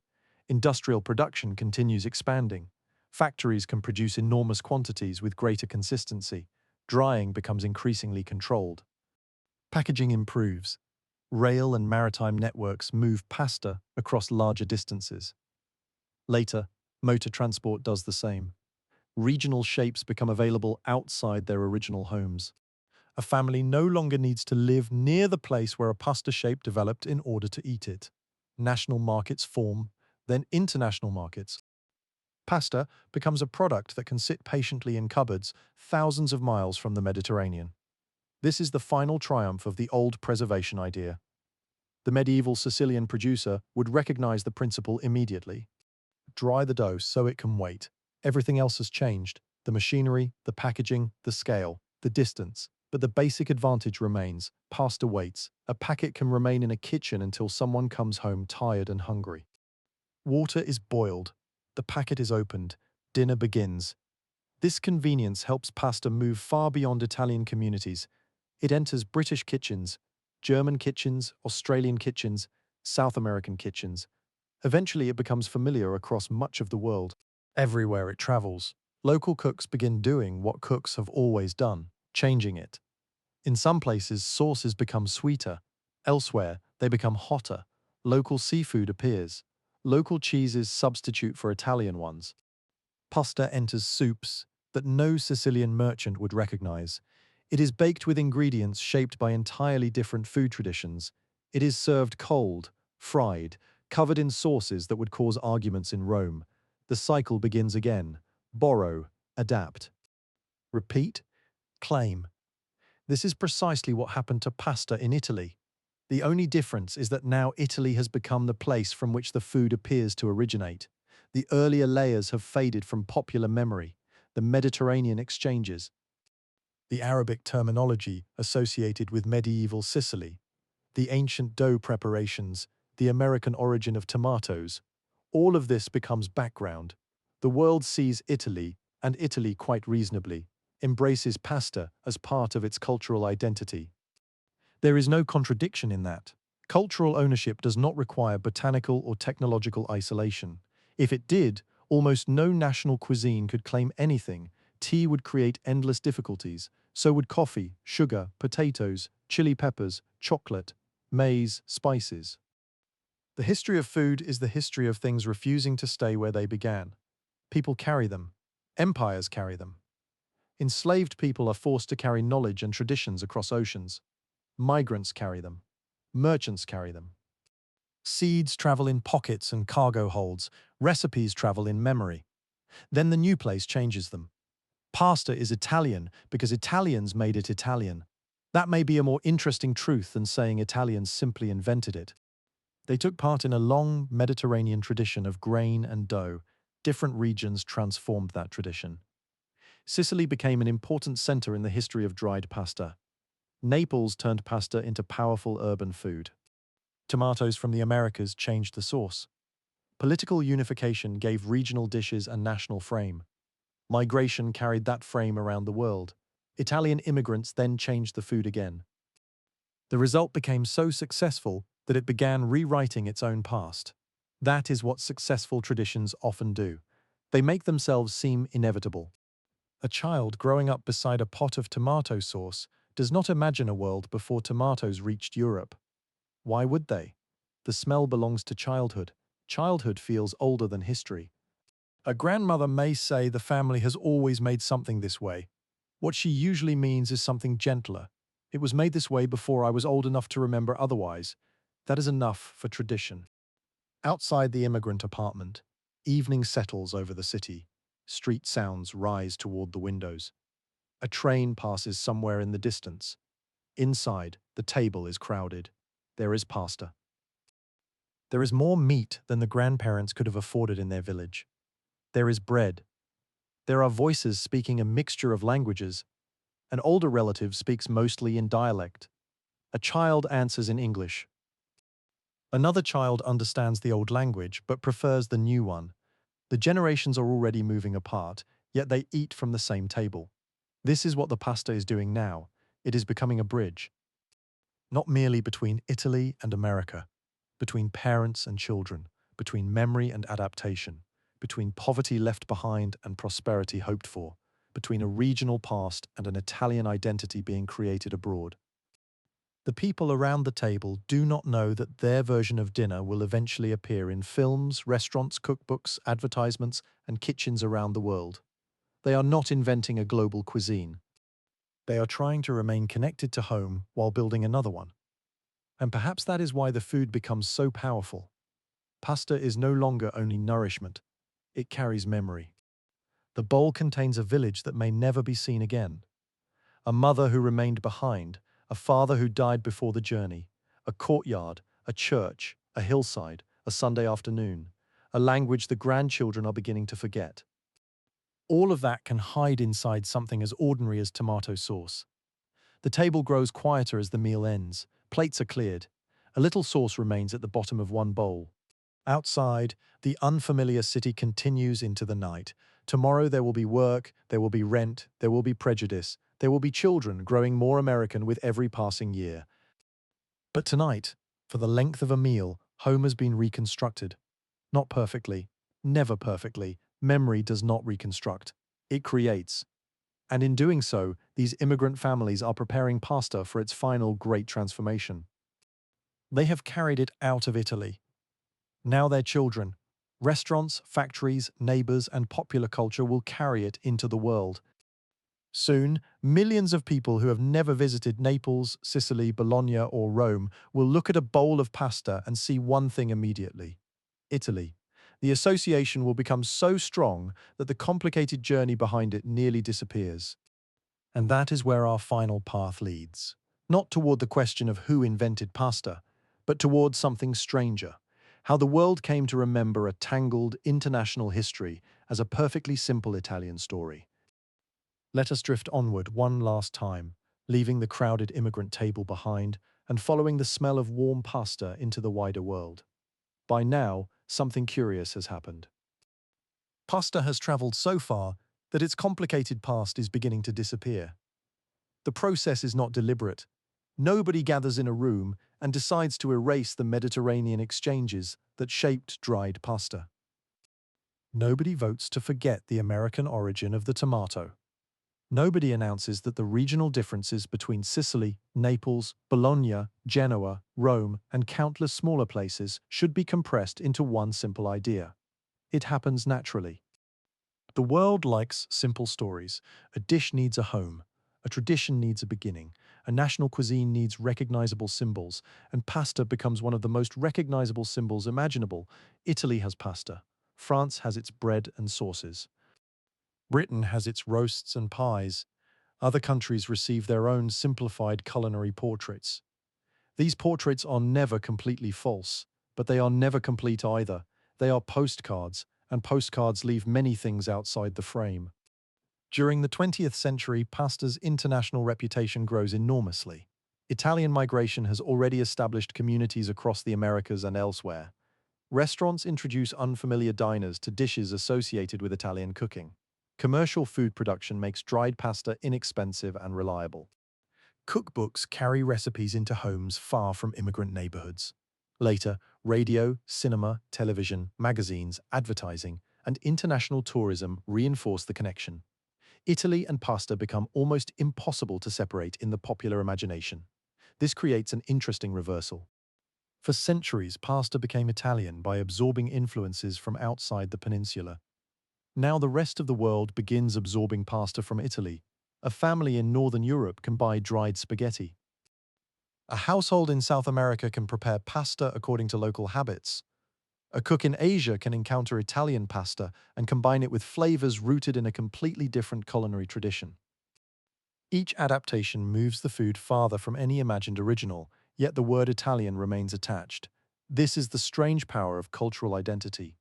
Industrial production continues expanding. Factories can produce enormous quantities with greater consistency. Drying becomes increasingly controlled. Packaging improves. Rail and maritime networks move pasta across larger distances. Later, motor transport does the same. Regional shapes become available outside their original homes. A family no longer needs to live near the place where a pasta shape developed in order to eat it. National markets form, then international markets. Pasta becomes a product that can sit patiently in cupboards thousands of miles from the Mediterranean. This is the final triumph of the old preservation idea. The medieval Sicilian producer would recognize the principle immediately. Dry the dough so it can wait. Everything else has changed: the machinery, the packaging, the scale, the distance. But the basic advantage remains: pasta waits. A packet can remain in a kitchen until someone comes home tired and hungry. Water is boiled. The packet is opened. Dinner begins. This convenience helps pasta move far beyond Italian communities. It enters British kitchens, German kitchens, Australian kitchens, South American kitchens. Eventually, it becomes familiar across much of the world. Everywhere it travels, local cooks begin doing what cooks have always done: changing it. In some places, sauces become sweeter. Elsewhere, they become hotter. Local seafood appears. Local cheeses substitute for Italian ones. Pasta enters soups that no Sicilian merchant would recognize. It is baked with ingredients shaped by entirely different food traditions. It is served cold, fried, covered in sauces that would cause arguments in Rome. The cycle begins again. Borrow, adapt. Repeat, claim. This is precisely what happened to pasta in Italy. The only difference is that now Italy has become the place from which the food appears to originate. The earlier layers have faded from popular memory. The Mediterranean exchanges, the Arabic terminology associated with medieval Sicily, the ancient dough preparations, the American origin of tomatoes, all of this becomes background. The world sees Italy, and Italy, quite reasonably, embraces pasta as part of its cultural identity. There is no contradiction in that. Cultural ownership does not require botanical or technological isolation. If it did, almost no national cuisine could claim anything. Tea would create endless difficulties. So would coffee, sugar, potatoes, chili peppers, chocolate, maize, spices. The history of food is the history of things refusing to stay where they began. People carry them. Empires carry them. Enslaved people are forced to carry knowledge and traditions across oceans. Migrants carry them. Merchants carry them. Seeds travel in pockets and cargo holds. Recipes travel in memory. Then the new place changes them. Pasta is Italian because Italians made it Italian. That may be a more interesting truth than saying Italians simply invented it. They took part in a long Mediterranean tradition of grain and dough. Different regions transformed that tradition. Sicily became an important center in the history of dried pasta. Naples turned pasta into powerful urban food. Tomatoes from the Americas changed the sauce. Political unification gave regional dishes a national frame. Migration carried that frame around the world. Italian immigrants then changed the food again. The result became so successful that it began rewriting its own past. That is what successful traditions often do. They make themselves seem inevitable. A child growing up beside a pot of tomato sauce does not imagine a world before tomatoes reached Europe. Why would they? The smell belongs to childhood. Childhood feels older than history. A grandmother may say the family has always made something this way. What she usually means is something gentler. It was made this way before I was old enough to remember otherwise. That is enough for tradition. Outside the immigrant apartment, evening settles over the city. Street sounds rise toward the windows. A train passes somewhere in the distance. Inside, the table is crowded. There is pasta. There is more meat than the grandparents could have afforded in their village. There is bread. There are voices speaking a mixture of languages. An older relative speaks mostly in dialect. A child answers in English. Another child understands the old language but prefers the new one. The generations are already moving apart, yet they eat from the same table. This is what the pasta is doing now. It is becoming a bridge. Not merely between Italy and America, between parents and children, between memory and adaptation, between poverty left behind and prosperity hoped for, between a regional past and an Italian identity being created abroad. The people around the table do not know that their version of dinner will eventually appear in films, restaurants, cookbooks, advertisements, and kitchens around the world. They are not inventing a global cuisine. They are trying to remain connected to home while building another one. And perhaps that is why the food becomes so powerful. Pasta is no longer only nourishment, it carries memory. The bowl contains a village that may never be seen again. A mother who remained behind, a father who died before the journey, a courtyard, a church, a hillside, a Sunday afternoon, a language the grandchildren are beginning to forget. All of that can hide inside something as ordinary as tomato sauce. The table grows quieter as the meal ends. Plates are cleared. A little sauce remains at the bottom of one bowl. Outside, the unfamiliar city continues into the night. Tomorrow there will be work, there will be rent, there will be prejudice, there will be children growing more American with every passing year. But tonight, for the length of a meal, home has been reconstructed. Not perfectly, never perfectly. Memory does not reconstruct. It creates. And in doing so, these immigrant families are preparing pasta for its final great transformation. They have carried it out of Italy. Now their children, restaurants, factories, neighbors, and popular culture will carry it into the world. Soon, millions of people who have never visited Naples, Sicily, Bologna, or Rome will look at a bowl of pasta and see one thing immediately: Italy. The association will become so strong that the complicated journey behind it nearly disappears. And that is where our final path leads. Not toward the question of who invented pasta, but toward something stranger: how the world came to remember a tangled international history as a perfectly simple Italian story. Let us drift onward one last time, leaving the crowded immigrant table behind and following the smell of warm pasta into the wider world. By now, something curious has happened. Pasta has traveled so far that its complicated past is beginning to disappear. The process is not deliberate. Nobody gathers in a room and decides to erase the Mediterranean exchanges that shaped dried pasta. Nobody votes to forget the American origin of the tomato. Nobody announces that the regional differences between Sicily, Naples, Bologna, Genoa, Rome, and countless smaller places should be compressed into one simple idea. It happens naturally. The world likes simple stories. A dish needs a home. A tradition needs a beginning. A national cuisine needs recognizable symbols, and pasta becomes one of the most recognizable symbols imaginable. Italy has pasta. France has its bread and sauces. Britain has its roasts and pies. Other countries receive their own simplified culinary portraits. These portraits are never completely false, but they are never complete either. They are postcards, and postcards leave many things outside the frame. During the 20th century, pasta's international reputation grows enormously. Italian migration has already established communities across the Americas and elsewhere. Restaurants introduce unfamiliar diners to dishes associated with Italian cooking. Commercial food production makes dried pasta inexpensive and reliable. Cookbooks carry recipes into homes far from immigrant neighborhoods. Later, radio, cinema, television, magazines, advertising, and international tourism reinforce the connection. Italy and pasta become almost impossible to separate in the popular imagination. This creates an interesting reversal. For centuries, pasta became Italian by absorbing influences from outside the peninsula. Now the rest of the world begins absorbing pasta from Italy. A family in Northern Europe can buy dried spaghetti. A household in South America can prepare pasta according to local habits. A cook in Asia can encounter Italian pasta and combine it with flavors rooted in a completely different culinary tradition. Each adaptation moves the food farther from any imagined original, yet the word Italian remains attached. This is the strange power of cultural identity.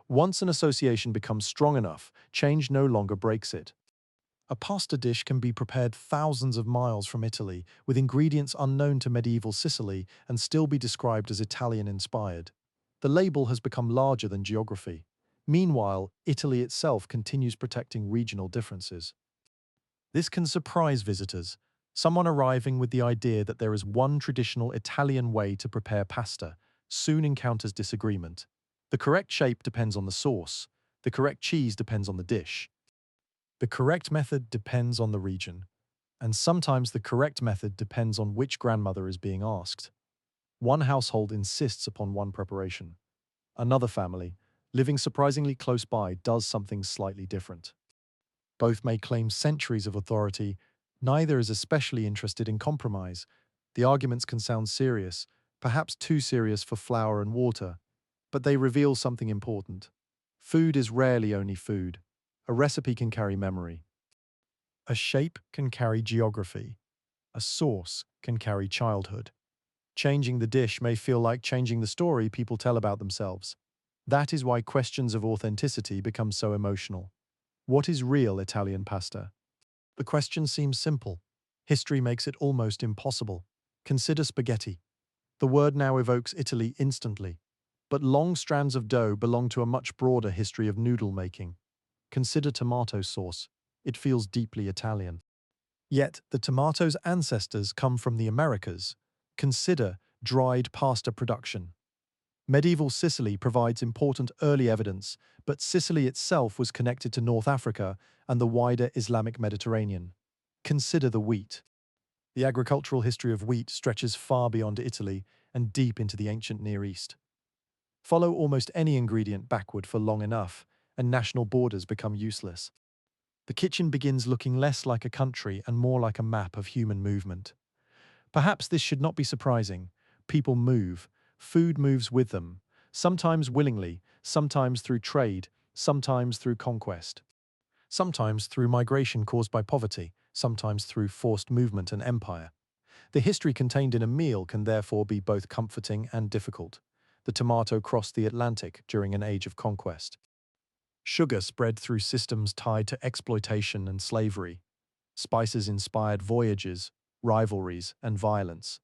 Once an association becomes strong enough, change no longer breaks it. A pasta dish can be prepared thousands of miles from Italy, with ingredients unknown to medieval Sicily, and still be described as Italian-inspired. The label has become larger than geography. Meanwhile, Italy itself continues protecting regional differences. This can surprise visitors. Someone arriving with the idea that there is one traditional Italian way to prepare pasta soon encounters disagreement. The correct shape depends on the sauce. The correct cheese depends on the dish. The correct method depends on the region. And sometimes the correct method depends on which grandmother is being asked. One household insists upon one preparation. Another family, living surprisingly close by, does something slightly different. Both may claim centuries of authority. Neither is especially interested in compromise. The arguments can sound serious, perhaps too serious for flour and water, but they reveal something important. Food is rarely only food. A recipe can carry memory. A shape can carry geography. A sauce can carry childhood. Changing the dish may feel like changing the story people tell about themselves. That is why questions of authenticity become so emotional. What is real Italian pasta? The question seems simple. History makes it almost impossible. Consider spaghetti. The word now evokes Italy instantly. But long strands of dough belong to a much broader history of noodle making. Consider tomato sauce. It feels deeply Italian. Yet, the tomato's ancestors come from the Americas. Consider dried pasta production. Medieval Sicily provides important early evidence, but Sicily itself was connected to North Africa and the wider Islamic Mediterranean. Consider the wheat. The agricultural history of wheat stretches far beyond Italy and deep into the ancient Near East. Follow almost any ingredient backward for long enough, and national borders become useless. The kitchen begins looking less like a country and more like a map of human movement. Perhaps this should not be surprising. People move. Food moves with them. Sometimes willingly, sometimes through trade, sometimes through conquest. Sometimes through migration caused by poverty, sometimes through forced movement and empire. The history contained in a meal can therefore be both comforting and difficult. The tomato crossed the Atlantic during an age of conquest. Sugar spread through systems tied to exploitation and slavery. Spices inspired voyages, rivalries, and violence.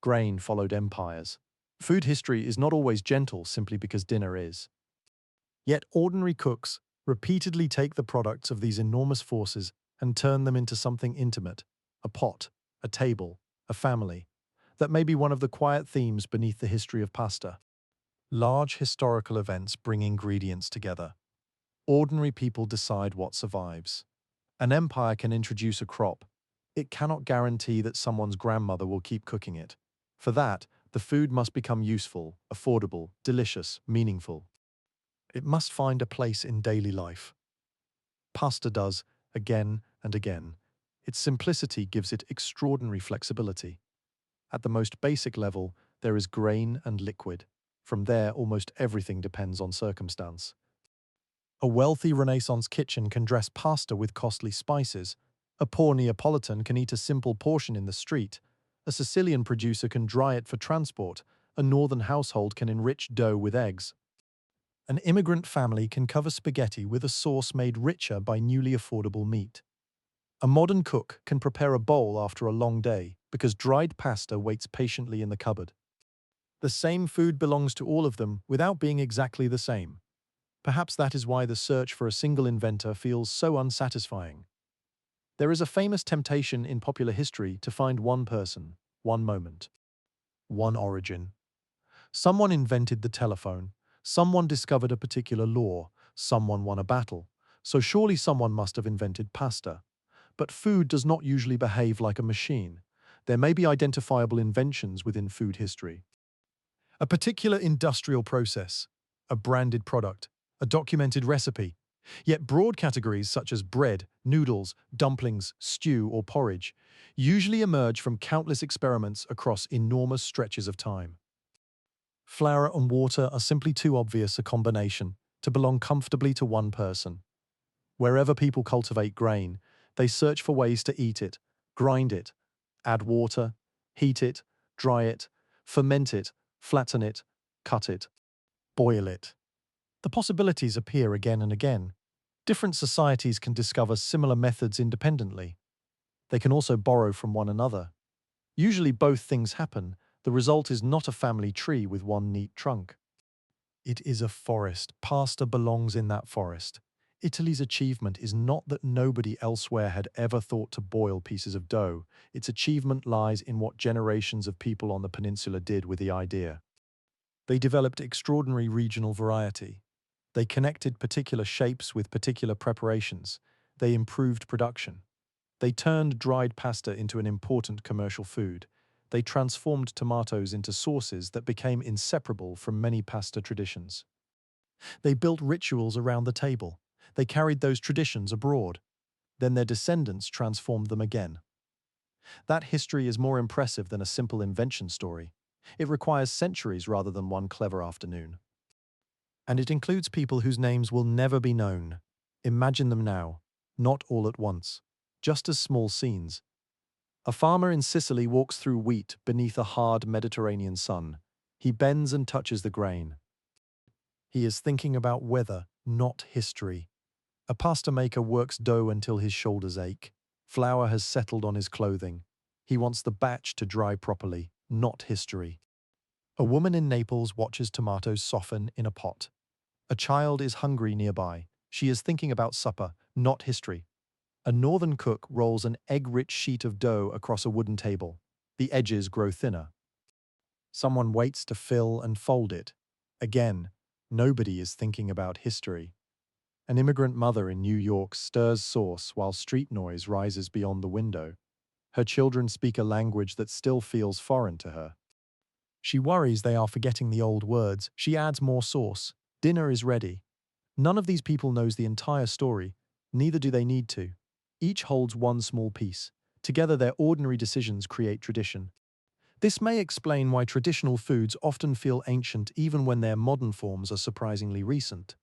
Grain followed empires. Food history is not always gentle simply because dinner is. Yet ordinary cooks repeatedly take the products of these enormous forces and turn them into something intimate, a pot, a table, a family. That may be one of the quiet themes beneath the history of pasta. Large historical events bring ingredients together. Ordinary people decide what survives. An empire can introduce a crop. It cannot guarantee that someone's grandmother will keep cooking it. For that, the food must become useful, affordable, delicious, meaningful. It must find a place in daily life. Pasta does, again and again. Its simplicity gives it extraordinary flexibility. At the most basic level, there is grain and liquid. From there, almost everything depends on circumstance. A wealthy Renaissance kitchen can dress pasta with costly spices. A poor Neapolitan can eat a simple portion in the street. A Sicilian producer can dry it for transport. A northern household can enrich dough with eggs. An immigrant family can cover spaghetti with a sauce made richer by newly affordable meat. A modern cook can prepare a bowl after a long day because dried pasta waits patiently in the cupboard. The same food belongs to all of them without being exactly the same. Perhaps that is why the search for a single inventor feels so unsatisfying. There is a famous temptation in popular history to find one person, one moment, one origin. Someone invented the telephone, someone discovered a particular law, someone won a battle. So surely someone must have invented pasta. But food does not usually behave like a machine. There may be identifiable inventions within food history. A particular industrial process, a branded product, a documented recipe. Yet broad categories such as bread, noodles, dumplings, stew, or porridge usually emerge from countless experiments across enormous stretches of time. Flour and water are simply too obvious a combination to belong comfortably to one person. Wherever people cultivate grain, they search for ways to eat it, grind it, add water, heat it, dry it, ferment it, flatten it, cut it, boil it. The possibilities appear again and again. Different societies can discover similar methods independently. They can also borrow from one another. Usually both things happen. The result is not a family tree with one neat trunk. It is a forest. Pasta belongs in that forest. Italy's achievement is not that nobody elsewhere had ever thought to boil pieces of dough. Its achievement lies in what generations of people on the peninsula did with the idea. They developed extraordinary regional variety. They connected particular shapes with particular preparations. They improved production. They turned dried pasta into an important commercial food. They transformed tomatoes into sauces that became inseparable from many pasta traditions. They built rituals around the table. They carried those traditions abroad. Then their descendants transformed them again. That history is more impressive than a simple invention story. It requires centuries rather than one clever afternoon. And it includes people whose names will never be known. Imagine them now, not all at once, just as small scenes. A farmer in Sicily walks through wheat beneath a hard Mediterranean sun. He bends and touches the grain. He is thinking about weather, not history. A pasta maker works dough until his shoulders ache. Flour has settled on his clothing. He wants the batch to dry properly, not history. A woman in Naples watches tomatoes soften in a pot. A child is hungry nearby. She is thinking about supper, not history. A northern cook rolls an egg-rich sheet of dough across a wooden table. The edges grow thinner. Someone waits to fill and fold it. Again, nobody is thinking about history. An immigrant mother in New York stirs sauce while street noise rises beyond the window. Her children speak a language that still feels foreign to her. She worries they are forgetting the old words. She adds more sauce. Dinner is ready. None of these people knows the entire story. Neither do they need to. Each holds one small piece. Together their ordinary decisions create tradition. This may explain why traditional foods often feel ancient even when their modern forms are surprisingly recent.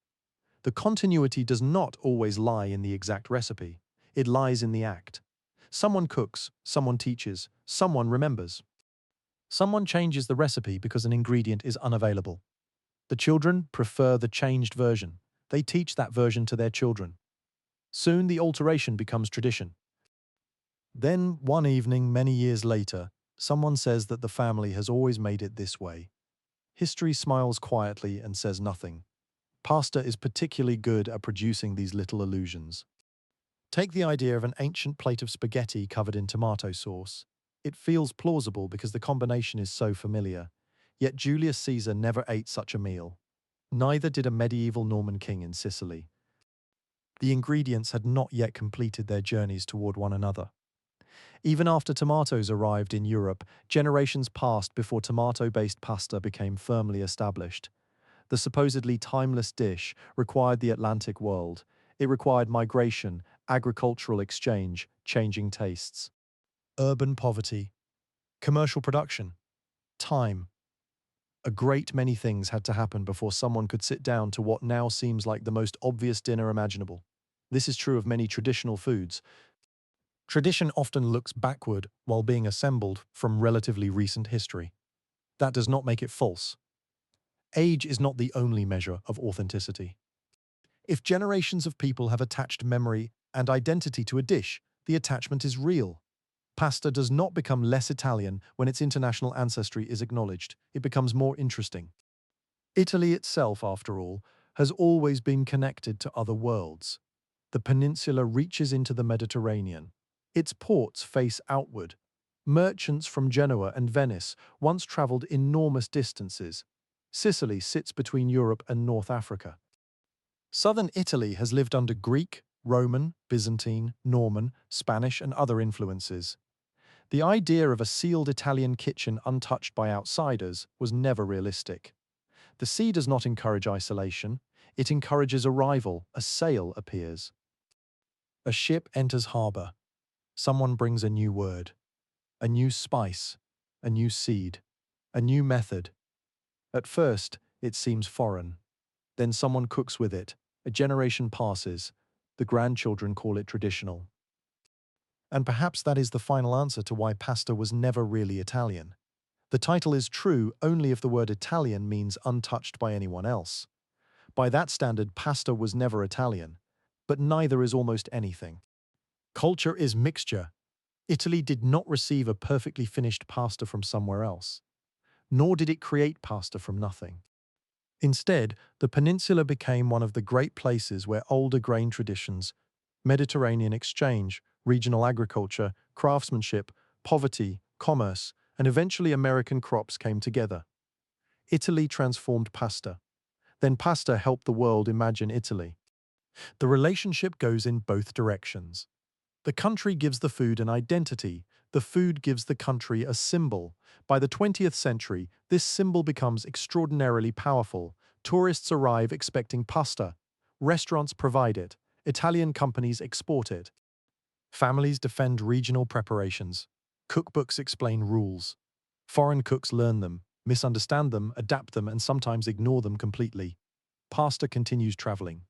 The continuity does not always lie in the exact recipe. It lies in the act. Someone cooks, someone teaches, someone remembers. Someone changes the recipe because an ingredient is unavailable. The children prefer the changed version. They teach that version to their children. Soon the alteration becomes tradition. Then, one evening, many years later, someone says that the family has always made it this way. History smiles quietly and says nothing. Pasta is particularly good at producing these little illusions. Take the idea of an ancient plate of spaghetti covered in tomato sauce. It feels plausible because the combination is so familiar. Yet Julius Caesar never ate such a meal. Neither did a medieval Norman king in Sicily. The ingredients had not yet completed their journeys toward one another. Even after tomatoes arrived in Europe, generations passed before tomato-based pasta became firmly established. The supposedly timeless dish required the Atlantic world. It required migration, agricultural exchange, changing tastes. Urban poverty, commercial production, time. A great many things had to happen before someone could sit down to what now seems like the most obvious dinner imaginable. This is true of many traditional foods. Tradition often looks backward while being assembled from relatively recent history. That does not make it false. Age is not the only measure of authenticity. If generations of people have attached memory and identity to a dish, the attachment is real. Pasta does not become less Italian when its international ancestry is acknowledged. It becomes more interesting. Italy itself, after all, has always been connected to other worlds. The peninsula reaches into the Mediterranean. Its ports face outward. Merchants from Genoa and Venice once traveled enormous distances. Sicily sits between Europe and North Africa. Southern Italy has lived under Greek, Roman, Byzantine, Norman, Spanish, and other influences. The idea of a sealed Italian kitchen untouched by outsiders was never realistic. The sea does not encourage isolation, it encourages arrival. A sail appears. A ship enters harbour. Someone brings a new word, a new spice, a new seed, a new method. At first, it seems foreign. Then someone cooks with it. A generation passes. The grandchildren call it traditional. And perhaps that is the final answer to why pasta was never really Italian. The title is true only if the word Italian means untouched by anyone else. By that standard, pasta was never Italian, but neither is almost anything. Culture is mixture. Italy did not receive a perfectly finished pasta from somewhere else, nor did it create pasta from nothing. Instead, the peninsula became one of the great places where older grain traditions, Mediterranean exchange, regional agriculture, craftsmanship, poverty, commerce, and eventually American crops came together. Italy transformed pasta. Then pasta helped the world imagine Italy. The relationship goes in both directions. The country gives the food an identity. The food gives the country a symbol. By the 20th century, this symbol becomes extraordinarily powerful. Tourists arrive expecting pasta. Restaurants provide it. Italian companies export it. Families defend regional preparations. Cookbooks explain rules. Foreign cooks learn them, misunderstand them, adapt them, and sometimes ignore them completely. Pasta continues traveling.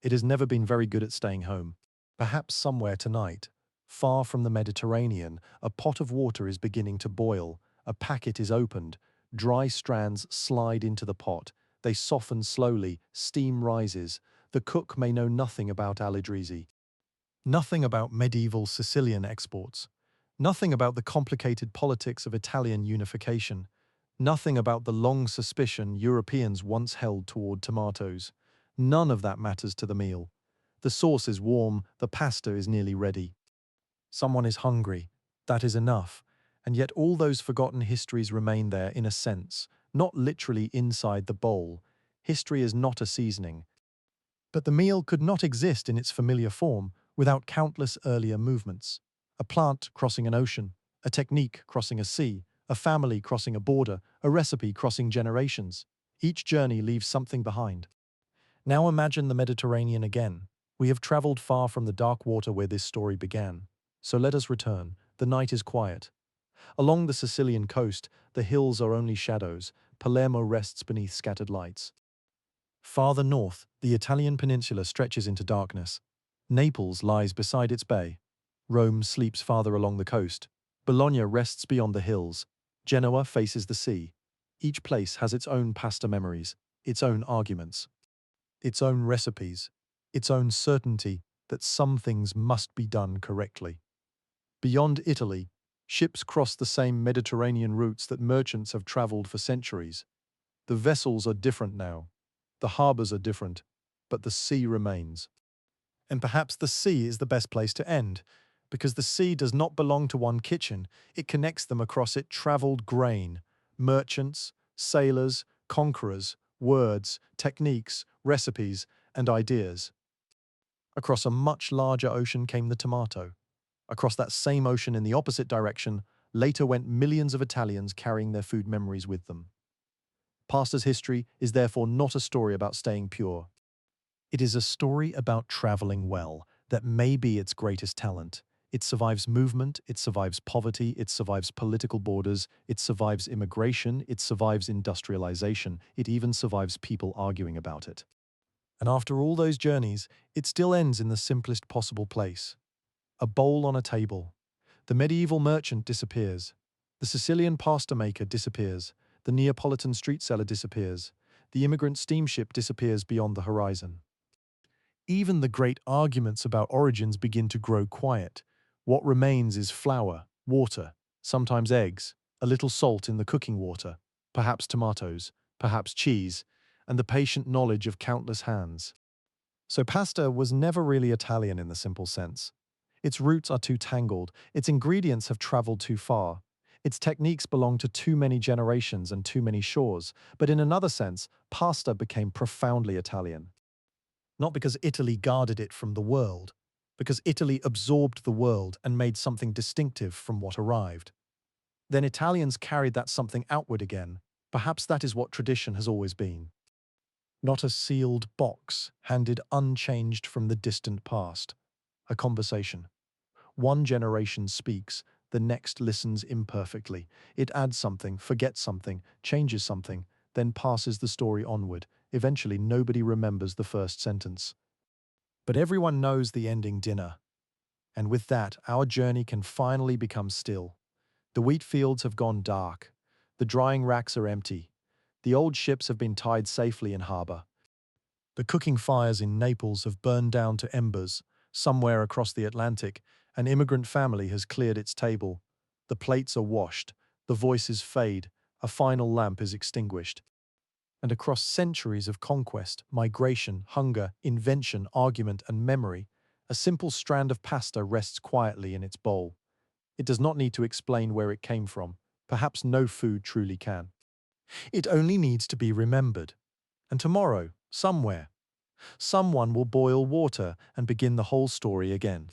It has never been very good at staying home. Perhaps somewhere tonight, far from the Mediterranean, a pot of water is beginning to boil. A packet is opened. Dry strands slide into the pot. They soften slowly. Steam rises. The cook may know nothing about Alidrisi, nothing about medieval Sicilian exports, nothing about the complicated politics of Italian unification, nothing about the long suspicion Europeans once held toward tomatoes. None of that matters to the meal. The sauce is warm, the pasta is nearly ready. Someone is hungry. That is enough. And yet all those forgotten histories remain there in a sense, not literally inside the bowl. History is not a seasoning. But the meal could not exist in its familiar form without countless earlier movements. A plant crossing an ocean, a technique crossing a sea, a family crossing a border, a recipe crossing generations. Each journey leaves something behind. Now imagine the Mediterranean again. We have traveled far from the dark water where this story began. So let us return. The night is quiet. Along the Sicilian coast, the hills are only shadows. Palermo rests beneath scattered lights. Farther north, the Italian peninsula stretches into darkness. Naples lies beside its bay. Rome sleeps farther along the coast. Bologna rests beyond the hills. Genoa faces the sea. Each place has its own pasta memories, its own arguments, its own recipes, its own certainty that some things must be done correctly. Beyond Italy, ships cross the same Mediterranean routes that merchants have traveled for centuries. The vessels are different now. The harbors are different, but the sea remains. And perhaps the sea is the best place to end, because the sea does not belong to one kitchen. It connects them across it traveled grain, merchants, sailors, conquerors, words, techniques, recipes, and ideas. Across a much larger ocean came the tomato. Across that same ocean in the opposite direction, later went millions of Italians carrying their food memories with them. Pasta's history is therefore not a story about staying pure. It is a story about traveling well, that may be its greatest talent. It survives movement, it survives poverty, it survives political borders, it survives immigration, it survives industrialization, it even survives people arguing about it. And after all those journeys, it still ends in the simplest possible place. A bowl on a table. The medieval merchant disappears. The Sicilian pasta maker disappears. The Neapolitan street seller disappears. The immigrant steamship disappears beyond the horizon. Even the great arguments about origins begin to grow quiet. What remains is flour, water, sometimes eggs, a little salt in the cooking water, perhaps tomatoes, perhaps cheese, and the patient knowledge of countless hands. So pasta was never really Italian in the simple sense. Its roots are too tangled, its ingredients have traveled too far, its techniques belong to too many generations and too many shores, but in another sense, pasta became profoundly Italian. Not because Italy guarded it from the world, because Italy absorbed the world and made something distinctive from what arrived. Then Italians carried that something outward again. Perhaps that is what tradition has always been. Not a sealed box handed unchanged from the distant past. A conversation. One generation speaks, the next listens imperfectly. It adds something, forgets something, changes something, then passes the story onward. Eventually, nobody remembers the first sentence. But everyone knows the ending dinner. And with that, our journey can finally become still. The wheat fields have gone dark. The drying racks are empty. The old ships have been tied safely in harbour. The cooking fires in Naples have burned down to embers. Somewhere across the Atlantic, an immigrant family has cleared its table. The plates are washed. The voices fade. A final lamp is extinguished. And across centuries of conquest, migration, hunger, invention, argument, and memory, a simple strand of pasta rests quietly in its bowl. It does not need to explain where it came from. Perhaps no food truly can. It only needs to be remembered. And tomorrow, somewhere, someone will boil water and begin the whole story again.